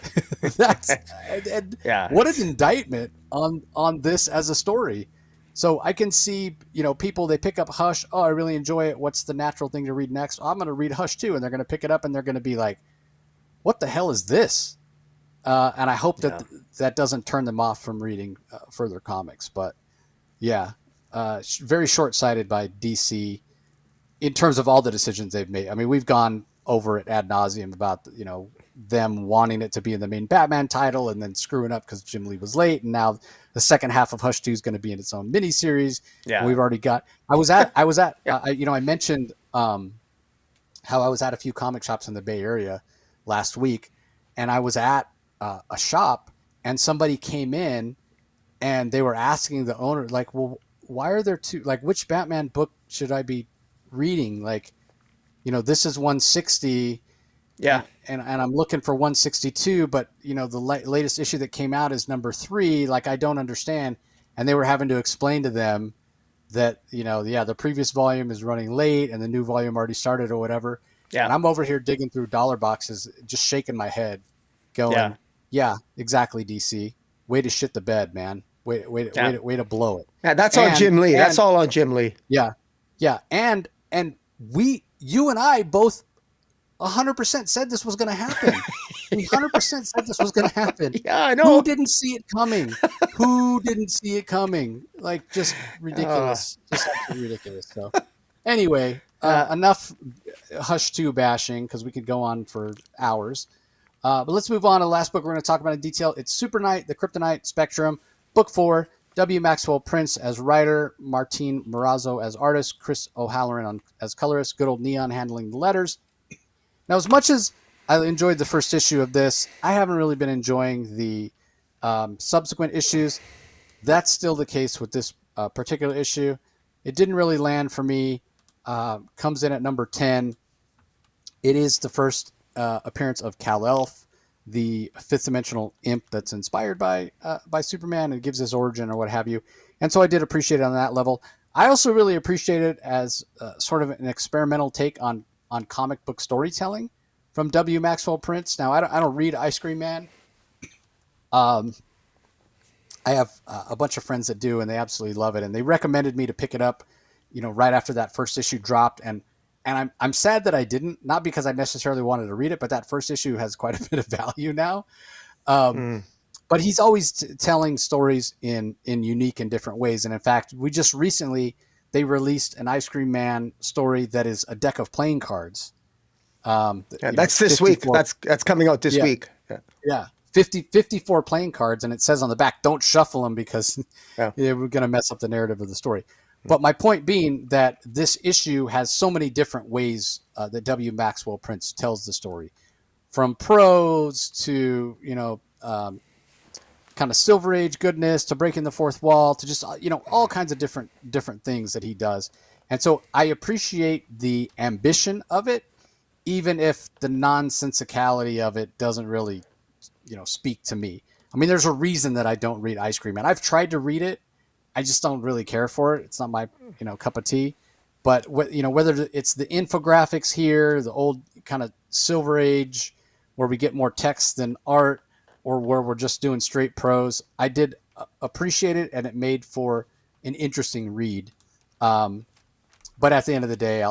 What an indictment on this as a story. So I can see, people, they pick up Hush. Oh, I really enjoy it. What's the natural thing to read next? Oh, I'm going to read Hush too. And they're going to pick it up and they're going to be like, what the hell is this? And I hope that doesn't turn them off from reading further comics. But very short-sighted by DC in terms of all the decisions they've made. I mean, we've gone over it ad nauseum about, them wanting it to be in the main Batman title and then screwing up because Jim Lee was late. And now the second half of Hush 2 is going to be in its own miniseries. Yeah. We've already got, I mentioned how I was at a few comic shops in the Bay Area last week, and I was at a shop and somebody came in and they were asking the owner, like, well, why are there two, like, which Batman book should I be reading? Like, this is 160. Yeah. And I'm looking for 162, but the latest issue that came out is number 3. Like, I don't understand. And they were having to explain to them that, the previous volume is running late and the new volume already started or whatever. Yeah. And I'm over here digging through dollar boxes, just shaking my head going, yeah, exactly. DC, way to shit the bed, man. Way to blow it. Yeah. That's on Jim Lee. That's all on Jim Lee. Yeah. Yeah. And you and I both 100% said this was going to happen. We 100% said this was going to happen. Yeah, I know. Who didn't see it coming? Who didn't see it coming? Like, just ridiculous. Just absolutely ridiculous. So, anyway, enough Hush 2 bashing, because we could go on for hours. But let's move on to the last book we're going to talk about in detail. It's Super Knight, the Kryptonite Spectrum, Book 4. W. Maxwell Prince as writer, Martin Morazzo as artist, Chris O'Halloran as colorist, good old Neon handling the letters. Now, as much as I enjoyed the first issue of this, I haven't really been enjoying the subsequent issues. That's still the case with this particular issue. It didn't really land for me. Comes in at number 10. It is the first appearance of Kal-Elf, the fifth dimensional imp that's inspired by Superman and gives his origin or what have you. And so I did appreciate it on that level. I also really appreciate it as sort of an experimental take on comic book storytelling from W. Maxwell Prince. Now, I don't read Ice Cream Man. I have a bunch of friends that do, and they absolutely love it. And they recommended me to pick it up, right after that first issue dropped. And I'm sad that I didn't, not because I necessarily wanted to read it, but that first issue has quite a bit of value now. But he's always telling stories in unique and different ways. And in fact, we just recently, they released an Ice Cream Man story that is a deck of playing cards. That's this week. That's coming out this week. Yeah. 54 playing cards. And it says on the back, don't shuffle them because we're going to mess up the narrative of the story. But my point being that this issue has so many different ways that W. Maxwell Prince tells the story, from prose to, kind of Silver Age goodness to breaking the fourth wall to just, all kinds of different things that he does. And so I appreciate the ambition of it, even if the nonsensicality of it doesn't really, speak to me. I mean, there's a reason that I don't read Ice Cream Man. I've tried to read it. I just don't really care for it. It's not my, cup of tea. But whether it's the infographics here, the old kind of Silver Age, where we get more text than art, or where we're just doing straight prose, I did appreciate it, and it made for an interesting read. But at the end of the day,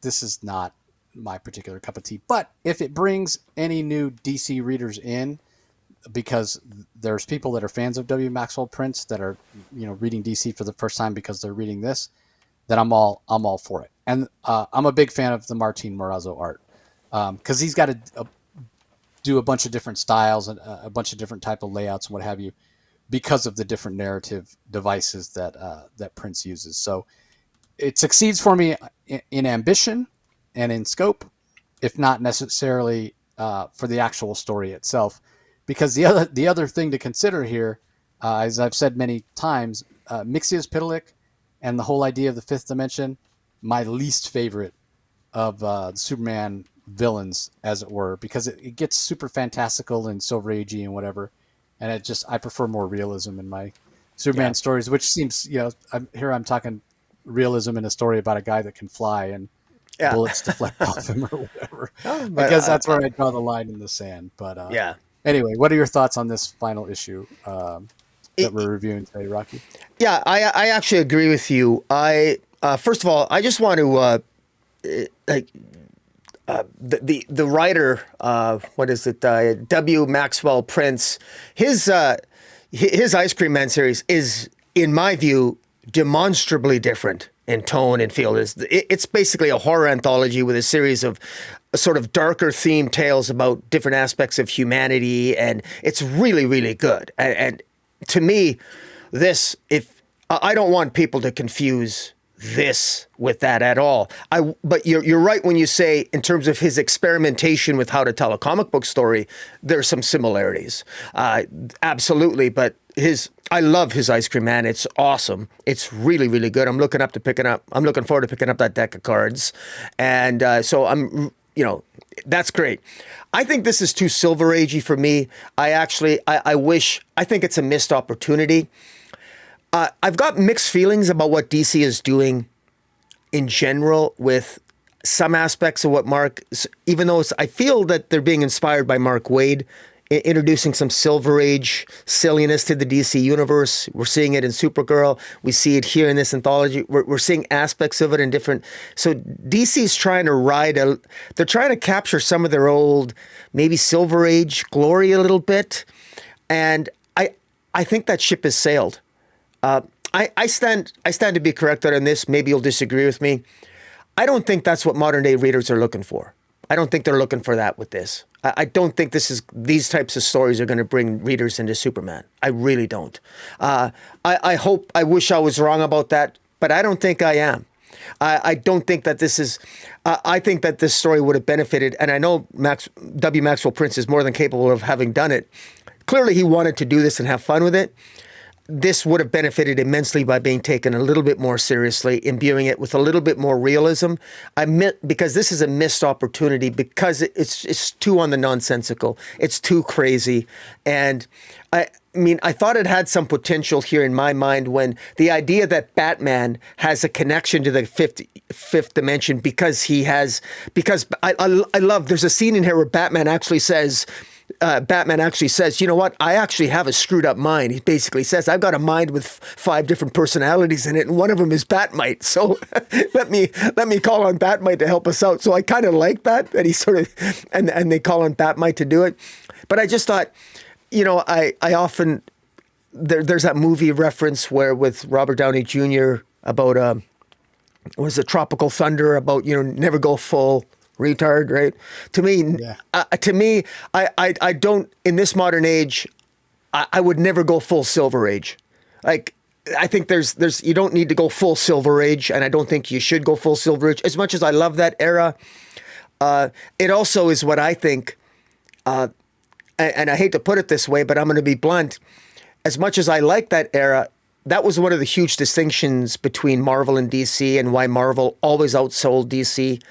this is not my particular cup of tea. But if it brings any new DC readers in, because there's people that are fans of W. Maxwell Prince that are, reading DC for the first time because they're reading this, then I'm all for it. And I'm a big fan of the Martin Morazzo art, because he's got to do a bunch of different styles and a bunch of different type of layouts and what have you, because of the different narrative devices that Prince uses. So it succeeds for me in ambition and in scope, if not necessarily for the actual story itself. Because the other thing to consider here, as I've said many times, Mixius Pitalik and the whole idea of the fifth dimension, my least favorite of the Superman villains, as it were, because it gets super fantastical and Silver Agey and whatever, and I prefer more realism in my Superman stories, which seems, I'm talking realism in a story about a guy that can fly and bullets deflect off him or whatever. I guess that's where I draw the line in the sand. But anyway, what are your thoughts on this final issue that we're reviewing today, Rocky? Yeah, I actually agree with you. First of all, I just want to the writer, what is it? W. Maxwell Prince. His Ice Cream Man series is, in my view, demonstrably different in tone and feel. It's basically a horror anthology with a series of sort of darker themed tales about different aspects of humanity, and it's really, really good. And to me, I don't want people to confuse this with that at all. But you're right when you say, in terms of his experimentation with how to tell a comic book story, there's some similarities. Absolutely, but I love his Ice Cream Man. It's awesome. It's really, really good. I'm looking forward to picking up that deck of cards, and so I'm, that's great. I think this is too Silver Agey for me. I think it's a missed opportunity. I've got mixed feelings about what DC is doing in general with some aspects of what even though I feel that they're being inspired by Mark Waid introducing some Silver Age silliness to the DC universe. We're seeing it in Supergirl. We see it here in this anthology. We're seeing aspects of it in different. So DC's trying to they're trying to capture some of their old, maybe Silver Age glory a little bit. And I think that ship has sailed. I stand to be corrected on this. Maybe you'll disagree with me. I don't think that's what modern day readers are looking for. I don't think they're looking for that with this. I don't think these types of stories are going to bring readers into Superman. I really don't. I wish I was wrong about that, but I don't think I am. I don't think that this is. I think that this story would have benefited, and I know W. Maxwell Prince is more than capable of having done it. Clearly, he wanted to do this and have fun with it. This would have benefited immensely by being taken a little bit more seriously, imbuing it with a little bit more realism. Because this is a missed opportunity, because it's too on the nonsensical. It's too crazy. And I thought it had some potential here in my mind when the idea that Batman has a connection to the fifth dimension because I love, there's a scene in here where Batman actually says, you know what? I actually have a screwed up mind. He basically says, I've got a mind with 5 different personalities in it, and one of them is Batmite. So let me call on Batmite to help us out. So I kind of like that he sort of, and they call on Batmite to do it. But I just thought, I often, there's that movie reference where with Robert Downey Jr. about, was it Tropical Thunder, about, never go full retard, right? To me, I don't, in this modern age, I would never go full Silver Age. Like, I think there's you don't need to go full Silver Age, and I don't think you should go full Silver Age. As much as I love that era, it also is what I think, and I hate to put it this way, but I'm going to be blunt. As much as I like that era, that was one of the huge distinctions between Marvel and DC, and why Marvel always outsold DC.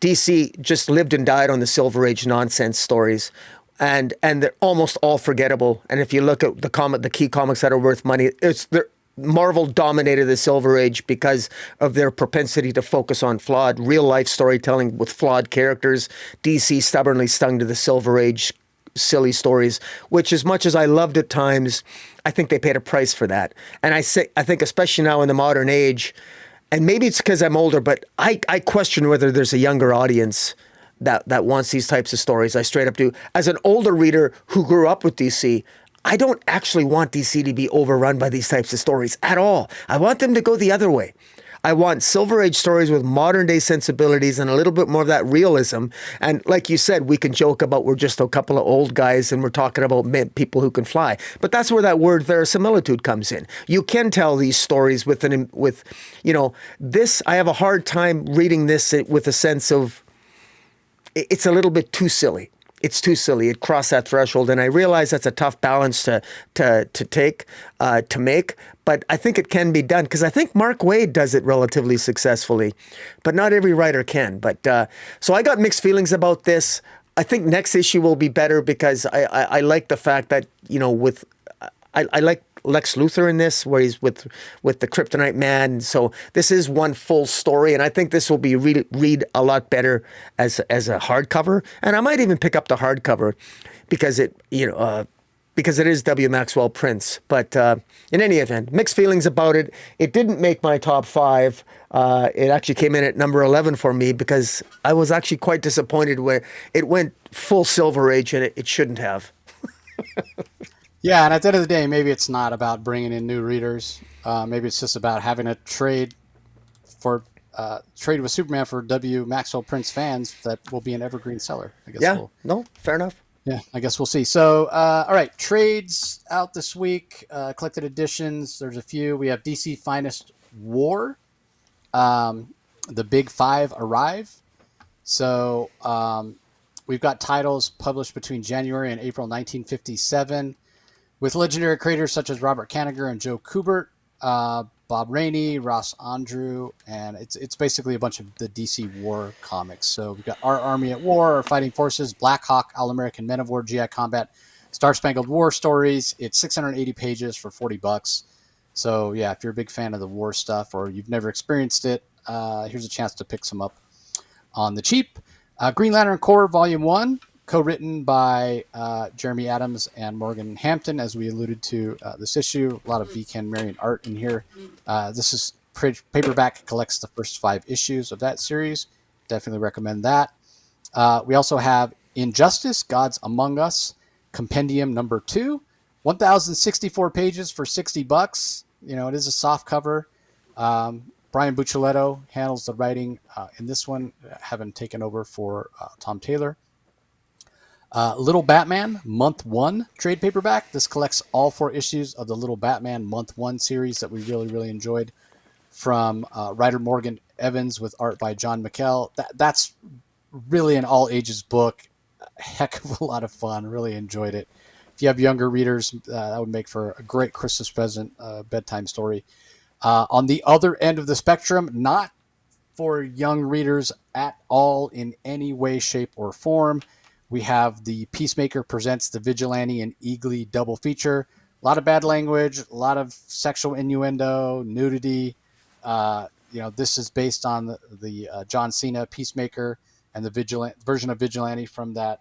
DC just lived and died on the Silver Age nonsense stories, and they're almost all forgettable. And if you look at the key comics that are worth money, Marvel dominated the Silver Age because of their propensity to focus on flawed real life storytelling with flawed characters. DC stubbornly stung to the Silver Age silly stories, which, as much as I loved at times, I think they paid a price for that. And I think especially now in the modern age. And maybe it's because I'm older, but I question whether there's a younger audience that wants these types of stories. I straight up do. As an older reader who grew up with DC, I don't actually want DC to be overrun by these types of stories at all. I want them to go the other way. I want Silver Age stories with modern day sensibilities and a little bit more of that realism. And like you said, we can joke about we're just a couple of old guys and we're talking about people who can fly. But that's where that word verisimilitude comes in. You can tell these stories with this. I have a hard time reading this with a sense of it's a little bit too silly. It's too silly. It crossed that threshold, and I realize that's a tough balance to make. But I think it can be done because I think Mark Waid does it relatively successfully, but not every writer can. But so I got mixed feelings about this. I think next issue will be better because I like the fact that I like Lex Luthor in this, where he's with the Kryptonite man. So this is one full story, and I think this will be read a lot better as a hardcover. And I might even pick up the hardcover because it is W. Maxwell Prince. But in any event, mixed feelings about it. It didn't make my top 5. It actually came in at number 11 for me because I was actually quite disappointed where it went full Silver Age, and it shouldn't have. Yeah, and at the end of the day, maybe it's not about bringing in new readers. Maybe it's just about having a trade with Superman for W. Maxwell Prince fans that will be an evergreen seller. I guess. Yeah, no, fair enough. Yeah, I guess we'll see. So, all right, trades out this week, collected editions. There's a few. We have DC Finest War. The Big 5 arrive. So we've got titles published between January and April 1957. With legendary creators such as Robert Kanigher and Joe Kubert, Bob Rainey, Ross Andrew, and it's basically a bunch of the DC War comics. So we've got Our Army at War, Our Fighting Forces, Black Hawk, All-American Men of War, GI Combat, Star Spangled War Stories. It's 680 pages for $40. So yeah, if you're a big fan of the war stuff or you've never experienced it, here's a chance to pick some up on the cheap. Green Lantern Corps Volume 1. co-written by Jeremy Adams and Morgan Hampton, as we alluded to this issue. A lot of Ken Marion art in here. This is paperback, collects the first 5 issues of that series. Definitely recommend that. We also have Injustice, Gods Among Us, Compendium number 2, 1,064 pages for $60. It is a soft cover. Brian Buccellato handles the writing in this one, having taken over for Tom Taylor. Little Batman, Month 1 trade paperback. This collects all 4 issues of the Little Batman Month 1 series that we really, really enjoyed from writer Morgan Evans with art by John McKell. That's really an all-ages book. A heck of a lot of fun. Really enjoyed it. If you have younger readers, that would make for a great Christmas present, bedtime story. On the other end of the spectrum, not for young readers at all in any way, shape, or form, we have the Peacemaker Presents the Vigilante and Eagly double feature. A lot of bad language, a lot of sexual innuendo, nudity. This is based on the John Cena Peacemaker and the version of Vigilante from that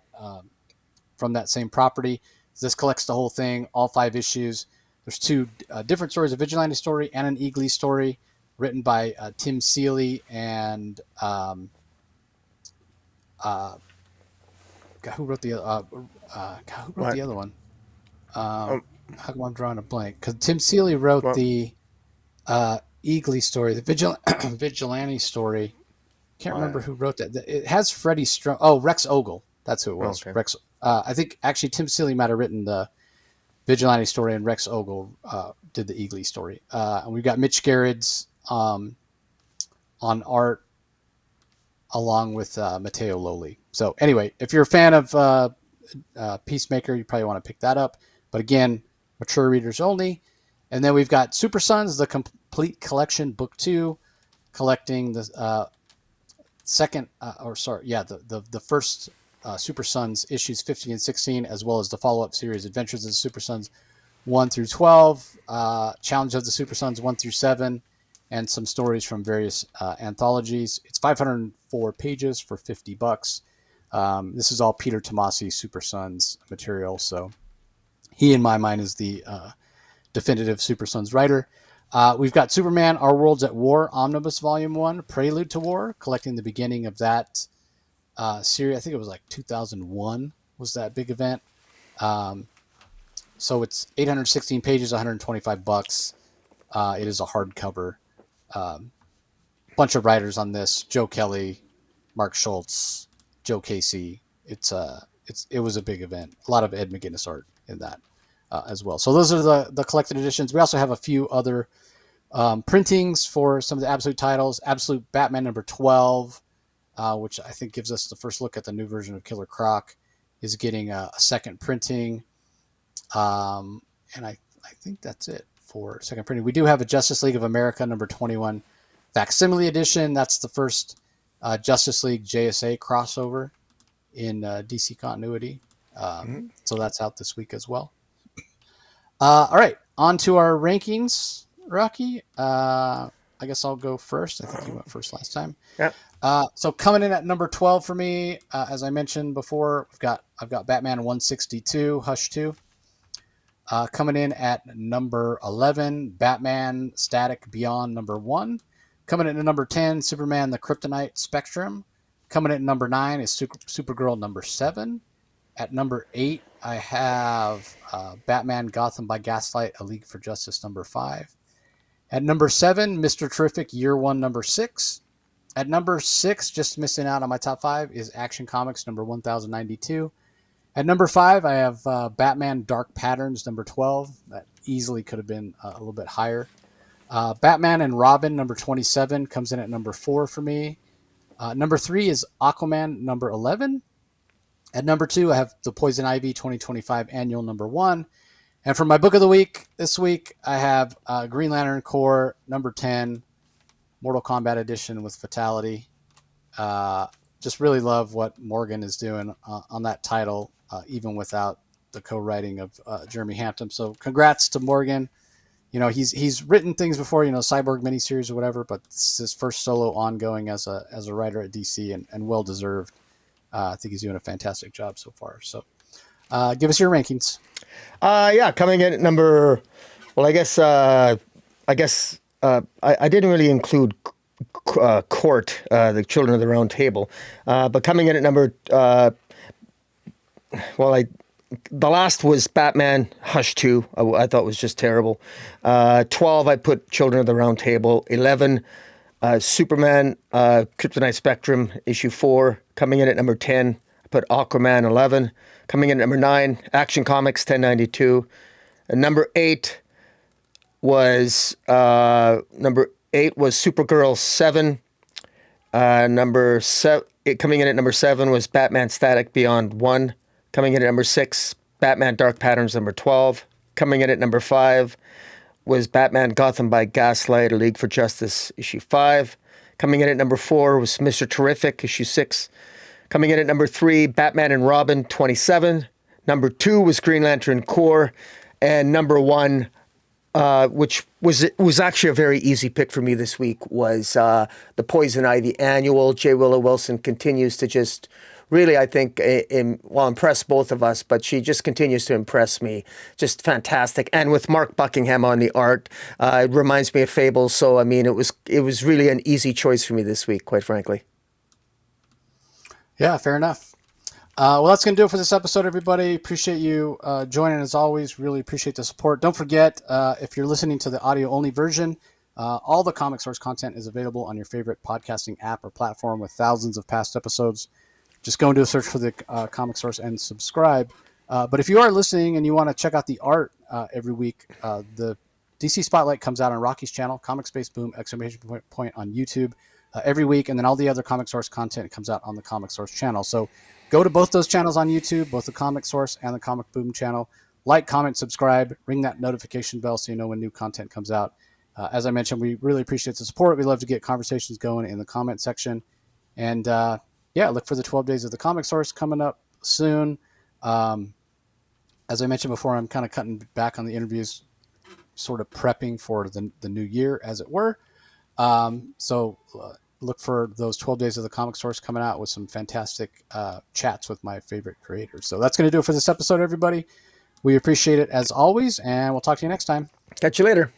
same property. This collects the whole thing, all 5 issues. There's 2 different stories, a Vigilante story and an Eagly story, written by Tim Seeley and who wrote the other one? How come I'm drawing a blank? Because Tim Seeley wrote the Eagly story, the Vigilante story. Can't remember who wrote that. It has Freddie Strong. Oh, Rex Ogle. That's who it was. Okay. Rex. I think actually Tim Seeley might have written the Vigilante story, and Rex Ogle did the Eagly story. And we've got Mitch Gerrits on art, along with Matteo Loli. So anyway, if you're a fan of Peacemaker, you probably want to pick that up. But again, mature readers only. And then we've got Super Sons, the complete collection, book 2, collecting the the first Super Sons issues 15 and 16, as well as the follow-up series Adventures of the Super Sons 1 through 12, Challenge of the Super Sons 1 through 7, and some stories from various anthologies. It's 504 pages for $50. This is all Peter Tomasi Super Sons material, so he, in my mind, is the definitive Super Sons writer. We've got Superman, Our Worlds at War, Omnibus Volume 1, Prelude to War, collecting the beginning of that series. I think it was like 2001 was that big event. So it's 816 pages, $125. It is a hardcover. Bunch of writers on this: Joe Kelly, Mark Schultz, Joe Casey. It was a big event. A lot of Ed McGuinness art in that as well. So those are the collected editions. We also have a few other printings for some of the Absolute titles. Absolute Batman number 12, which I think gives us the first look at the new version of Killer Croc, is getting a second printing. And I think that's it for second printing. We do have a Justice League of America number 21 facsimile edition. That's the first Justice League JSA crossover in DC continuity. So that's out this week as well. All right, on to our rankings, Rocky. I guess I'll go first. I think you went first last time. Yeah. So coming in at number 12 for me, as I mentioned before, I've got Batman 162, Hush 2. Coming in at number 11, Batman Static Beyond number 1. Coming in at number 10, Superman the Kryptonite Spectrum. Coming in at number 9 is Supergirl number 7. At number 8, I have Batman Gotham by Gaslight, A League for Justice number 5. At number 7, Mr. Terrific Year 1 number 6. At number 6, just missing out on my top 5, is Action Comics number 1092. At number 5, I have Batman Dark Patterns number 12. That easily could have been a little bit higher. Batman and Robin number 27 comes in at number 4 for me. Number 3 is Aquaman number 11. At number 2, I have the Poison Ivy 2025 Annual number 1. And for my book of the week this week, I have Green Lantern Corps number 10, Mortal Kombat Edition with Fatality. Just really love what Morgan is doing on that title, even without the co-writing of Jeremy Hampton. So congrats to Morgan. He's written things before, Cyborg miniseries or whatever, but this is his first solo ongoing as a writer at DC, and well deserved I think he's doing a fantastic job so far. So give us your rankings. Coming in at number. Well, I guess I didn't really include C.O.R.T, the Children of the Round Table, but coming in at number. The last was Batman Hush 2. I thought was just terrible. 12, I put Children of the Round Table. 11, Superman Kryptonite Spectrum issue 4. Coming in at number 10, I put Aquaman 11. Coming in at number 9, Action Comics 1092. And number 8 was Supergirl 7. Coming in at number 7 was Batman Static Beyond 1. Coming in at number 6, Batman Dark Patterns number 12. Coming in at number 5 was Batman Gotham by Gaslight, A League for Justice, issue 5. Coming in at number 4 was Mr. Terrific, issue 6. Coming in at number 3, Batman and Robin, 27. Number 2 was Green Lantern Corps. And number 1, which was actually a very easy pick for me this week, was the Poison Ivy Annual. J. Willow Wilson continues to just really, I think, impress both of us, but she just continues to impress me. Just fantastic. And with Mark Buckingham on the art, it reminds me of Fables. So, I mean, it was really an easy choice for me this week, quite frankly. Yeah, fair enough. Well, that's going to do it for this episode, everybody. Appreciate you joining as always. Really appreciate the support. Don't forget, if you're listening to the audio-only version, all the Comic Source content is available on your favorite podcasting app or platform with thousands of past episodes. Just go and do a search for the Comic Source and subscribe. But if you are listening and you want to check out the art every week, the DC Spotlight comes out on Rocky's channel, Comic Space Boom, ! On YouTube every week. And then all the other Comic Source content comes out on the Comic Source channel. So go to both those channels on YouTube, both the Comic Source and the Comic Boom channel. Like, comment, subscribe, ring that notification bell so you know when new content comes out. As I mentioned, we really appreciate the support. We love to get conversations going in the comment section. And look for the 12 Days of the Comic Source coming up soon. As I mentioned before, I'm kind of cutting back on the interviews, sort of prepping for the new year, as it were. So look for those 12 Days of the Comic Source coming out with some fantastic chats with my favorite creators. So that's going to do it for this episode, everybody. We appreciate it as always, and we'll talk to you next time. Catch you later.